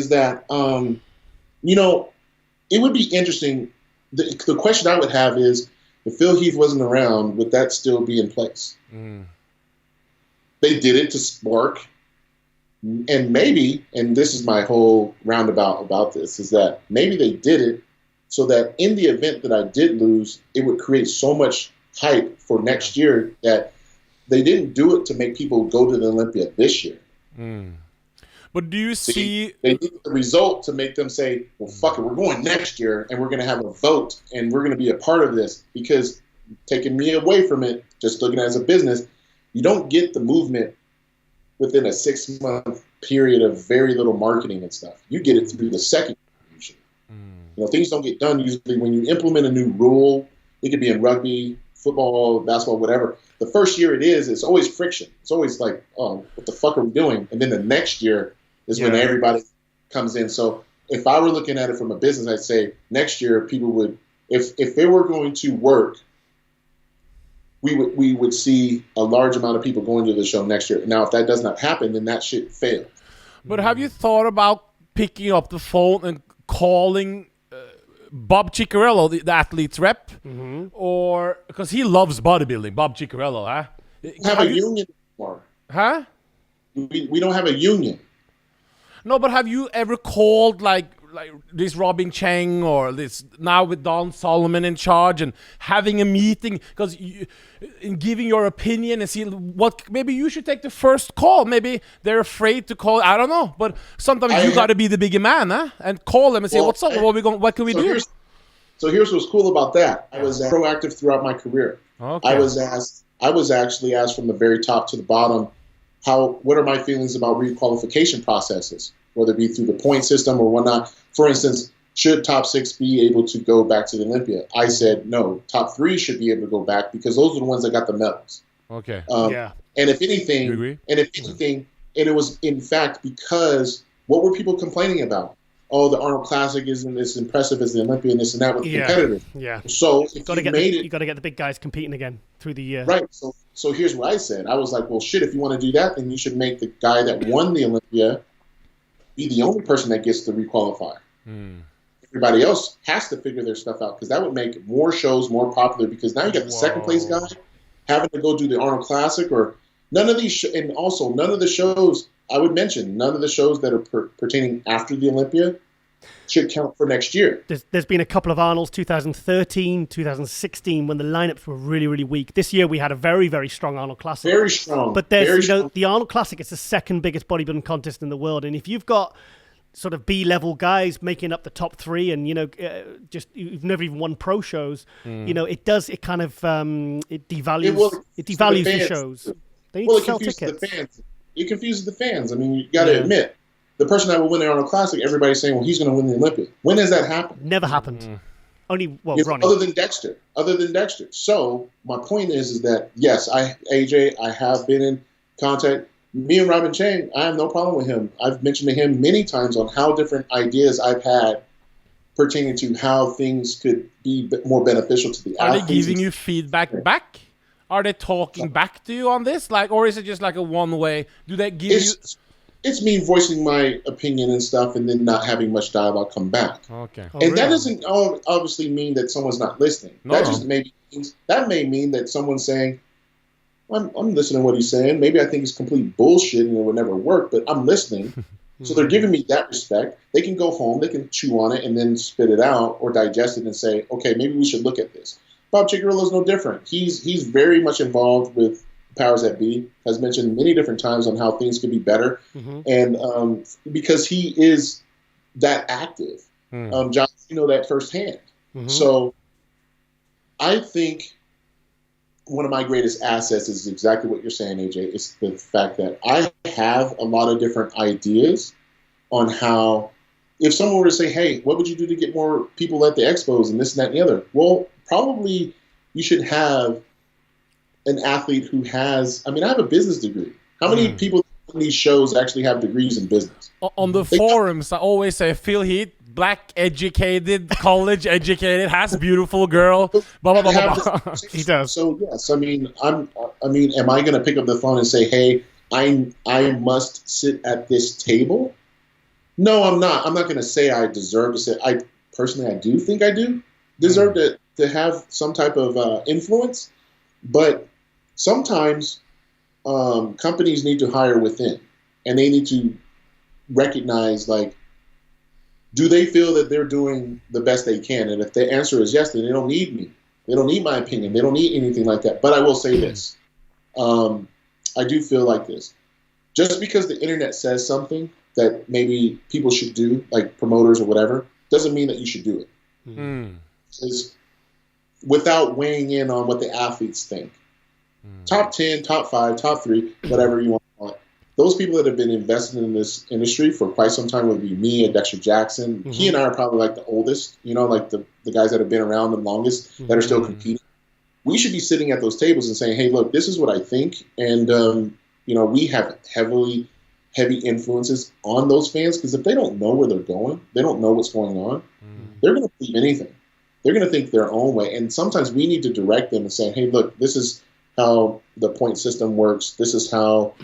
that, it would be interesting. The question I would have is, if Phil Heath wasn't around, would that still be in place? They did it to spark. And maybe, and this is my whole roundabout about this, is that maybe they did it so that in the event that I did lose, it would create so much hype for next year that they didn't do it to make people go to the Olympia this year. But do you see... They did the result to make them say, well, fuck it, we're going next year and we're going to have a vote and we're going to be a part of this. Because taking me away from it, just looking at it as a business, you don't get the movement within a 6-month period of very little marketing and stuff. You get it through the second year usually. Things don't get done usually when you implement a new rule. It could be in rugby, football, basketball, whatever. The first year it's always friction. It's always like, oh, what the fuck are we doing? And then the next year is when everybody comes in. So if I were looking at it from a business, I'd say next year people would, if they were going to work, we would see a large amount of people going to the show next year. Now, if that does not happen, then that shit failed. But have you thought about picking up the phone and calling Bob Ciccarello, the athlete's rep? Or because he loves bodybuilding, Bob Ciccarello, huh? Have a union anymore. Huh? We don't have a union. No, but have you ever called like this Robin Cheng or this now with Don Solomon in charge and having a meeting because in giving your opinion and see what maybe you should take the first call. Maybe they're afraid to call. I don't know, but sometimes you got to be the bigger man, huh? And call them and say, "What's up? What can we do?" So here's what's cool about that. I was proactive throughout my career. Okay. I was actually asked from the very top to the bottom, what are my feelings about requalification processes, whether it be through the point system or whatnot. For instance, should top 6 be able to go back to the Olympia? I said no. Top 3 should be able to go back because those are the ones that got the medals. Okay. And if anything, and it was in fact because what were people complaining about? Oh, the Arnold Classic isn't as impressive as the Olympia and this and that with the competitors. Yeah. So if you got to get the big guys competing again through the year. Right. So here's what I said. I was like, well, shit, if you want to do that, then you should make the guy that won the Olympia be the only person that gets to requalify. Everybody else has to figure their stuff out because that would make more shows more popular because now you got the second place guy having to go do the Arnold Classic or none of these and also none of the shows I would mention, none of the shows that are pertaining after the Olympia should count for next year. There's been a couple of Arnolds, 2013, 2016, when the lineups were really, really weak. This year we had a very, very strong Arnold Classic. Very strong. But there's, the Arnold Classic is the second biggest bodybuilding contest in the world. And if you've got sort of B-level guys making up the top 3 and, just you've never even won pro shows, it kind of it devalues the shows. They need to sell tickets. It confuses the fans. I mean, you got to admit, the person that will win the Arnold Classic, everybody's saying, well, he's going to win the Olympia. When has that happened? Never happened. Only, Ronnie. Other than Dexter. So my point is that, yes, AJ, I have been in contact. Me and Robin Chang, I have no problem with him. I've mentioned to him many times on how different ideas I've had pertaining to how things could be more beneficial to the athletes. Are they giving you feedback back? Are they talking back to you on this? or is it just like a one-way? Do they give you... It's me voicing my opinion and stuff and then not having much dialogue come back. Okay. That doesn't obviously mean that someone's not listening. That may mean that someone's saying, I'm listening to what he's saying. Maybe I think it's complete bullshit and it would never work, but I'm listening. So they're giving me that respect. They can go home, they can chew on it and then spit it out or digest it and say, okay, maybe we should look at this. Bob Ciccarello is no different. He's very much involved with powers that be, has mentioned many different times on how things could be better. And because he is that active, John, you know that firsthand. So I think one of my greatest assets is exactly what you're saying, AJ. It's the fact that I have a lot of different ideas on how, if someone were to say, hey, what would you do to get more people at the expos and this and that and the other? Well, probably you should have an athlete who has, I have a business degree. How many people in these shows actually have degrees in business? On the forums, I always say Phil Heath, black educated, college educated, has a beautiful girl, blah, blah, blah, blah. He does. So, yes, am I going to pick up the phone and say, hey, I must sit at this table? No, I'm not. I'm not going to say I deserve to sit. I do think I do deserve to have some type of influence. But sometimes companies need to hire within, and they need to recognize, do they feel that they're doing the best they can? And if the answer is yes, then they don't need me. They don't need my opinion. They don't need anything like that. But I will say this. I do feel like this. Just because the internet says something that maybe people should do, like promoters or whatever, doesn't mean that you should do it. Because without weighing in on what the athletes think. Top 10, top 5, top 3, whatever you want to call it. Those people that have been invested in this industry for quite some time, would be me and Dexter Jackson. He and I are probably the oldest, the guys that have been around the longest that are still competing. We should be sitting at those tables and saying, hey, look, this is what I think. And, we have heavy influences on those fans, because if they don't know where they're going, they don't know what's going on, they're going to believe anything. They're going to think their own way. And sometimes we need to direct them and say, hey, look, this is how the point system works. This is how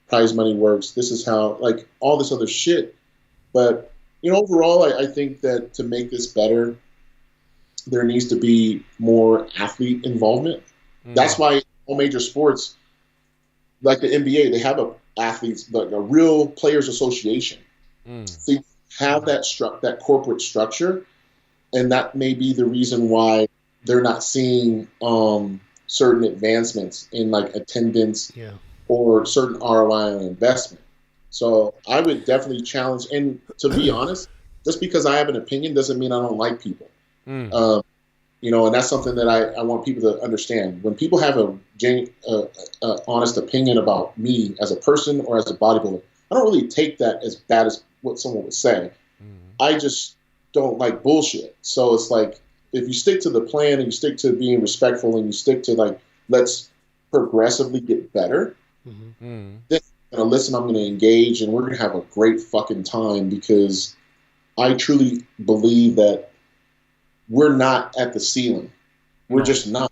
prize money works. This is how, like, all this other shit. But, you know, overall, I think that to make this better, there needs to be more athlete involvement. That's why all major sports, like the NBA, they have athletes, like a real players association. They have that corporate structure, and that may be the reason why they're not seeing certain advancements in like attendance or certain ROI on investment. So I would definitely challenge, and to be honest, just because I have an opinion doesn't mean I don't like people. You know, and that's something that I want people to understand. When people have a honest opinion about me as a person or as a bodybuilder, I don't really take that as bad as what someone would say. I just don't like bullshit. So it's like, if you stick to the plan and you stick to being respectful and you stick to like, let's progressively get better, then I'm gonna listen, I'm gonna engage, and we're gonna have a great fucking time, because I truly believe that we're not at the ceiling. We're just not.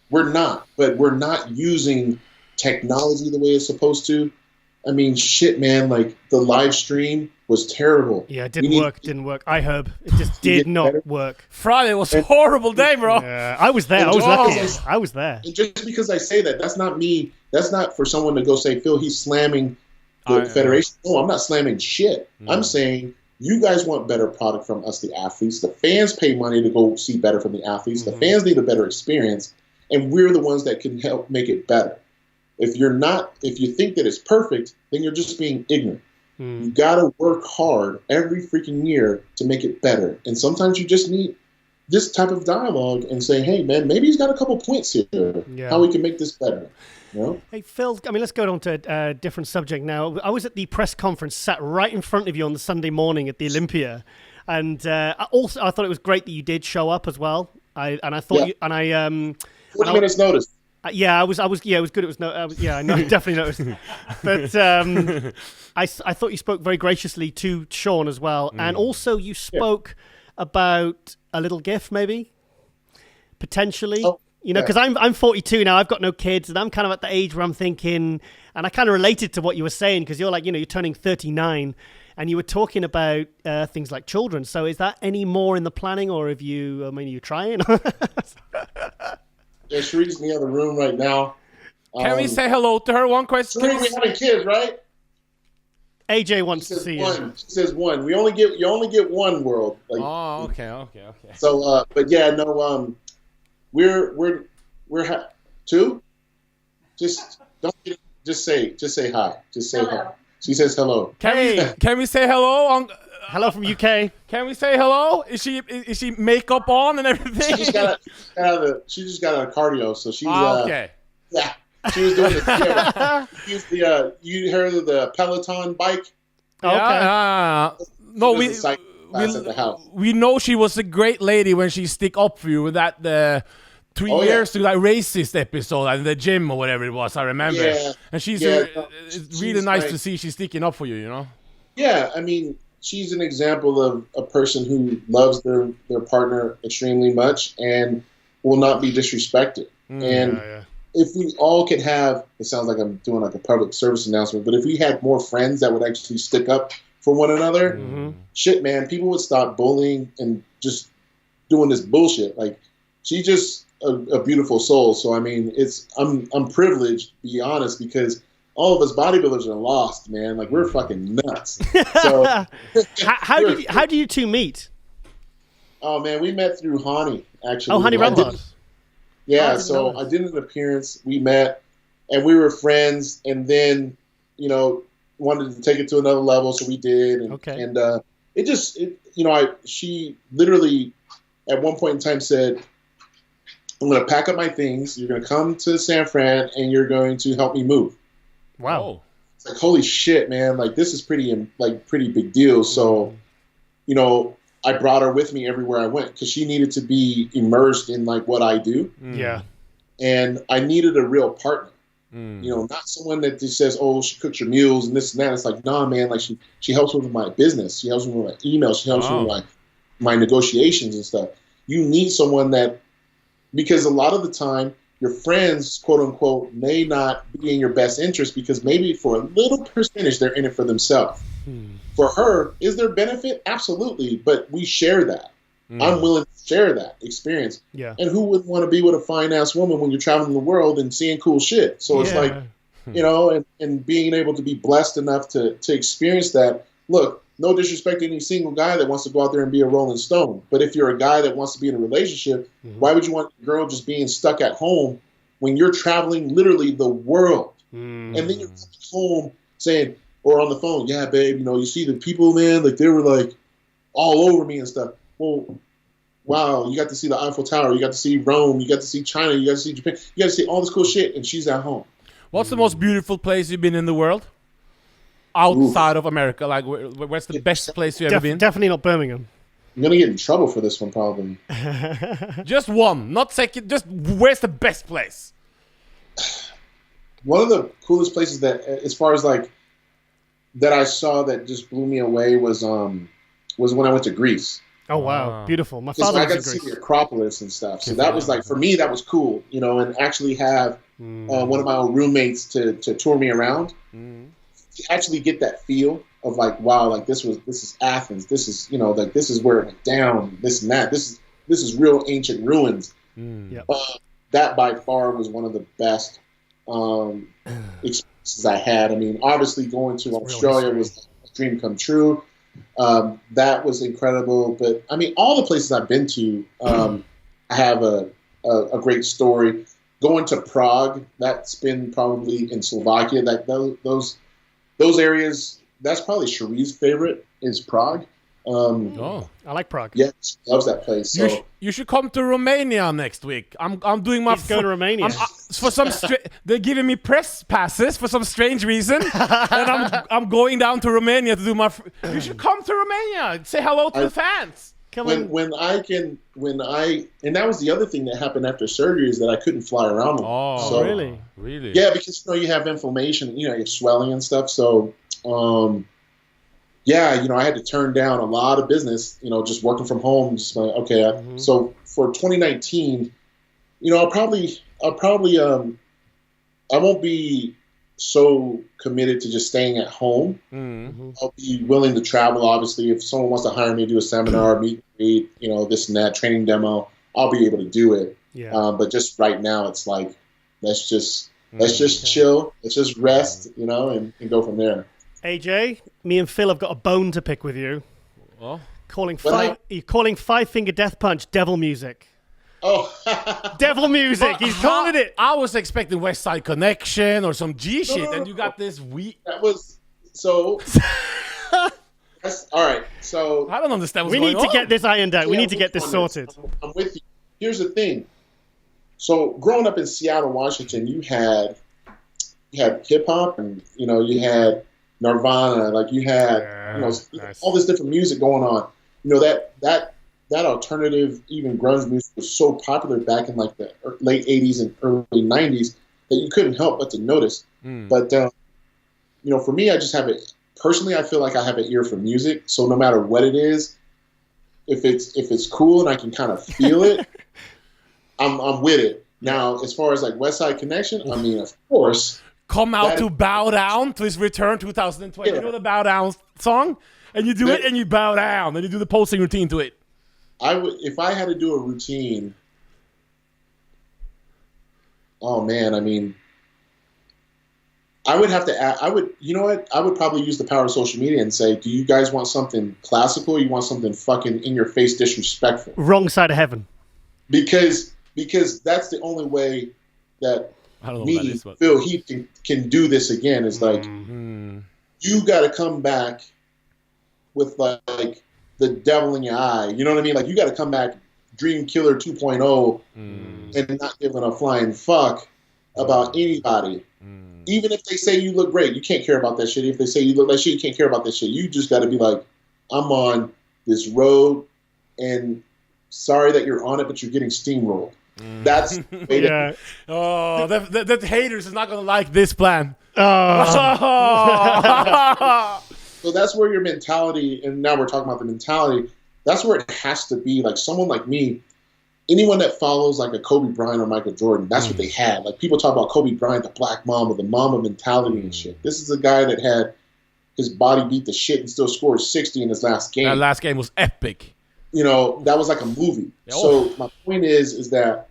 We're not. But we're not using technology the way it's supposed to. I mean, shit, man, like the live stream was terrible. Yeah, it didn't work. I heard it just did not work. Friday was a horrible day, bro. I was there. I was there. And just because I say that, that's not me. That's not for someone to go say, Phil, he's slamming the federation. No, I'm not slamming shit. I'm saying you guys want better product from us, the athletes. The fans pay money to go see better from the athletes. The fans need a better experience, and we're the ones that can help make it better. If you think that it's perfect, then you're just being ignorant. You got to work hard every freaking year to make it better. And sometimes you just need this type of dialogue and say, hey, man, maybe he's got a couple points here. How we can make this better. You know? Hey, Phil, I mean, let's go on to a different subject now. I was at the press conference, sat right in front of you on the Sunday morning at the Olympia. And I thought it was great that you did show up as well. I thought 40 minutes notice. Yeah, it was good. It was I know, definitely noticed. But I thought you spoke very graciously to Sean as well, and also you spoke about a little gift, maybe potentially. You know, because I'm 42 now. I've got no kids, and I'm kind of at the age where I'm thinking, and I kind of related to what you were saying, because you're like, you know, you're turning 39, and you were talking about things like children. So is that any more in the planning, or have you? I mean, are you trying? Yeah, Sharice's in the other room right now. Can we say hello to her? One question. Sharice, we having kids, right? AJ wants to see one. She says one. You only get one world. Like, okay. So, but yeah, no. We're two. Just say hi. Just say hi. She says hello. Can we say hello? Hello from UK. Can we say hello? Is she makeup on and everything? She just got out of cardio, so she's okay. Yeah, she was doing the. You heard of the Peloton bike? Okay. No, we at the house. We know she was a great lady when she stick up for you with that 3 years to that racist episode in the gym or whatever it was. I remember. Yeah. And it's really nice to see she's sticking up for you. You know. Yeah, I mean, she's an example of a person who loves their partner extremely much and will not be disrespected. If we all could have, it sounds like I'm doing like a public service announcement, but if we had more friends that would actually stick up for one another, shit, man, people would stop bullying and just doing this bullshit. Like, she's just a beautiful soul. So, I mean, I'm privileged, to be honest, because all of us bodybuilders are lost, man. Like, we're fucking nuts. So, how do you two meet? Oh man, we met through Hani, actually. Oh, Hani Rambod. Yeah, so I did an appearance. We met, and we were friends. And then, you know, wanted to take it to another level, so we did. And, she literally at one point in time said, "I'm going to pack up my things. You're going to come to San Fran, and you're going to help me move." Wow. It's like, holy shit, man. Like, this is pretty big deal. So, you know, I brought her with me everywhere I went because she needed to be immersed in like what I do. Yeah. And I needed a real partner. You know, not someone that just says, "Oh, she cooks your meals and this and that." It's like, nah, man. Like, she helps me with my business. She helps me with my emails. She helps me with my negotiations and stuff. You need someone that, because a lot of the time your friends, quote unquote, may not be in your best interest because maybe for a little percentage they're in it for themselves. For her, is there benefit? Absolutely, but we share that. I'm willing to share that experience. Yeah. And who wouldn't want to be with a fine ass woman when you're traveling the world and seeing cool shit? So it's like, you know, and being able to be blessed enough to experience that. Look, no disrespect to any single guy that wants to go out there and be a Rolling Stone. But if you're a guy that wants to be in a relationship, why would you want a girl just being stuck at home when you're traveling literally the world? And then you're home saying, or on the phone, yeah, babe, you know, you see the people, man, like they were like all over me and stuff. Well, wow, you got to see the Eiffel Tower, you got to see Rome, you got to see China, you got to see Japan, you got to see all this cool shit, and she's at home. What's the most beautiful place you've been in the world? Outside of America, like where's the best place you've ever been? Definitely not Birmingham. I'm gonna get in trouble for this one, probably. Just one, not second. Just where's the best place? One of the coolest places that, as far as like, that I saw that just blew me away was when I went to Greece. Oh wow, beautiful! My Because father I was got in to see Greece. the Acropolis and stuff. So that was like, for me, that was cool, you know, and actually have one of my old roommates to tour me around. To actually get that feel of like, wow, like this is Athens. This is, you know, like this is where it went down. This and that. This is real ancient ruins. That by far was one of the best experiences I had. I mean, obviously going to Australia was a dream come true. That was incredible. But I mean, all the places I've been to, I have a great story. Going to Prague, that's been probably in Slovakia. Like those areas, that's probably Cherie's favorite is Prague. I like Prague. Yeah, she loves that place. So. You should come to Romania next week. I'm doing my. He's going to Romania. For some, they're giving me press passes for some strange reason, and I'm going down to Romania to do my. You should come to Romania. Say hello to the fans. And that was the other thing that happened after surgery is that I couldn't fly around. Oh, so, really? Yeah, because you know you have inflammation, you know, you have swelling and stuff. So, yeah, you know, I had to turn down a lot of business. You know, just working from home. Just like, okay, so for 2019, you know, I won't be so committed to just staying at home. I'll be willing to travel. Obviously, if someone wants to hire me to do a seminar, meet, you know, this and that, training demo, I'll be able to do it. Yeah. But just right now, it's like let's just chill, let's just rest, you know, and go from there. AJ, me and Phil have got a bone to pick with you. Oh, You're calling Five Finger Death Punch devil music. Oh, Devil music. He's calling it. I was expecting West Side Connection or some G shit, and you got this that was so. That's, all right, so I don't understand what's We going need on. to get this ironed out. We Yeah, need to get this sorted. I'm with you. Here's the thing. So growing up in Seattle, Washington, you had hip hop, and you know you had Nirvana, like you had you know nice. all this different music going on. You know that alternative, even grunge music was so popular back in like the late 80s and early 90s that you couldn't help but to notice. But you know, for me, I just have it personally. I feel like I have an ear for music, so no matter what it is, if it's cool and I can kind of feel it, I'm with it. Now, as far as like West Side Connection, I mean, of course, Come out to Bow Down to his return 2020. You know the Bow Down song, and you do it and you bow down, and you do the pulsing routine to it. I would, if I had to do a routine. Oh man, I mean, I would have to. You know what? I would probably use the power of social media and say, "Do you guys want something classical? Or you want something fucking in your face, disrespectful?" Wrong side of heaven. Because that's the only way that I don't know me, what that is, but Phil Heath, can do this again. Is like you got to come back with like the devil in your eye. You know what I mean? Like you got to come back Dream Killer 2.0 and not giving a flying fuck about anybody. Even if they say you look great, you can't care about that shit. If they say you look like shit, you can't care about that shit. You just got to be like, I'm on this road, and sorry that you're on it, but you're getting steamrolled. That's the way Yeah. oh, the haters is not gonna like this plan. So that's where your mentality, and now we're talking about the mentality, that's where it has to be. Like someone like me, anyone that follows like a Kobe Bryant or Michael Jordan, that's what they had. Like people talk about Kobe Bryant, the black mamba, the mamba mentality and shit. This is a guy that had his body beat the shit and still scored 60 in his last game. That last game was epic. You know, that was like a movie. So my point is that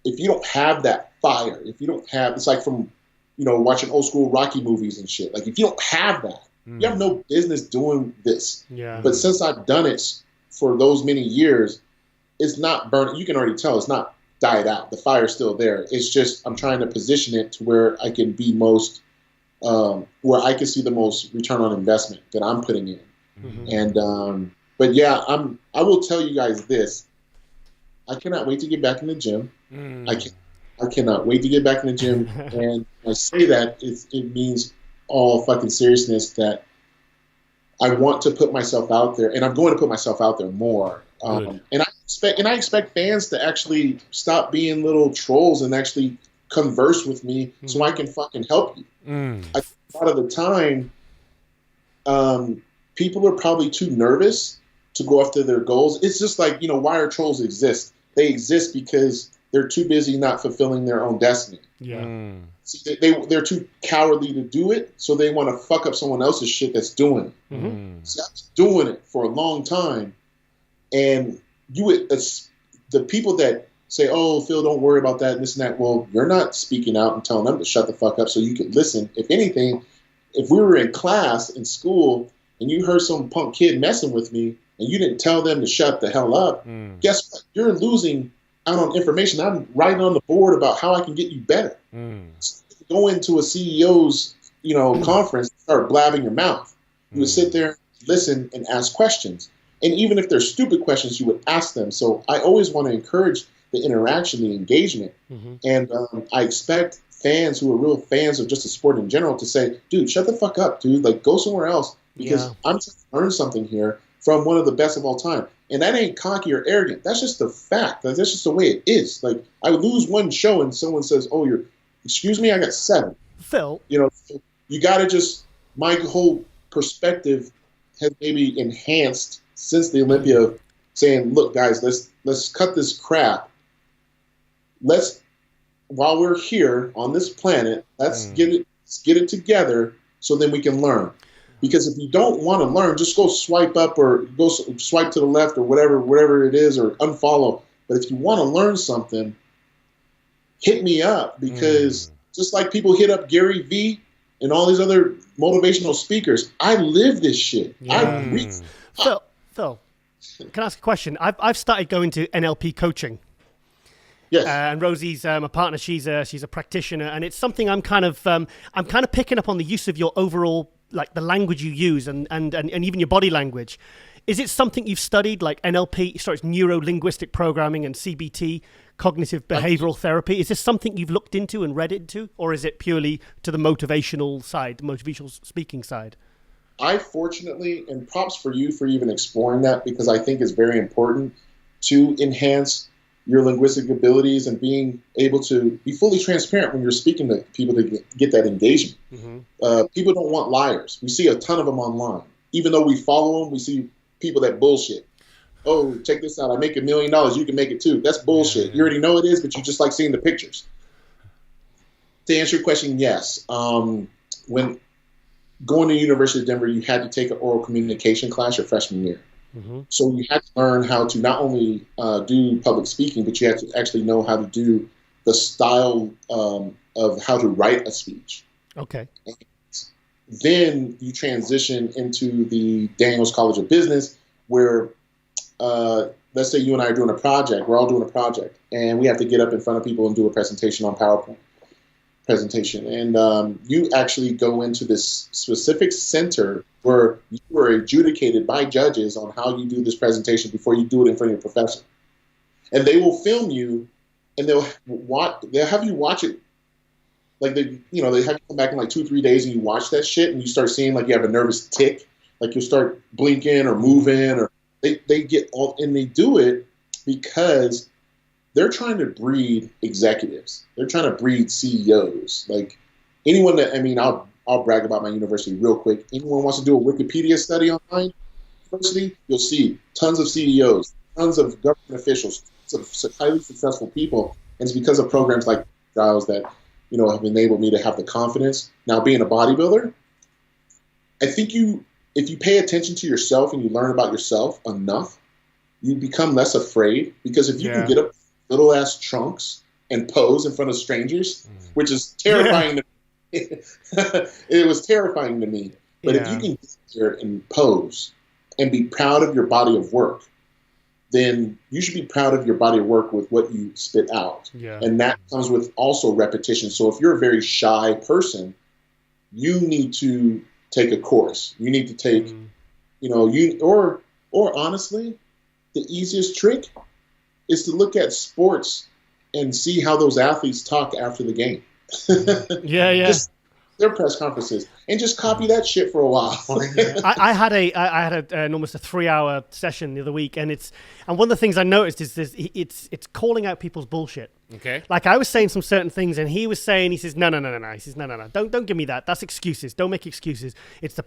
if you don't have that fire, if you don't have, it's like from, you know, watching old school Rocky movies and shit. Like if you don't have that, you have no business doing this. Yeah. But since I've done it for those many years, it's not burnt. You can already tell it's not died out. The fire's still there. It's just I'm trying to position it to where I can be most, where I can see the most return on investment that I'm putting in. And but yeah, I will tell you guys this. I cannot wait to get back in the gym. I cannot wait to get back in the gym. And when I say that, it means all fucking seriousness that I want to put myself out there, and I'm going to put myself out there more. And I expect fans to actually stop being little trolls and actually converse with me so I can fucking help you. A lot of the time, people are probably too nervous to go after their goals. It's just like, you know, why are trolls exist? They exist because they're too busy not fulfilling their own destiny. Yeah. See, they're too cowardly to do it, so they want to fuck up someone else's shit that's doing it. So I was doing it for a long time, and the people that say, "Oh, Phil, don't worry about that," and this and that. Well, you're not speaking out and telling them to shut the fuck up so you can listen. If anything, if we were in class in school and you heard some punk kid messing with me and you didn't tell them to shut the hell up, guess what? You're losing out on information. I'm writing on the board about how I can get you better. Go into a CEO's, you know, conference and start blabbing your mouth. You would sit there, listen, and ask questions. And even if they're stupid questions, you would ask them. So I always want to encourage the interaction, the engagement. And I expect fans who are real fans of just the sport in general to say, dude, shut the fuck up, dude. Like, go somewhere else because I'm trying to learn something here from one of the best of all time. And that ain't cocky or arrogant. That's just the fact. That's just the way it is. Like, I lose one show and someone says, oh, excuse me, I got 7. Phil. You know, you got to just, my whole perspective has maybe enhanced since the Olympia, saying, look, guys, let's cut this crap. While we're here on this planet, let's get it together so then we can learn. Because if you don't want to learn, just go swipe up or go swipe to the left or whatever it is, or unfollow. But if you want to learn something, hit me up, because just like people hit up Gary Vee and all these other motivational speakers, I live this shit. Phil, can I ask a question? I've started going to NLP coaching. Yes. And Rosie's a partner. She's a practitioner, and it's something I'm kind of picking up on the use of your overall, like the language you use and even your body language. Is it something you've studied, like NLP? Sorry, it's neuro-linguistic programming and CBT, cognitive behavioral therapy. Is this something you've looked into and read into, or is it purely to the motivational side, the motivational speaking side? I fortunately, and props for you for even exploring that, because I think it's very important to enhance your linguistic abilities and being able to be fully transparent when you're speaking to people to get that engagement. People don't want liars. We see a ton of them online. Even though we follow them, we see people that bullshit. Oh, check this out. I make $1 million. You can make it too. That's bullshit. You already know it is, but you just like seeing the pictures. To answer your question, yes. When going to the University of Denver, you had to take an oral communication class your freshman year. So you had to learn how to not only do public speaking, but you had to actually know how to do the style of how to write a speech. Okay. And then you transition into the Daniels College of Business, where let's say you and I are doing a project. We're all doing a project, and we have to get up in front of people and do a presentation on PowerPoint presentation. And you actually go into this specific center where you are adjudicated by judges on how you do this presentation before you do it in front of your professor. And they will film you, and they'll have you watch it. Like they have you come back in like 2-3 days, and you watch that shit, and you start seeing like you have a nervous tick, like you'll start blinking or moving, or they get all, and they do it because they're trying to breed executives. They're trying to breed CEOs. Like anyone that, I'll brag about my university real quick. Anyone wants to do a Wikipedia study on my university, you'll see tons of CEOs, tons of government officials, of highly successful people, and it's because of programs like Giles that, have enabled me to have the confidence. Now, being a bodybuilder, I think if you pay attention to yourself and you learn about yourself enough, you become less afraid, because if you can get up little ass trunks and pose in front of strangers, which is terrifying to me. It was terrifying to me. But if you can get there and pose and be proud of your body of work, then you should be proud of your body of work with what you spit out. Yeah. And that comes with also repetition. So if you're a very shy person, you need to take a course. You need to take, or honestly, the easiest trick is to look at sports and see how those athletes talk after the game. Just their press conferences, and just copy that shit for a while. I had almost a 3-hour session the other week, and one of the things I noticed is this, it's calling out people's bullshit. Okay. Like I was saying some certain things, and he says, no. He says, no. Don't give me that. That's excuses. Don't make excuses. It's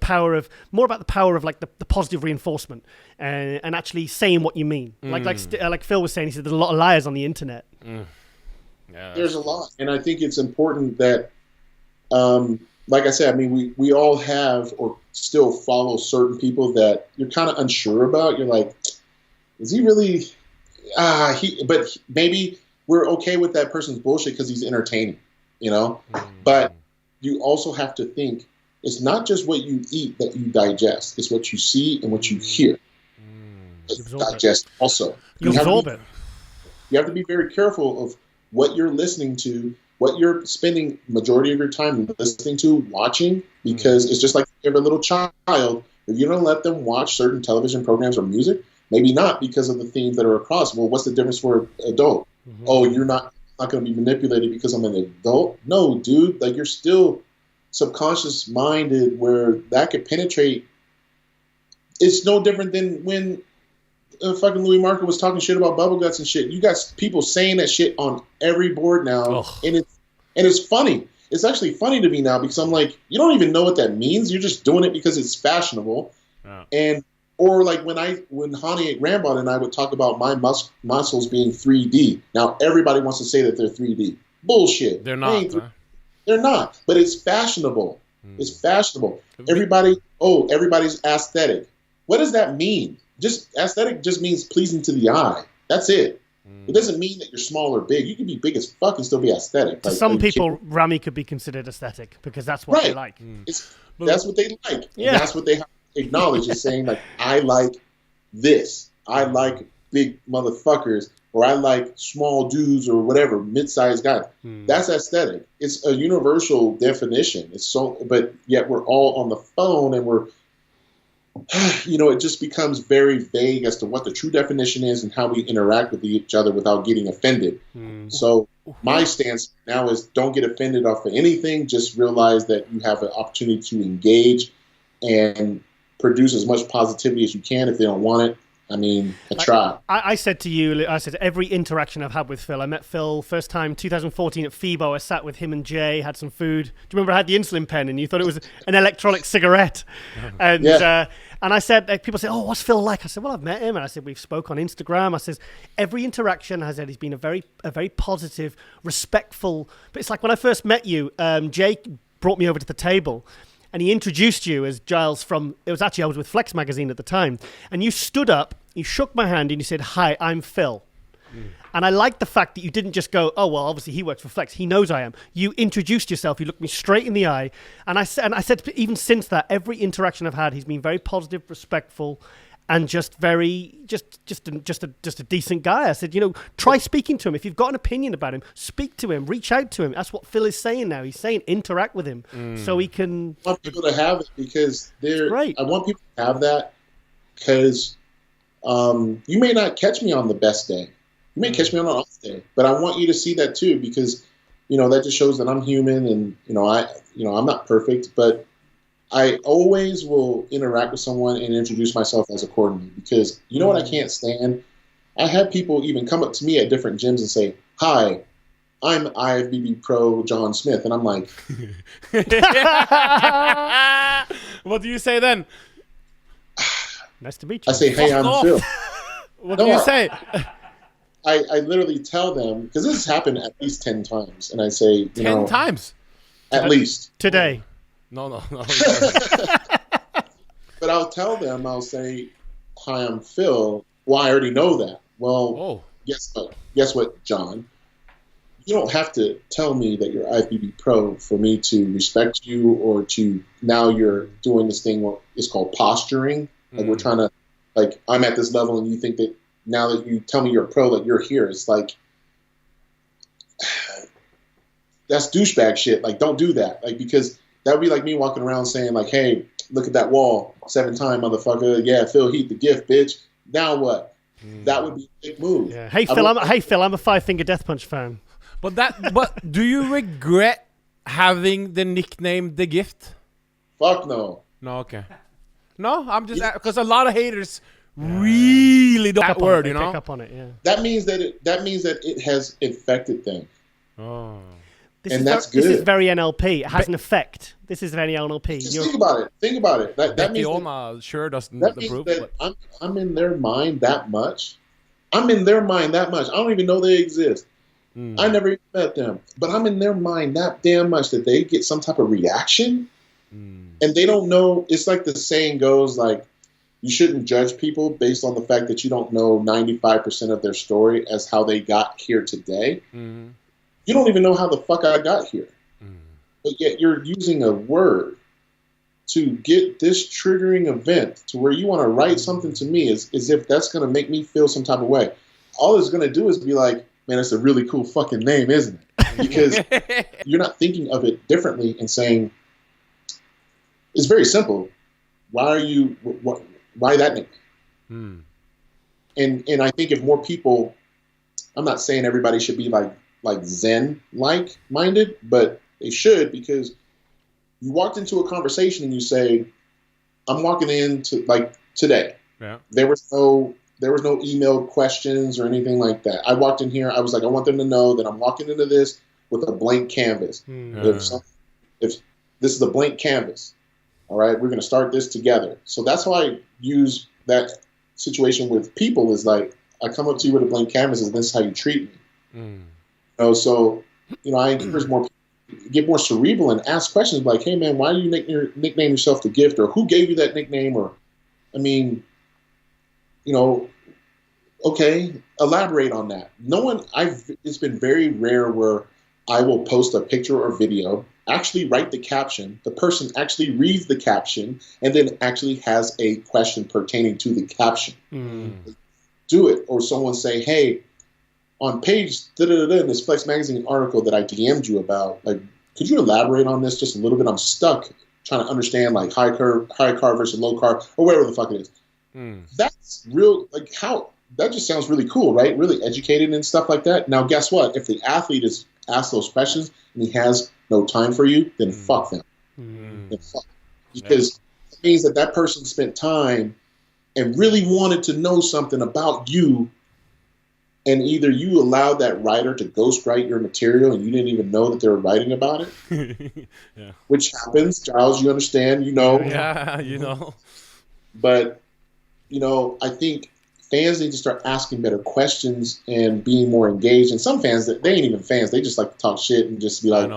more about the power of like the positive reinforcement and actually saying what you mean. Like Phil was saying, he said there's a lot of liars on the internet. Yeah. There's a lot, and I think it's important that, like I said, I mean, we all have or still follow certain people that you're kind of unsure about. You're like, is he really? But maybe we're okay with that person's bullshit because he's entertaining, But you also have to think it's not just what you eat that you digest; it's what you see and what you hear. Digest also. You absorb it. You have to be very careful of what you're listening to, what you're spending majority of your time listening to, watching, because it's just like you have a little child. If you don't let them watch certain television programs or music, maybe not because of the themes that are across. Well, what's the difference for an adult? Mm-hmm. Oh, you're not going to be manipulated because I'm an adult? No, dude. Like, you're still subconscious minded where that could penetrate. It's no different than when fucking Louis Marco was talking shit about bubble guts and shit. You got people saying that shit on every board now, and it's funny. It's actually funny to me now because I'm like, you don't even know what that means. You're just doing it because it's fashionable. Yeah. Or like when Hani Rambod and I would talk about my muscles being 3D. Now everybody wants to say that they're 3D. Bullshit. They're not. They're not. But it's fashionable. It's fashionable. Everybody's aesthetic. What does that mean? Just aesthetic just means pleasing to the eye. That's it. It doesn't mean that you're small or big. You can be big as fuck and still be aesthetic. To some people, Rami could be considered aesthetic because that's what they like. That's what they like. Yeah. And that's what they have to acknowledge is saying, like, I like this. I like big motherfuckers, or I like small dudes or whatever, mid-sized guys. That's aesthetic. It's a universal definition. But yet we're all on the phone and we're, it just becomes very vague as to what the true definition is and how we interact with each other without getting offended. So my stance now is don't get offended off of anything. Just realize that you have an opportunity to engage and produce as much positivity as you can. If they don't want it, I mean, try. I said to you, every interaction I've had with Phil, I met Phil first time 2014 at FIBO. I sat with him and Jay, had some food. Do you remember I had the insulin pen and you thought it was an electronic cigarette? And I said, people say, oh, what's Phil like? I said, well, I've met him. And I said, we've spoke on Instagram. I said, every interaction I said he's been a very positive, respectful. But it's like when I first met you, Jay brought me over to the table. And he introduced you as Giles I was with Flex Magazine at the time. And you stood up, you shook my hand, and you said, hi, I'm Phil. And I like the fact that you didn't just go, oh, well, obviously he works for Flex. He knows I am. You introduced yourself. You looked me straight in the eye. And I said, even since that, every interaction I've had, he's been very positive, respectful, and just a decent guy. I said, try speaking to him. If you've got an opinion about him, speak to him, reach out to him. That's what Phil is saying now. He's saying interact with him so he can. I want people to have it because great. I want people to have that because you may not catch me on the best day. You may catch me on an off day, but I want you to see that too because, that just shows that I'm human and, I'm not perfect, but I always will interact with someone and introduce myself as accordingly because you know what I can't stand? I have people even come up to me at different gyms and say, hi, I'm IFBB Pro John Smith. And I'm like, what do you say then? Nice to meet you. I say, hey, I'm Phil. What do you say? I literally tell them, because this has happened at least 10 times, and I say, 10 times? At least. Today. No. But I'll tell them, I'll say, hi, I'm Phil. Well, I already know that. Well, guess what? Guess what, John? You don't have to tell me that you're IFBB Pro for me to respect you, or to, now you're doing this thing what is called posturing. Like we're trying to, like, I'm at this level and you think that now that you tell me you're a pro, that you're here. It's like, that's douchebag shit. Like, don't do that. Like, because that would be like me walking around saying like, hey, look at that wall, 7-time motherfucker. Yeah, Phil Heath, the gift, bitch. Now what? That would be a big move. Yeah. Hey Phil, I'm a Five Finger Death Punch fan. But do you regret having the nickname The Gift? Fuck no. No, okay. No, I'm just because a lot of haters really don't that word, pick up on it, yeah. That means that it has infected them. Oh. That's good. This is very NLP. It has an effect. This is very NLP. Just think about it. Think about it. That means sure doesn't approve. That I'm in their mind that much. I'm in their mind that much. I don't even know they exist. I never even met them. But I'm in their mind that damn much that they get some type of reaction. And they don't know. It's like the saying goes, like, you shouldn't judge people based on the fact that you don't know 95% of their story as how they got here today. You don't even know how the fuck I got here. But yet you're using a word to get this triggering event to where you want to write something to me as if that's going to make me feel some type of way. All it's going to do is be like, man, it's a really cool fucking name, isn't it? Because you're not thinking of it differently and saying, it's very simple. Why that name? And I think if more people, I'm not saying everybody should be like Zen-like minded, but they should, because you walked into a conversation and you say, I'm walking into, like today, there was no email questions or anything like that. I walked in here, I was like, I want them to know that I'm walking into this with a blank canvas. If this is a blank canvas, all right, we're going to start this together. So that's how I use that situation with people, is like, I come up to you with a blank canvas and this is how you treat me. So, I encourage more people to get more cerebral and ask questions like, hey man, why do you nickname yourself The Gift? Or who gave you that nickname? Or, okay, elaborate on that. It's been very rare where I will post a picture or video, actually write the caption, the person actually reads the caption, and then actually has a question pertaining to the caption. Do it. Or someone say, hey, on page in this Flex Magazine article that I DM'd you about, like, could you elaborate on this just a little bit? I'm stuck trying to understand like high carb versus low carb, or whatever the fuck it is. That's real, like, how that just sounds really cool, right? Really educated and stuff like that. Now, guess what? If the athlete is asked those questions and he has no time for you, then fuck them. Then fuck. Because it means that person spent time and really wanted to know something about you, and either you allowed that writer to ghostwrite your material and you didn't even know that they were writing about it, which happens. Giles, you understand, Yeah, But, I think fans need to start asking better questions and being more engaged. And some fans, they ain't even fans. They just like to talk shit and just be like,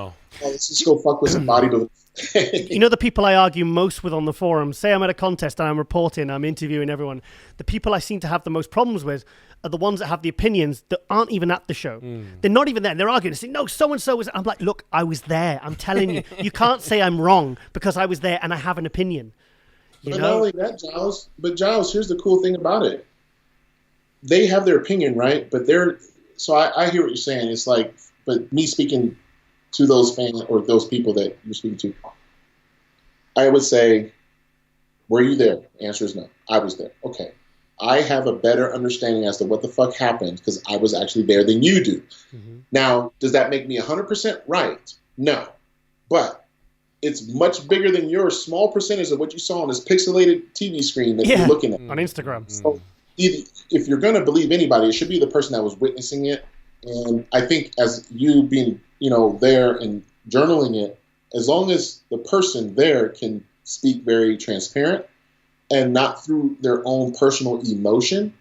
let's just go fuck with some bodybuilders. The people I argue most with on the forum, say I'm at a contest and I'm reporting, I'm interviewing everyone, the people I seem to have the most problems with are the ones that have the opinions that aren't even at the show. They're not even there. They're arguing. They say, no, so-and-so was... I'm like, look, I was there. I'm telling you. You can't say I'm wrong because I was there and I have an opinion. But not only that, Giles, here's the cool thing about it. They have their opinion, right? But so I hear what you're saying. It's like, but me speaking to those fans or those people that you're speaking to, I would say, were you there? Answer is no. I was there. Okay. I have a better understanding as to what the fuck happened because I was actually there than you do. Now, does that make me 100% right? No. But it's much bigger than your small percentage of what you saw on this pixelated TV screen that you're looking at. On Instagram. So if you're going to believe anybody, it should be the person that was witnessing it. And I think as you being, there and journaling it, as long as the person there can speak very transparent and not through their own personal emotion,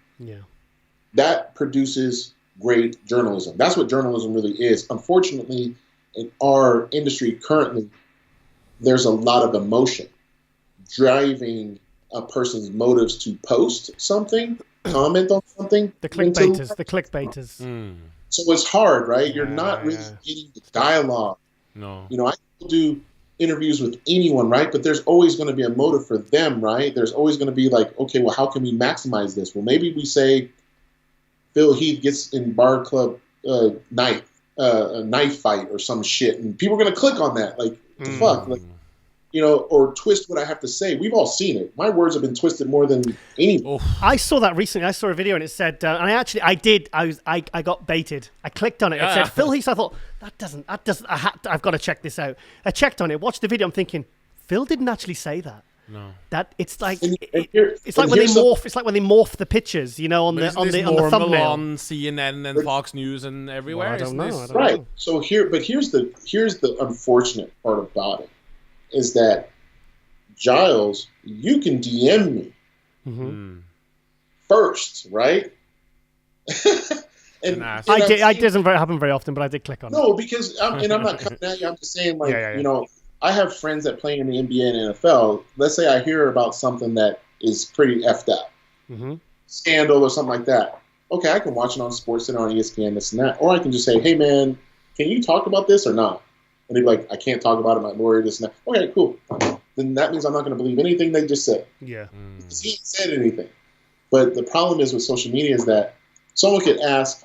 that produces great journalism. That's what journalism really is. Unfortunately, in our industry currently, there's a lot of emotion driving a person's motives to post something, comment on something. The clickbaiters. So it's hard, right? You're not really getting the dialogue. No. I can do interviews with anyone, right? But there's always going to be a motive for them, right? There's always going to be like, okay, well, how can we maximize this? Well, maybe we say Phil Heath gets in bar club a knife fight or some shit, and people are going to click on that. Like, what the fuck? Like, or twist what I have to say. We've all seen it. My words have been twisted more than anyone. I saw that recently. I saw a video and it said, and I got baited. I clicked on it. It said Phil Heath. I thought I've got to check this out. I checked on it, watched the video. I'm thinking, Phil didn't actually say that. No. That it's like it's like when they morph. It's like when they morph the pictures, on the thumbnail on CNN and Fox News and everywhere. Well, I don't know. Right. So here's the unfortunate part about it. Is that Giles, you can DM me first, right? and it doesn't happen very often, but I did click on it. No, because I'm not coming at you. I'm just saying, I have friends that play in the NBA and NFL. Let's say I hear about something that is pretty effed up, scandal or something like that. Okay, I can watch it on SportsCenter, on ESPN, this and that, or I can just say, hey man, can you talk about this or not? And they'd be like, I can't talk about it, my lawyer, this and that. Okay, cool. Then that means I'm not going to believe anything they just said. Yeah. Because he ain't said anything. But the problem is with social media is that someone could ask,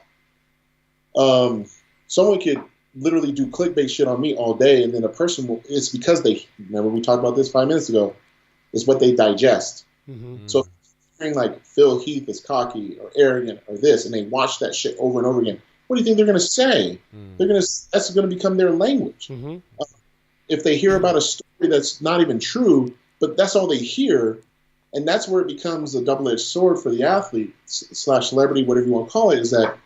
someone could literally do clickbait shit on me all day, and then a person will, it's because remember we talked about this 5 minutes ago, it's what they digest. So if you're hearing like Phil Heath is cocky or arrogant or this, and they watch that shit over and over again, what do you think they're going to say? That's going to become their language. If they hear about a story that's not even true, but that's all they hear, and that's where it becomes a double-edged sword for the athlete / celebrity, whatever you want to call it, is that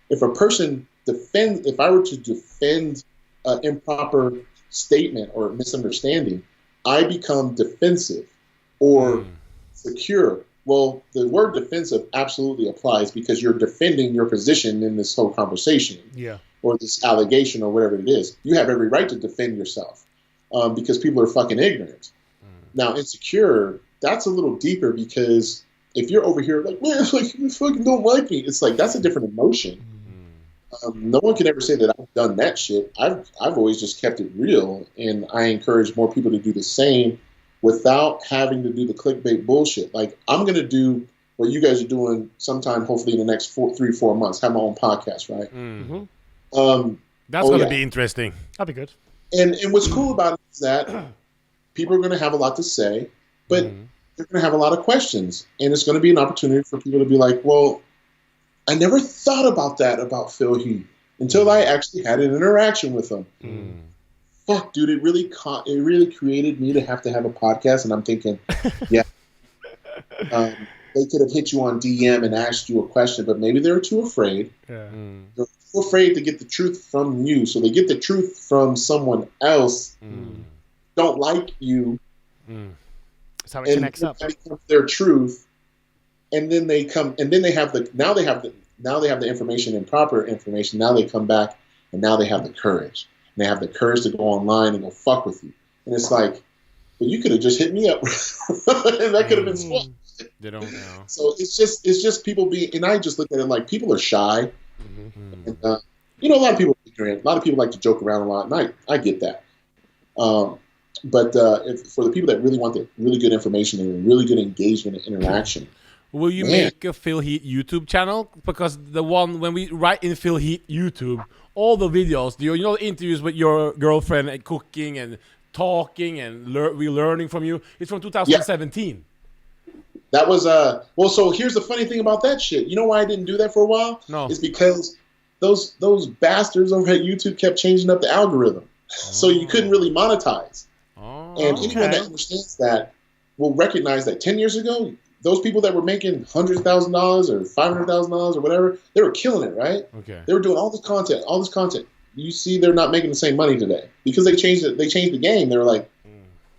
if a person if I were to defend an improper statement or misunderstanding, I become defensive or secure. Well, the word defensive absolutely applies because you're defending your position in this whole conversation or this allegation or whatever it is. You have every right to defend yourself because people are fucking ignorant. Now, insecure, that's a little deeper because if you're over here like, man, like, you fucking don't like me, it's like that's a different emotion. No one can ever say that I've done that shit. I've always just kept it real, and I encourage more people to do the same without having to do the clickbait bullshit. Like, I'm going to do what you guys are doing sometime, hopefully in the next 3-4 months, have my own podcast, right? That's going to be interesting. That'd be good. And what's cool about it is that people are going to have a lot to say, but they're going to have a lot of questions. And it's going to be an opportunity for people to be like, well, I never thought about that about Phil Heath until I actually had an interaction with him. Fuck, dude, it really created me to have a podcast. And I'm thinking, yeah, they could have hit you on DM and asked you a question, but maybe they were too afraid. They're too afraid to get the truth from you. So they get the truth from someone else, don't like you. That's how it connects up. That becomes their truth. And then they come, and then they have the information and proper information. Now they come back, and now they have the courage. And they have the courage to go online and go fuck with you. And it's like, well, you could have just hit me up, and that could have been swap. They don't know. So it's just people being, and I just look at it like people are shy. And, a lot of people are ignorant. A lot of people like to joke around a lot, and I get that. But for the people that really want the really good information and really good engagement and interaction. Will you make a Phil Heath YouTube channel? Because the one, when we write in Phil Heath YouTube, all the videos, interviews with your girlfriend and cooking and talking and we learning from you, it's from 2017. That was, so here's the funny thing about that shit. You know why I didn't do that for a while? No. It's because those bastards over at YouTube kept changing up the algorithm. So you couldn't really monetize. And anyone that understands that will recognize that 10 years ago, those people that were making $100,000 or $500,000 or whatever, they were killing it, right? Okay. They were doing all this content. You see, they're not making the same money today because they changed it. They changed the game. They were like,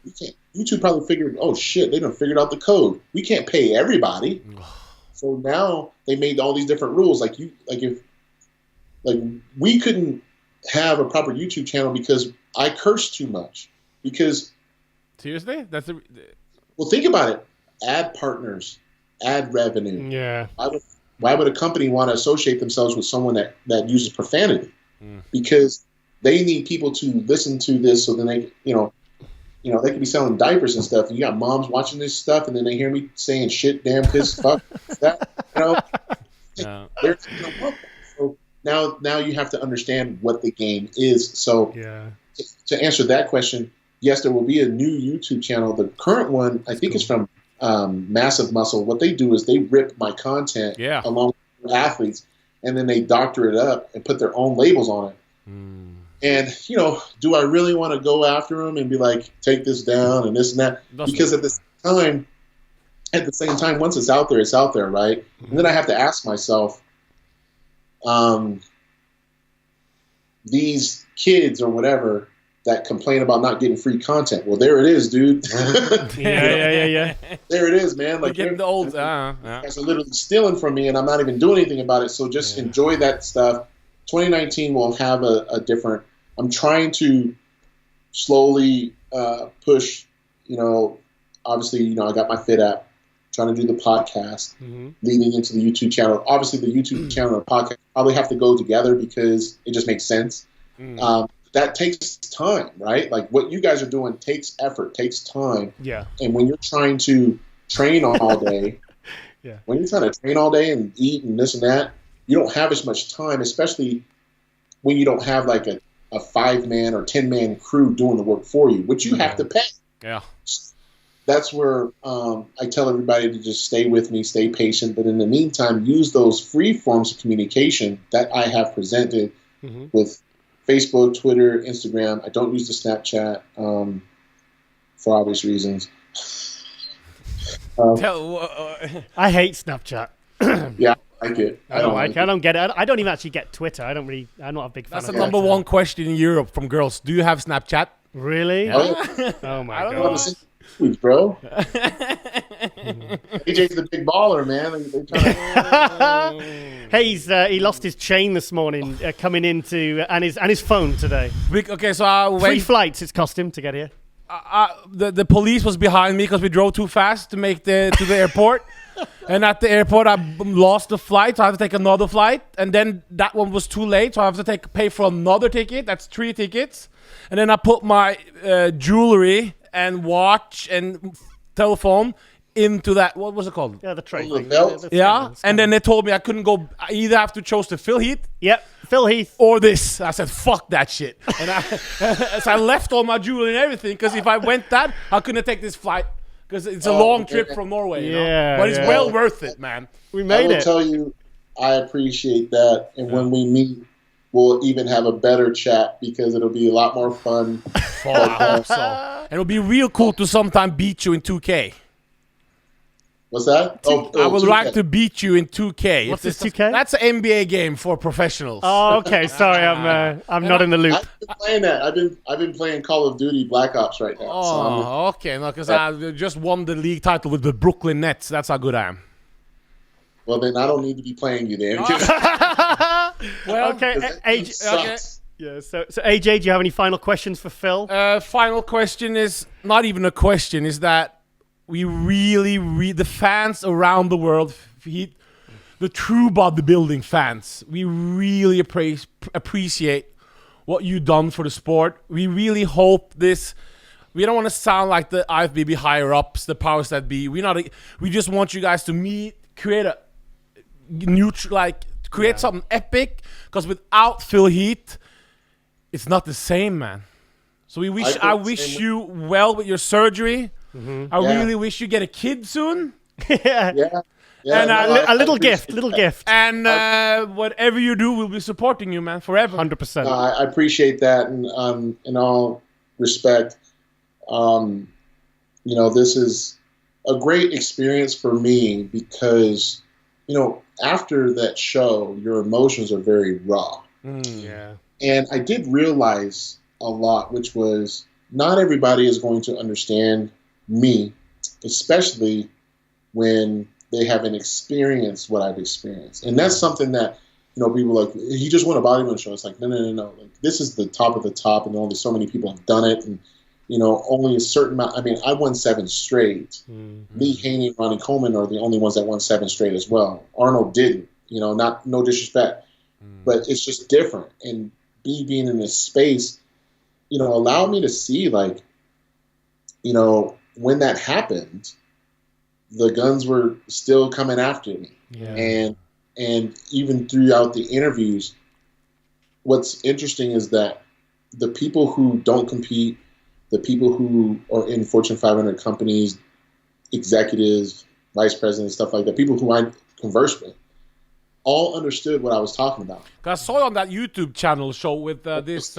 we can't. YouTube probably figured, oh shit, they done figured out the code. We can't pay everybody. So now they made all these different rules. Like if Like, we couldn't have a proper YouTube channel because I curse too much. Because seriously, well, think about it. Ad partners, ad revenue. Yeah. Why would a company want to associate themselves with someone that uses profanity? Because they need people to listen to this, so then they, they could be selling diapers and stuff, and you got moms watching this stuff, and then they hear me saying shit, damn, piss, fuck, that, Yeah. So now you have to understand what the game is. So to answer that question, yes, there will be a new YouTube channel. The current one, I think, is from Massive Muscle. What they do is they rip my content along with athletes, and then they doctor it up and put their own labels on it. And, do I really want to go after them and be like, take this down and this and that? Because at the same time, once it's out there, right? And then I have to ask myself, these kids or whatever that complain about not getting free content. Well, there it is, dude. Yeah. There it is, man. Like, getting the old. guys are literally stealing from me, and I'm not even doing anything about it. So just enjoy that stuff. 2019 will have a different. I'm trying to slowly push. Obviously, I got my Fit app. Trying to do the podcast, leading into the YouTube channel. Obviously, the YouTube channel and the podcast probably have to go together because it just makes sense. That takes time, right? Like, what you guys are doing takes effort, takes time. Yeah. And when you're trying to train all day, when you're trying to train all day and eat and this and that, you don't have as much time, especially when you don't have like a 5-man or 10-man crew doing the work for you, which you have to pay. Yeah. That's where I tell everybody to just stay with me, stay patient. But in the meantime, use those free forms of communication that I have presented with Facebook, Twitter, Instagram. I don't use the Snapchat for obvious reasons. I hate Snapchat. Yeah, I like it. I don't like it. I don't get it. I don't even actually get Twitter. I'm not a big fan That's of the number one question in Europe from girls. Do you have Snapchat? Really? Yeah. Oh my I don't god. know. Bro. AJ's the big baller, man. Hey, he lost his chain this morning coming into and his phone today. Okay, so I 3 flights it's cost him to get here. The police was behind me because we drove too fast to make to the airport. And at the airport, I lost the flight, so I have to take another flight. And then that one was too late, so I have to pay for another ticket. That's 3 tickets. And then I put my jewelry and watch and telephone into that. What was it called? Yeah, the train. And then they told me I couldn't go. I either have to choose the Phil Heath. Yep, Phil Heath. Or this. I said, fuck that shit. And so I left all my jewelry and everything, because if I went that, I couldn't take this flight. Because it's a long trip from Norway, but it's well worth it, man. We made it. I will tell you, I appreciate that. And when we meet, we'll even have a better chat because it'll be a lot more fun. I hope so. And it'll be real cool to sometime beat you in 2K. What's that? I would 2K. like to beat you in 2K. What's this 2K? That's an NBA game for professionals. Oh, okay. Sorry, I'm not in the loop. I've been playing that. I've been playing Call of Duty Black Ops right now. Oh, okay. No, because I just won the league title with the Brooklyn Nets. That's how good I am. Well, then I don't need to be playing you then. Well, okay. AJ, okay. Yeah. So AJ, do you have any final questions for Phil? Final question is not even a question. Is that we really the fans around the world, the true bodybuilding fans, we really appreciate what you've done for the sport. We really hope this. We don't want to sound like the IFBB higher ups, the powers that be. We just want you guys to create a create something epic. Because without Phil Heath, it's not the same, man. So I wish you well with your surgery. I really wish you get a kid soon. Yeah. And a little gift. And whatever you do, we'll be supporting you, man, forever. 100%. I appreciate that, and in all respect, this is a great experience for me because, after that show, your emotions are very raw. Yeah. And I did realize a lot, which was not everybody is going to understand me, especially when they haven't experienced what I've experienced. And that's something that people like, he just won a bodybuilding show. It's like, no. Like, this is the top of the top, and only so many people have done it, and only a certain amount. I mean, I won 7 straight. Mm-hmm. Lee Haney and Ronnie Coleman are the only ones that won 7 straight as well. Arnold didn't. No disrespect, but it's just different. And me being in this space, allowed me to see, like, when that happened, the guns were still coming after me. Yeah. And even throughout the interviews, what's interesting is that the people who don't compete, the people who are in Fortune 500 companies, executives, vice presidents, stuff like that, people who I converse with, all understood what I was talking about. I saw you on that YouTube channel show with this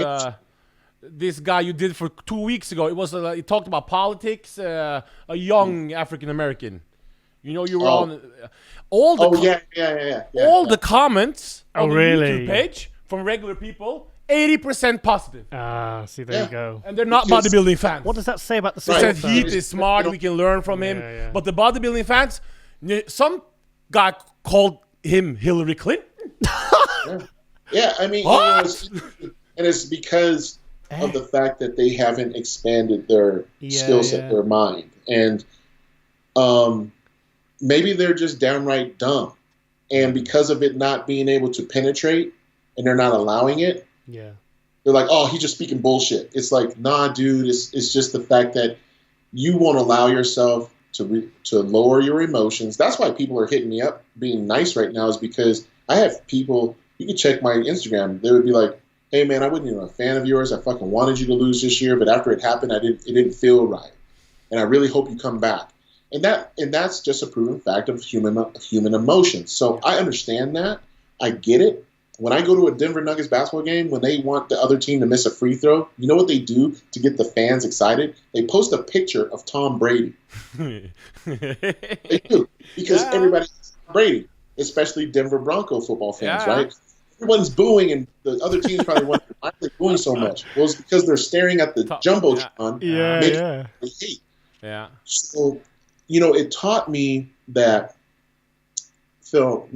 guy you did for 2 weeks ago. It was he talked about politics, a young African American. You were on all the all the comments on the YouTube page from regular people, 80% positive. See, there you go. And they're not bodybuilding fans. What does that say about the They said Heath is smart, we can learn from him. Yeah. But the bodybuilding fans, some guy called him Hillary Clinton. I mean, and it's because of the fact that they haven't expanded their skill set, their mind. And maybe they're just downright dumb. And because of it not being able to penetrate and they're not allowing it, they're like, oh, he's just speaking bullshit. It's like, nah, dude, it's just the fact that you won't allow yourself to lower your emotions. That's why people are hitting me up being nice right now, is because I have people, you can check my Instagram, they would be like, hey man, I wasn't even a fan of yours. I fucking wanted you to lose this year, but after it happened, it didn't feel right. And I really hope you come back. And that's just a proven fact of human emotions. So I understand that. I get it. When I go to a Denver Nuggets basketball game, when they want the other team to miss a free throw, you know what they do to get the fans excited? They post a picture of Tom Brady. They do. Because everybody's Brady, especially Denver Bronco football fans, right? Everyone's booing, and the other team's probably wondering, why are they booing so much? Well, it's because they're staring at the Jumbotron. They hate. Yeah. So, it taught me that, Phil,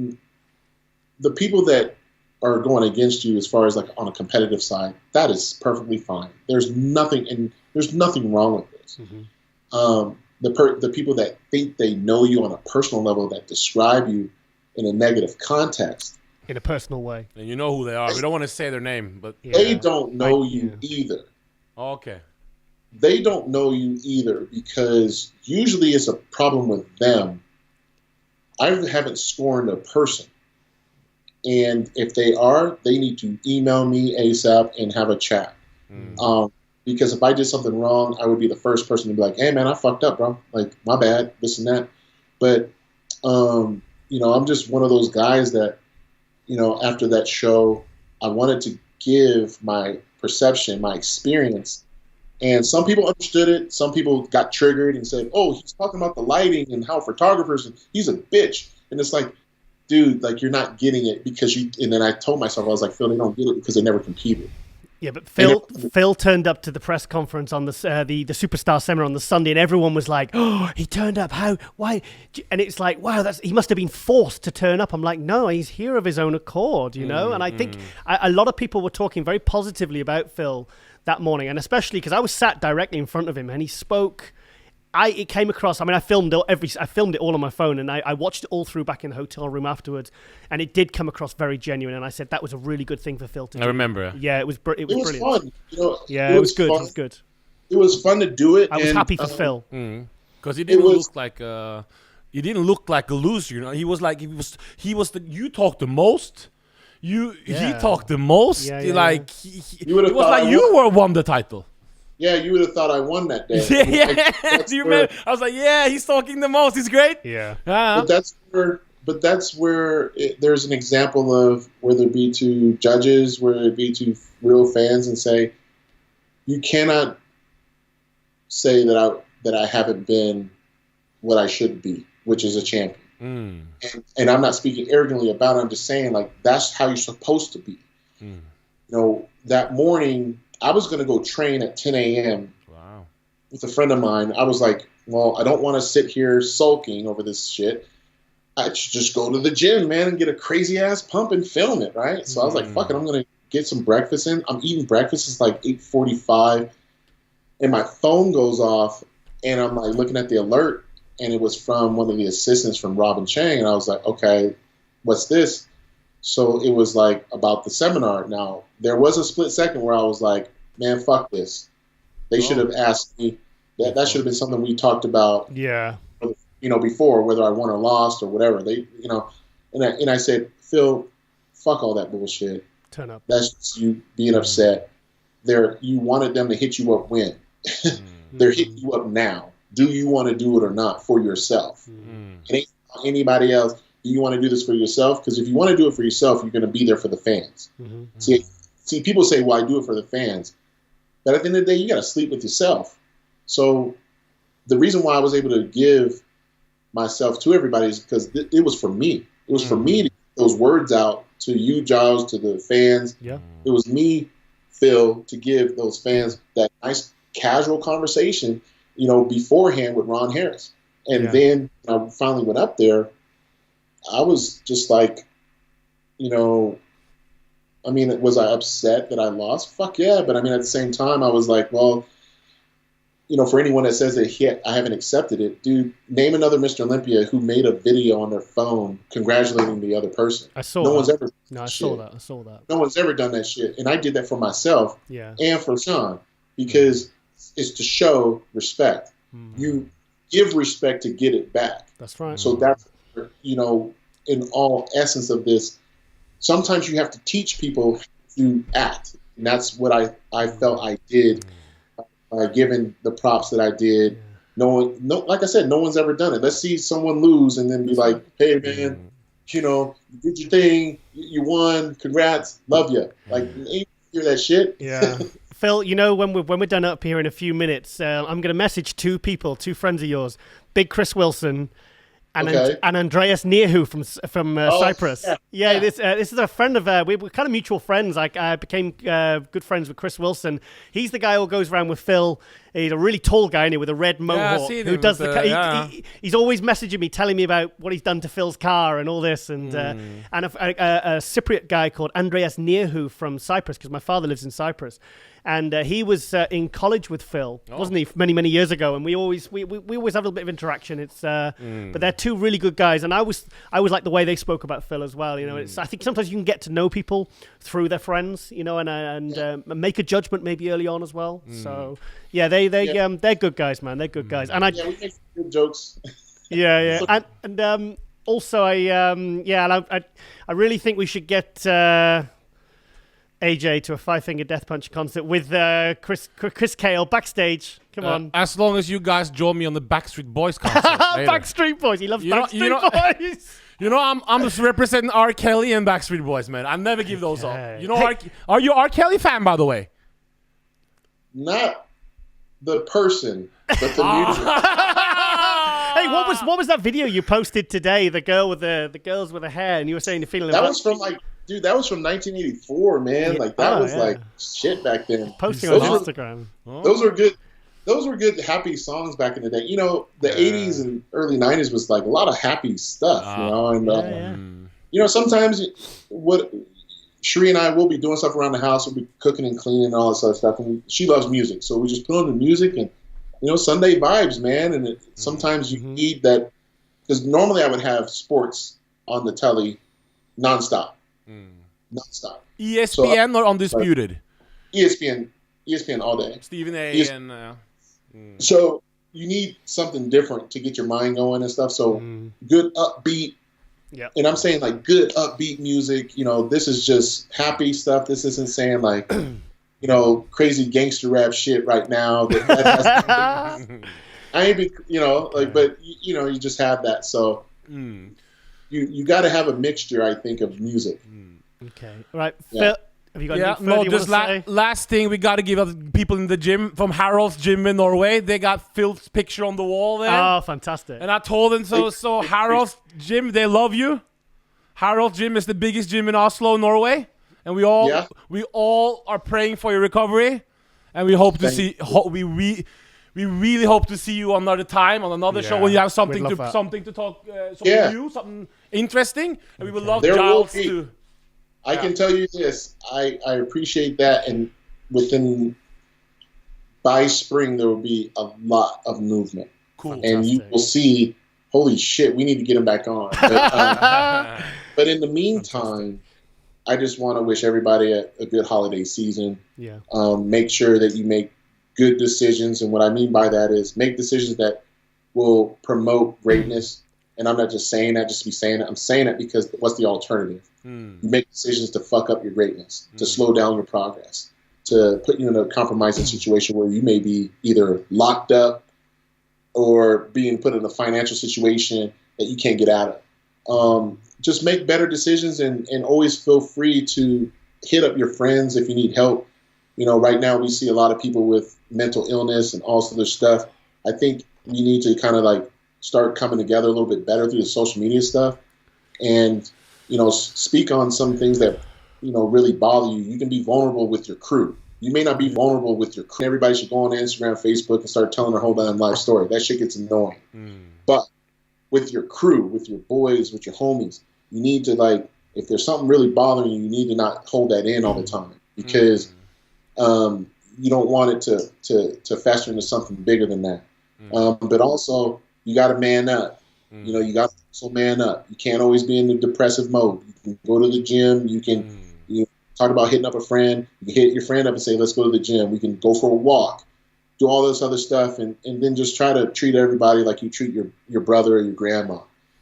the people that are going against you as far as like on a competitive side, that is perfectly fine. There's nothing wrong with this. Mm-hmm. The people that think they know you on a personal level, that describe you in a negative context, in a personal way, and you know who they are. We don't want to say their name, but they don't know you either. Okay. They don't know you either, because usually it's a problem with them. I haven't scorned a person. And if they are, they need to email me ASAP and have a chat. Because if I did something wrong, I would be the first person to be like, hey man, I fucked up, bro. Like, my bad, this and that. But, I'm just one of those guys that, after that show, I wanted to give my perception, my experience. And some people understood it. Some people got triggered and said, oh, he's talking about the lighting and how photographers, and he's a bitch. And it's like, dude, like, you're not getting it because and then I told myself, I was like, Phil, they don't get it because they never competed. Yeah, but Phil turned up to the press conference on the Superstar Seminar on the Sunday, and everyone was like, "Oh, he turned up. How? Why?" And it's like, "Wow, he must have been forced to turn up." I'm like, "No, he's here of his own accord, you know." And I think a lot of people were talking very positively about Phil that morning, and especially because I was sat directly in front of him, and he spoke. It came across. I mean, I filmed it all on my phone, and I watched it all through back in the hotel room afterwards, and it did come across very genuine. And I said that was a really good thing for Phil to do. I remember. Yeah, it was brilliant. Fun. It was good. Fun. It was good. It was fun to do it. I was happy for Phil because he didn't look like a loser. He was like you talked the most. He talked the most. Yeah, like it was like you won the title. Yeah, you would have thought I won that day. Do you remember? I was like, yeah, he's talking the most. He's great. Yeah. But that's where there's an example of whether it be to judges, whether it be to real fans, and say, you cannot say that I haven't been what I should be, which is a champion. And I'm not speaking arrogantly about it. I'm just saying, like, that's how you're supposed to be. That morning, I was going to go train at 10 a.m. Wow. With a friend of mine. I was like, well, I don't want to sit here sulking over this shit. I should just go to the gym, man, and get a crazy ass pump and film it, right? So I was like, fuck it, I'm gonna get some breakfast in. I'm eating breakfast. It's like 8:45, and my phone goes off, and I'm like looking at the alert, and it was from one of the assistants from Robin Chang, and I was like, okay, what's this? So it was like about the seminar. Now there was a split second where I was like, man, fuck this. They should have asked me. That should have been something we talked about. Yeah. Before, whether I won or lost or whatever. And I said, Phil, fuck all that bullshit. Turn up. That's just you being upset. You wanted them to hit you up when? They're hitting you up now. Do you want to do it or not for yourself? It ain't anybody else. Do you want to do this for yourself? Because if you want to do it for yourself, you're going to be there for the fans. See, people say, well, I do it for the fans. But at the end of the day, you got to sleep with yourself. So the reason why I was able to give myself to everybody is because it was for me. It was for me to get those words out to you, Giles, to the fans. Yeah. It was me, Phil, to give those fans that nice casual conversation, beforehand with Ron Harris. And then when I finally went up there, I was just like, was I upset that I lost? Fuck yeah. But at the same time, I was like, well, for anyone that says that I haven't accepted it, dude, name another Mr. Olympia who made a video on their phone congratulating the other person. I saw that. I saw that. No one's ever done that shit. And I did that for myself and for Sean because it's to show respect. You give respect to get it back. That's right. So that's, in all essence of this, sometimes you have to teach people to act. And that's what I felt I did. Given the props that I did, like I said, no one's ever done it. Let's see someone lose and then be like, "Hey, man, you did your thing, you won, congrats, love you." Like, you hear that shit? Yeah. Phil, when we're done up here in a few minutes, I'm going to message two friends of yours, Big Chris Wilson. And Andreas Neerhu from Cyprus. Yeah. This is a friend of we're kind of mutual friends. I became good friends with Chris Wilson. He's the guy who goes around with Phil. He's a really tall guy with a red mohawk who does he's always messaging me, telling me about what he's done to Phil's car and all this. And a Cypriot guy called Andreas Neerhu from Cyprus, because my father lives in Cyprus. And he was in college with Phil, wasn't he, many years ago? And we always have a little bit of interaction. It's but they're two really good guys, and I was like the way they spoke about Phil as well. It's I think sometimes you can get to know people through their friends, and make a judgment maybe early on as well. So they're good guys, man. They're good guys, and we make good jokes. and also I really think we should get AJ to a 5-Finger Death Punch concert with Chris Cale backstage. Come on. As long as you guys join me on the Backstreet Boys concert. Backstreet Boys. He loves Backstreet Boys. I'm just representing R. Kelly and Backstreet Boys, man. I never give those up. Are you R. Kelly fan, by the way? Not the person, but the music. Hey, what was that video you posted today? The girls with the hair, and you were saying you're feeling that was from Dude, that was from 1984, man. Yeah. That was like shit back then. Posting on Instagram. Those were good. Those were good, happy songs back in the day. The 80s and early 90s was like a lot of happy stuff, sometimes what Sheree and I will be doing stuff around the house. We'll be cooking and cleaning and all this other stuff. And she loves music. So we just put on the music and, Sunday vibes, man. And sometimes you need that, because normally I would have sports on the telly nonstop. Nonstop. ESPN or Undisputed? ESPN all day. Stephen A. So you need something different to get your mind going and stuff. So good upbeat. Yeah. And I'm saying like good upbeat music. This is just happy stuff. This isn't saying like, crazy gangster rap shit right now. I ain't be, but you just have that. So you got to have a mixture, I think, of music. Okay. All right. Phil, have you got anything further you want to say? Last thing we got to give other people in the gym from Harald's gym in Norway. They got Phil's picture on the wall there. Oh, fantastic. And I told them so Harald's gym, they love you. Harald's gym is the biggest gym in Oslo, Norway. And we all are praying for your recovery. And we hope to see we we really hope to see you another time on another show when you have something to talk, something interesting, and we would love Giles to. I can tell you this: I appreciate that, and by spring there will be a lot of movement. Cool, and you will see. Holy shit, we need to get him back on. But in the meantime, I just want to wish everybody a good holiday season. Yeah. Make sure that you make good decisions. And what I mean by that is make decisions that will promote greatness. And I'm not just saying that just to be saying it. I'm saying it because what's the alternative? You make decisions to fuck up your greatness, to slow down your progress, to put you in a compromising situation where you may be either locked up or being put in a financial situation that you can't get out of. Just make better decisions and always feel free to hit up your friends if you need help. You know, right now we see a lot of people with mental illness and all this other stuff. I think we need to kind of like start coming together a little bit better through the social media stuff and, you know, speak on some things that, you know, really bother you. You can be vulnerable with your crew. You may not be vulnerable with your crew. Everybody should go on Instagram, Facebook, and start telling their whole damn life story. That shit gets annoying. But with your crew, with your boys, with your homies, you need to, like, if there's something really bothering you, you need to not hold that in all the time because you don't want it to fester into something bigger than that. But also, you got to man up. You know, you got to also man up. You can't always be in the depressive mode. You can go to the gym. You can talk about hitting up a friend. You can hit your friend up and say, let's go to the gym. We can go for a walk, do all this other stuff, and then just try to treat everybody like you treat your brother or your grandma.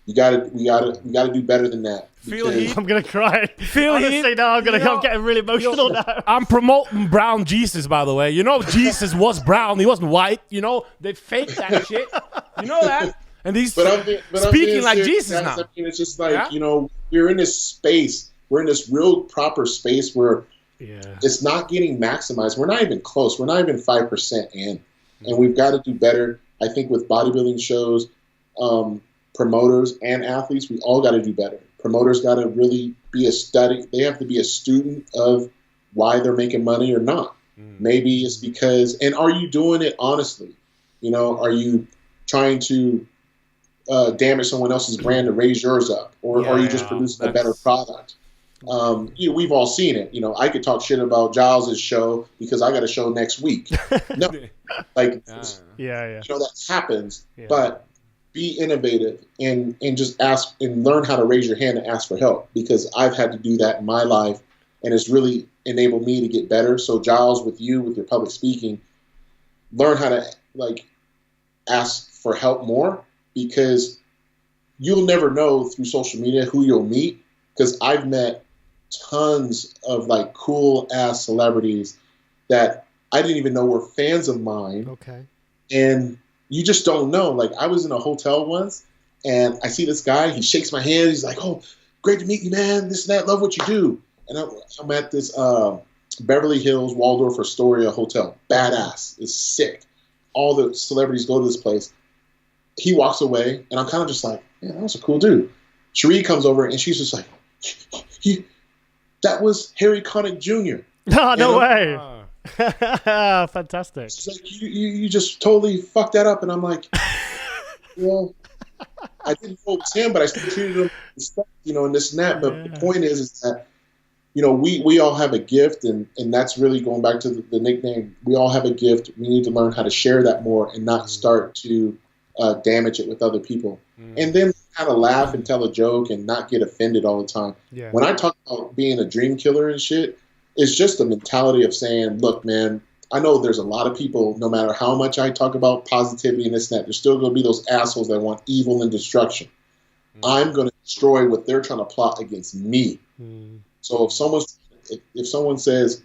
We gotta do better than that. Phil Heath. I'm gonna cry. Phil Heath. I'm getting really emotional now. I'm promoting brown Jesus, by the way. You know, Jesus was brown. He wasn't white. You know, they faked that shit. You know that. And he's speaking like Jesus now. I mean, it's just like, you know, we're in this space. We're in this real proper space where it's not getting maximized. We're not even close. We're not even 5% in. And we've got to do better. I think with bodybuilding shows, promoters and athletes, we all got to do better. Promoters got to really be a study. They have to be a student of why they're making money or not. Maybe it's because, and are you doing it honestly? You know, are you trying to damage someone else's brand to raise yours up? Or are you just producing a better product? You know, we've all seen it. You know, I could talk shit about Giles' show because I got a show next week. No, like, you know, that happens. But be innovative and just ask and learn how to raise your hand and ask for help, because I've had to do that in my life, and it's really enabled me to get better. So Giles, with you, with your public speaking, learn how to like ask for help more, because you'll never know through social media who you'll meet. Because I've met tons of like cool ass celebrities that I didn't even know were fans of mine. Okay. And you just don't know. Like, I was in a hotel once and I see this guy, he shakes my hand. He's like, "Oh, great to meet you, man. This and that. Love what you do." And I'm at this Beverly Hills Waldorf Astoria hotel. Badass. It's sick. All the celebrities go to this place. He walks away and I'm kind of just like, "Man, that was a cool dude." Cherie comes over and she's just like, "That was Harry Connick Jr." Oh, no way. Fantastic. She's like, you just totally fucked that up. And I'm like, well, I didn't know it was him, but I still treated him, you know, and this and that. But the point is that, you know, we all have a gift, and that's really going back to the nickname. We all have a gift. We need to learn how to share that more and not start to damage it with other people. And then kind of laugh and tell a joke and not get offended all the time. When I talk about being a dream killer and shit, it's just a mentality of saying, look, man, I know there's a lot of people, no matter how much I talk about positivity and this and that, there's still going to be those assholes that want evil and destruction. I'm going to destroy what they're trying to plot against me. So if someone says,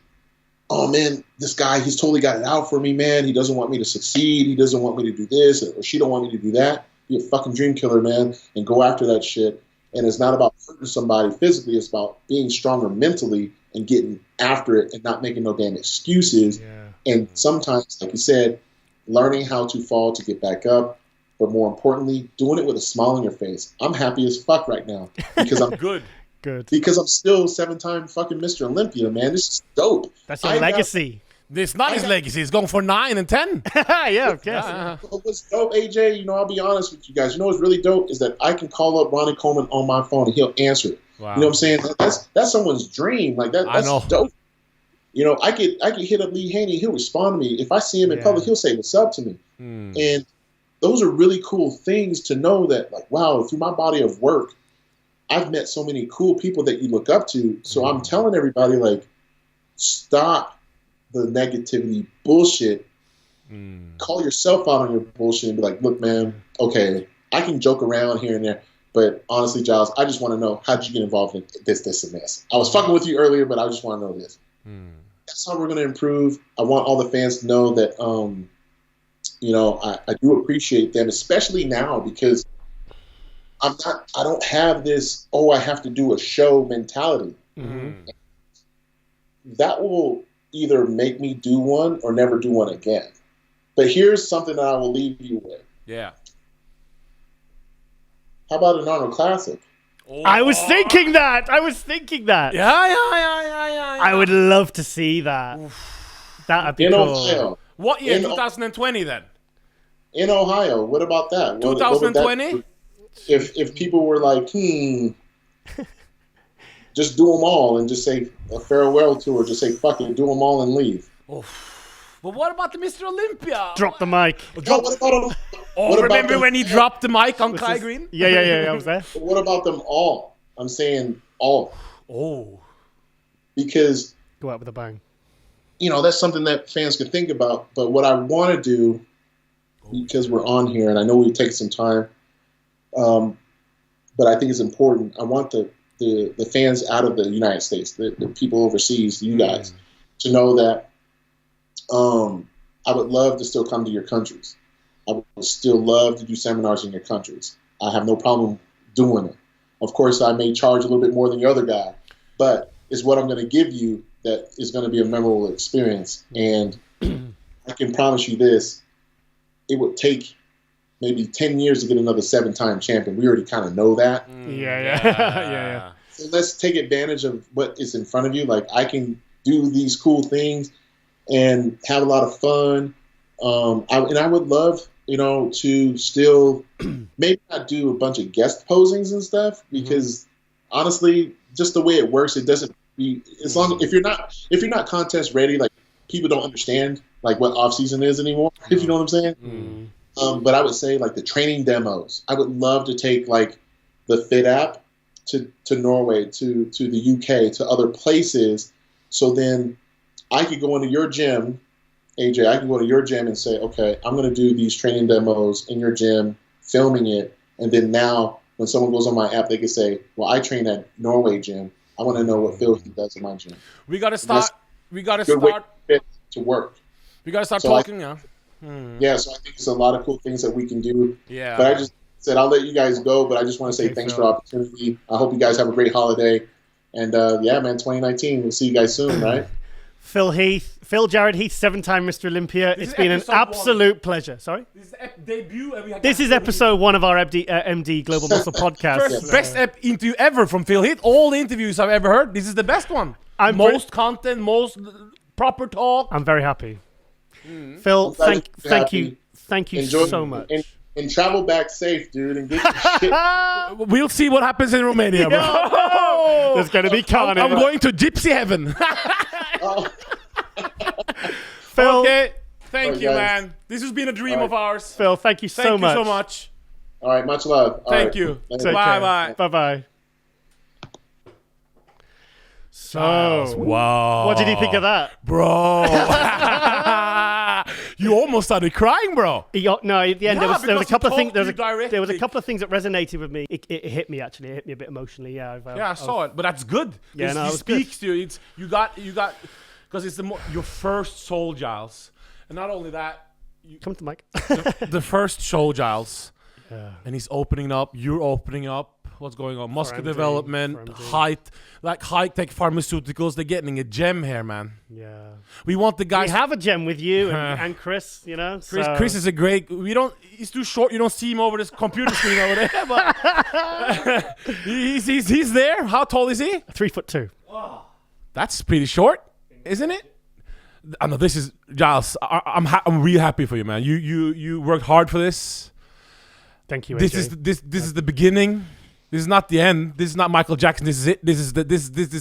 "Oh man, this guy, he's totally got it out for me, man. He doesn't want me to succeed. He doesn't want me to do this, or she don't want me to do that," be a fucking dream killer, man, and go after that shit. And it's not about hurting somebody physically. It's about being stronger mentally and getting after it and not making no damn excuses. And sometimes, like you said, learning how to fall to get back up, but more importantly, doing it with a smile on your face. I'm happy as fuck right now because I'm good. Because I'm still 7-time fucking Mr. Olympia, man. This is dope. That's your legacy. It's not his legacy. He's going for 9 and 10. Yeah, of course. What's dope, AJ, I'll be honest with you guys. What's really dope is that I can call up Ronnie Coleman on my phone and he'll answer it. Wow. You know what I'm saying? That's someone's dream. Like that's I know. dope. I could hit up Lee Haney. He'll respond to me. If I see him in public, he'll say what's up to me. And those are really cool things to know that, like, wow, through my body of work, I've met so many cool people that you look up to. So I'm telling everybody, like, stop the negativity bullshit. Call yourself out on your bullshit and be like, look, man, okay, I can joke around here and there, but honestly, Giles, I just want to know, how did you get involved in this, and this? I was fucking with you earlier, but I just want to know this. That's how we're going to improve. I want all the fans to know that, I do appreciate them, especially now, because I don't have this, I have to do a show mentality. That will either make me do one or never do one again. But here's something that I will leave you with. Yeah. How about an Arnold Classic? I was thinking that. Yeah. I would love to see that. That'd be In cool. Ohio. What year? 2020 then? In Ohio. What about that? 2020? If people were like, just do them all and just say a farewell tour, just say, fuck it, do them all and leave. But what about the Mr. Olympia? Drop the mic. What about them? Remember when he dropped the mic on Kai Green? Yeah, I was there. What about them all? I'm saying all. Because Go out with a bang. that's something that fans can think about. But what I want to do, because we're on here, and I know we take some time, but I think it's important. I want the fans out of the United States, the people overseas, you guys, to know that I would love to still come to your countries. I would still love to do seminars in your countries. I have no problem doing it. Of course, I may charge a little bit more than the other guy, but it's what I'm going to give you that is going to be a memorable experience. And I can promise you this, it would take maybe 10 years to get another 7-time champion. We already kind of know that. Yeah. So let's take advantage of what is in front of you. Like, I can do these cool things and have a lot of fun. I would love, to still maybe not do a bunch of guest posings and stuff, because honestly, just the way it works, it doesn't be as long if you're not contest ready, like, people don't understand like what off season is anymore. If you know what I'm saying. But I would say, like, the training demos. I would love to take, like, the Fit app to Norway, to the UK, to other places. So then I could go into your gym, AJ, I can go to your gym and say, okay, I'm going to do these training demos in your gym, filming it. And then now when someone goes on my app, they can say, well, I train at Norway gym. I want to know what Phil Heath does in my gym. We got to start to work. We got to start So talking, Yeah, so I think it's a lot of cool things that we can do. Yeah. But I just said I'll let you guys go, but I just want to say thanks for the opportunity. I hope you guys have a great holiday. And yeah, man, 2019, we'll see you guys soon, right? Phil Jared Heath, 7-time Mr. Olympia. It's been an absolute pleasure. Sorry? This is debut. This is episode 1 of our MD Global Muscle podcast. Best interview ever from Phil Heath. All the interviews I've ever heard, this is the best one. Most content, most proper talk. I'm very happy. Phil, thank you so much. And travel back safe, dude, and get your shit. We'll see what happens in Romania, bro. There's going to be carnage. I'm going to gypsy heaven. Phil, okay, thank you, guys. man. This has been a dream of ours. Phil, thank you so much. Thank you so much. All right, much love. Thank you. Bye-bye. Bye-bye. So, wow. What did you think of that? Bro. You almost started crying, bro. No, at the end there was a couple of things. There was a directly. couple of things that resonated with me. It hit me actually. It hit me a bit emotionally. Yeah. I saw it, but that's good. Yeah, no, it it was speaks to you. It's you got because it's your first soul, Giles, and not only that. Come to Mike. the first show, Giles, Yeah. and he's opening up. You're opening up. What's going on? Muscle MD, development, for MD. high-tech pharmaceuticals. They're getting a gem here, man. Yeah. We want the We guys. have a gem with you and Chris, you know. Chris is a great. He's too short. You don't see him over this computer screen over there. But he's there. How tall is he? 3'2". That's pretty short, isn't it? I know this is Giles. I'm really happy for you, man. You worked hard for this. Thank you, This AJ. this is the beginning. This is not the end. This is not Michael Jackson. This is it. This is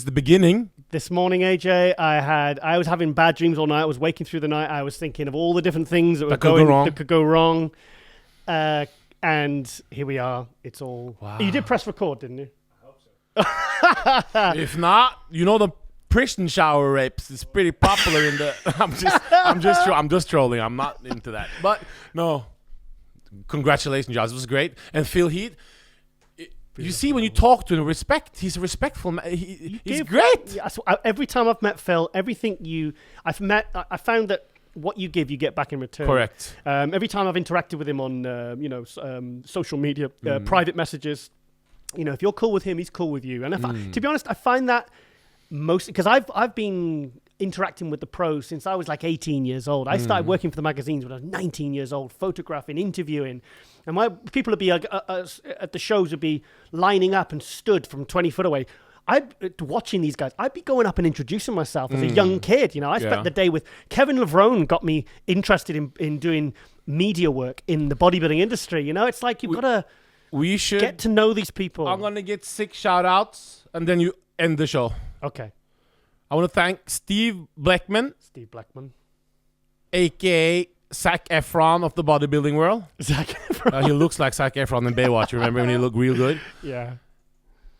the beginning. This morning, AJ, I was having bad dreams all night. I was waking through the night. I was thinking of all the different things that could go wrong. And here we are. It's all. Wow. You did press record, didn't you? If not, the prison shower rapes is pretty popular in the. I'm just trolling. I'm not into that. But no, congratulations, Giles. It was great. And Phil Heath. You see, when you talk to him, he's a respectful man. He's great. Yeah, so every time I've met Phil, I found that what you give, you get back in return. Correct. Every time I've interacted with him on, social media, private messages, if you're cool with him, he's cool with you. And to be honest, I find that mostly because I've been interacting with the pros since I was like 18 years old. I started working for the magazines when I was 19 years old, photographing, interviewing. And my people would be at the shows would be lining up and stood from 20 foot away. Watching these guys, I'd be going up and introducing myself as a young kid. I spent the day with Kevin Levrone, got me interested in doing media work in the bodybuilding industry. It's like you've got to get to know these people. I'm going to get 6 shout outs and then you end the show. Okay. I want to thank Steve Blackman, a.k.a. Zac Efron of the bodybuilding world. Zac Efron. He looks like Zac Efron in Baywatch. Remember when he looked real good? Yeah.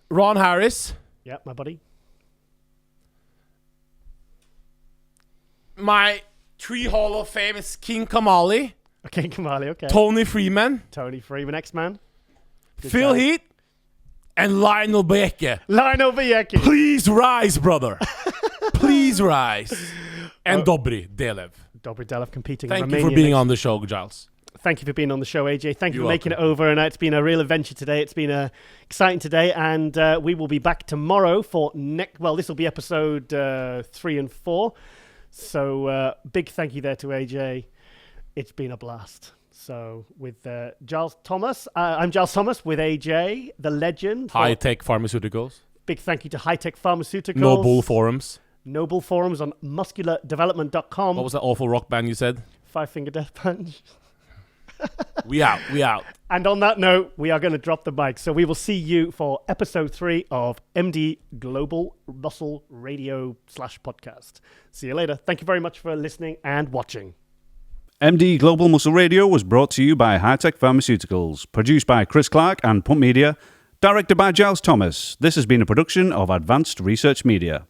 Ron Harris. Yeah, my buddy. My 3 Hall of Fame is King Kamali. Okay, Kamali, okay. Tony Freeman. Tony Freeman, X-Man. Phil Heath. And Lionel Beke. Lionel Beke. Please rise, brother. Please rise. And Dobry Delev. Dobry Delev competing in Romania. Thank you for being on the show, Giles. Thank you for being on the show, AJ. Thank you You're for making it over. And it's been a real adventure today. It's been exciting today. And we will be back tomorrow for this will be episode 3 and 4. So big thank you there to AJ. It's been a blast. So with Giles Thomas, I'm Giles Thomas with AJ, the legend. High Tech Pharmaceuticals. Big thank you to High Tech Pharmaceuticals. Noble Forums. Noble Forums on musculardevelopment.com. What was that awful rock band you said? 5 Finger Death Punch. We out. And on that note, we are going to drop the mic. So we will see you for episode 3 of MD Global Muscle Radio /podcast. See you later. Thank you very much for listening and watching. MD Global Muscle Radio was brought to you by High Tech Pharmaceuticals, produced by Chris Clark and Pump Media, directed by Giles Thomas. This has been a production of Advanced Research Media.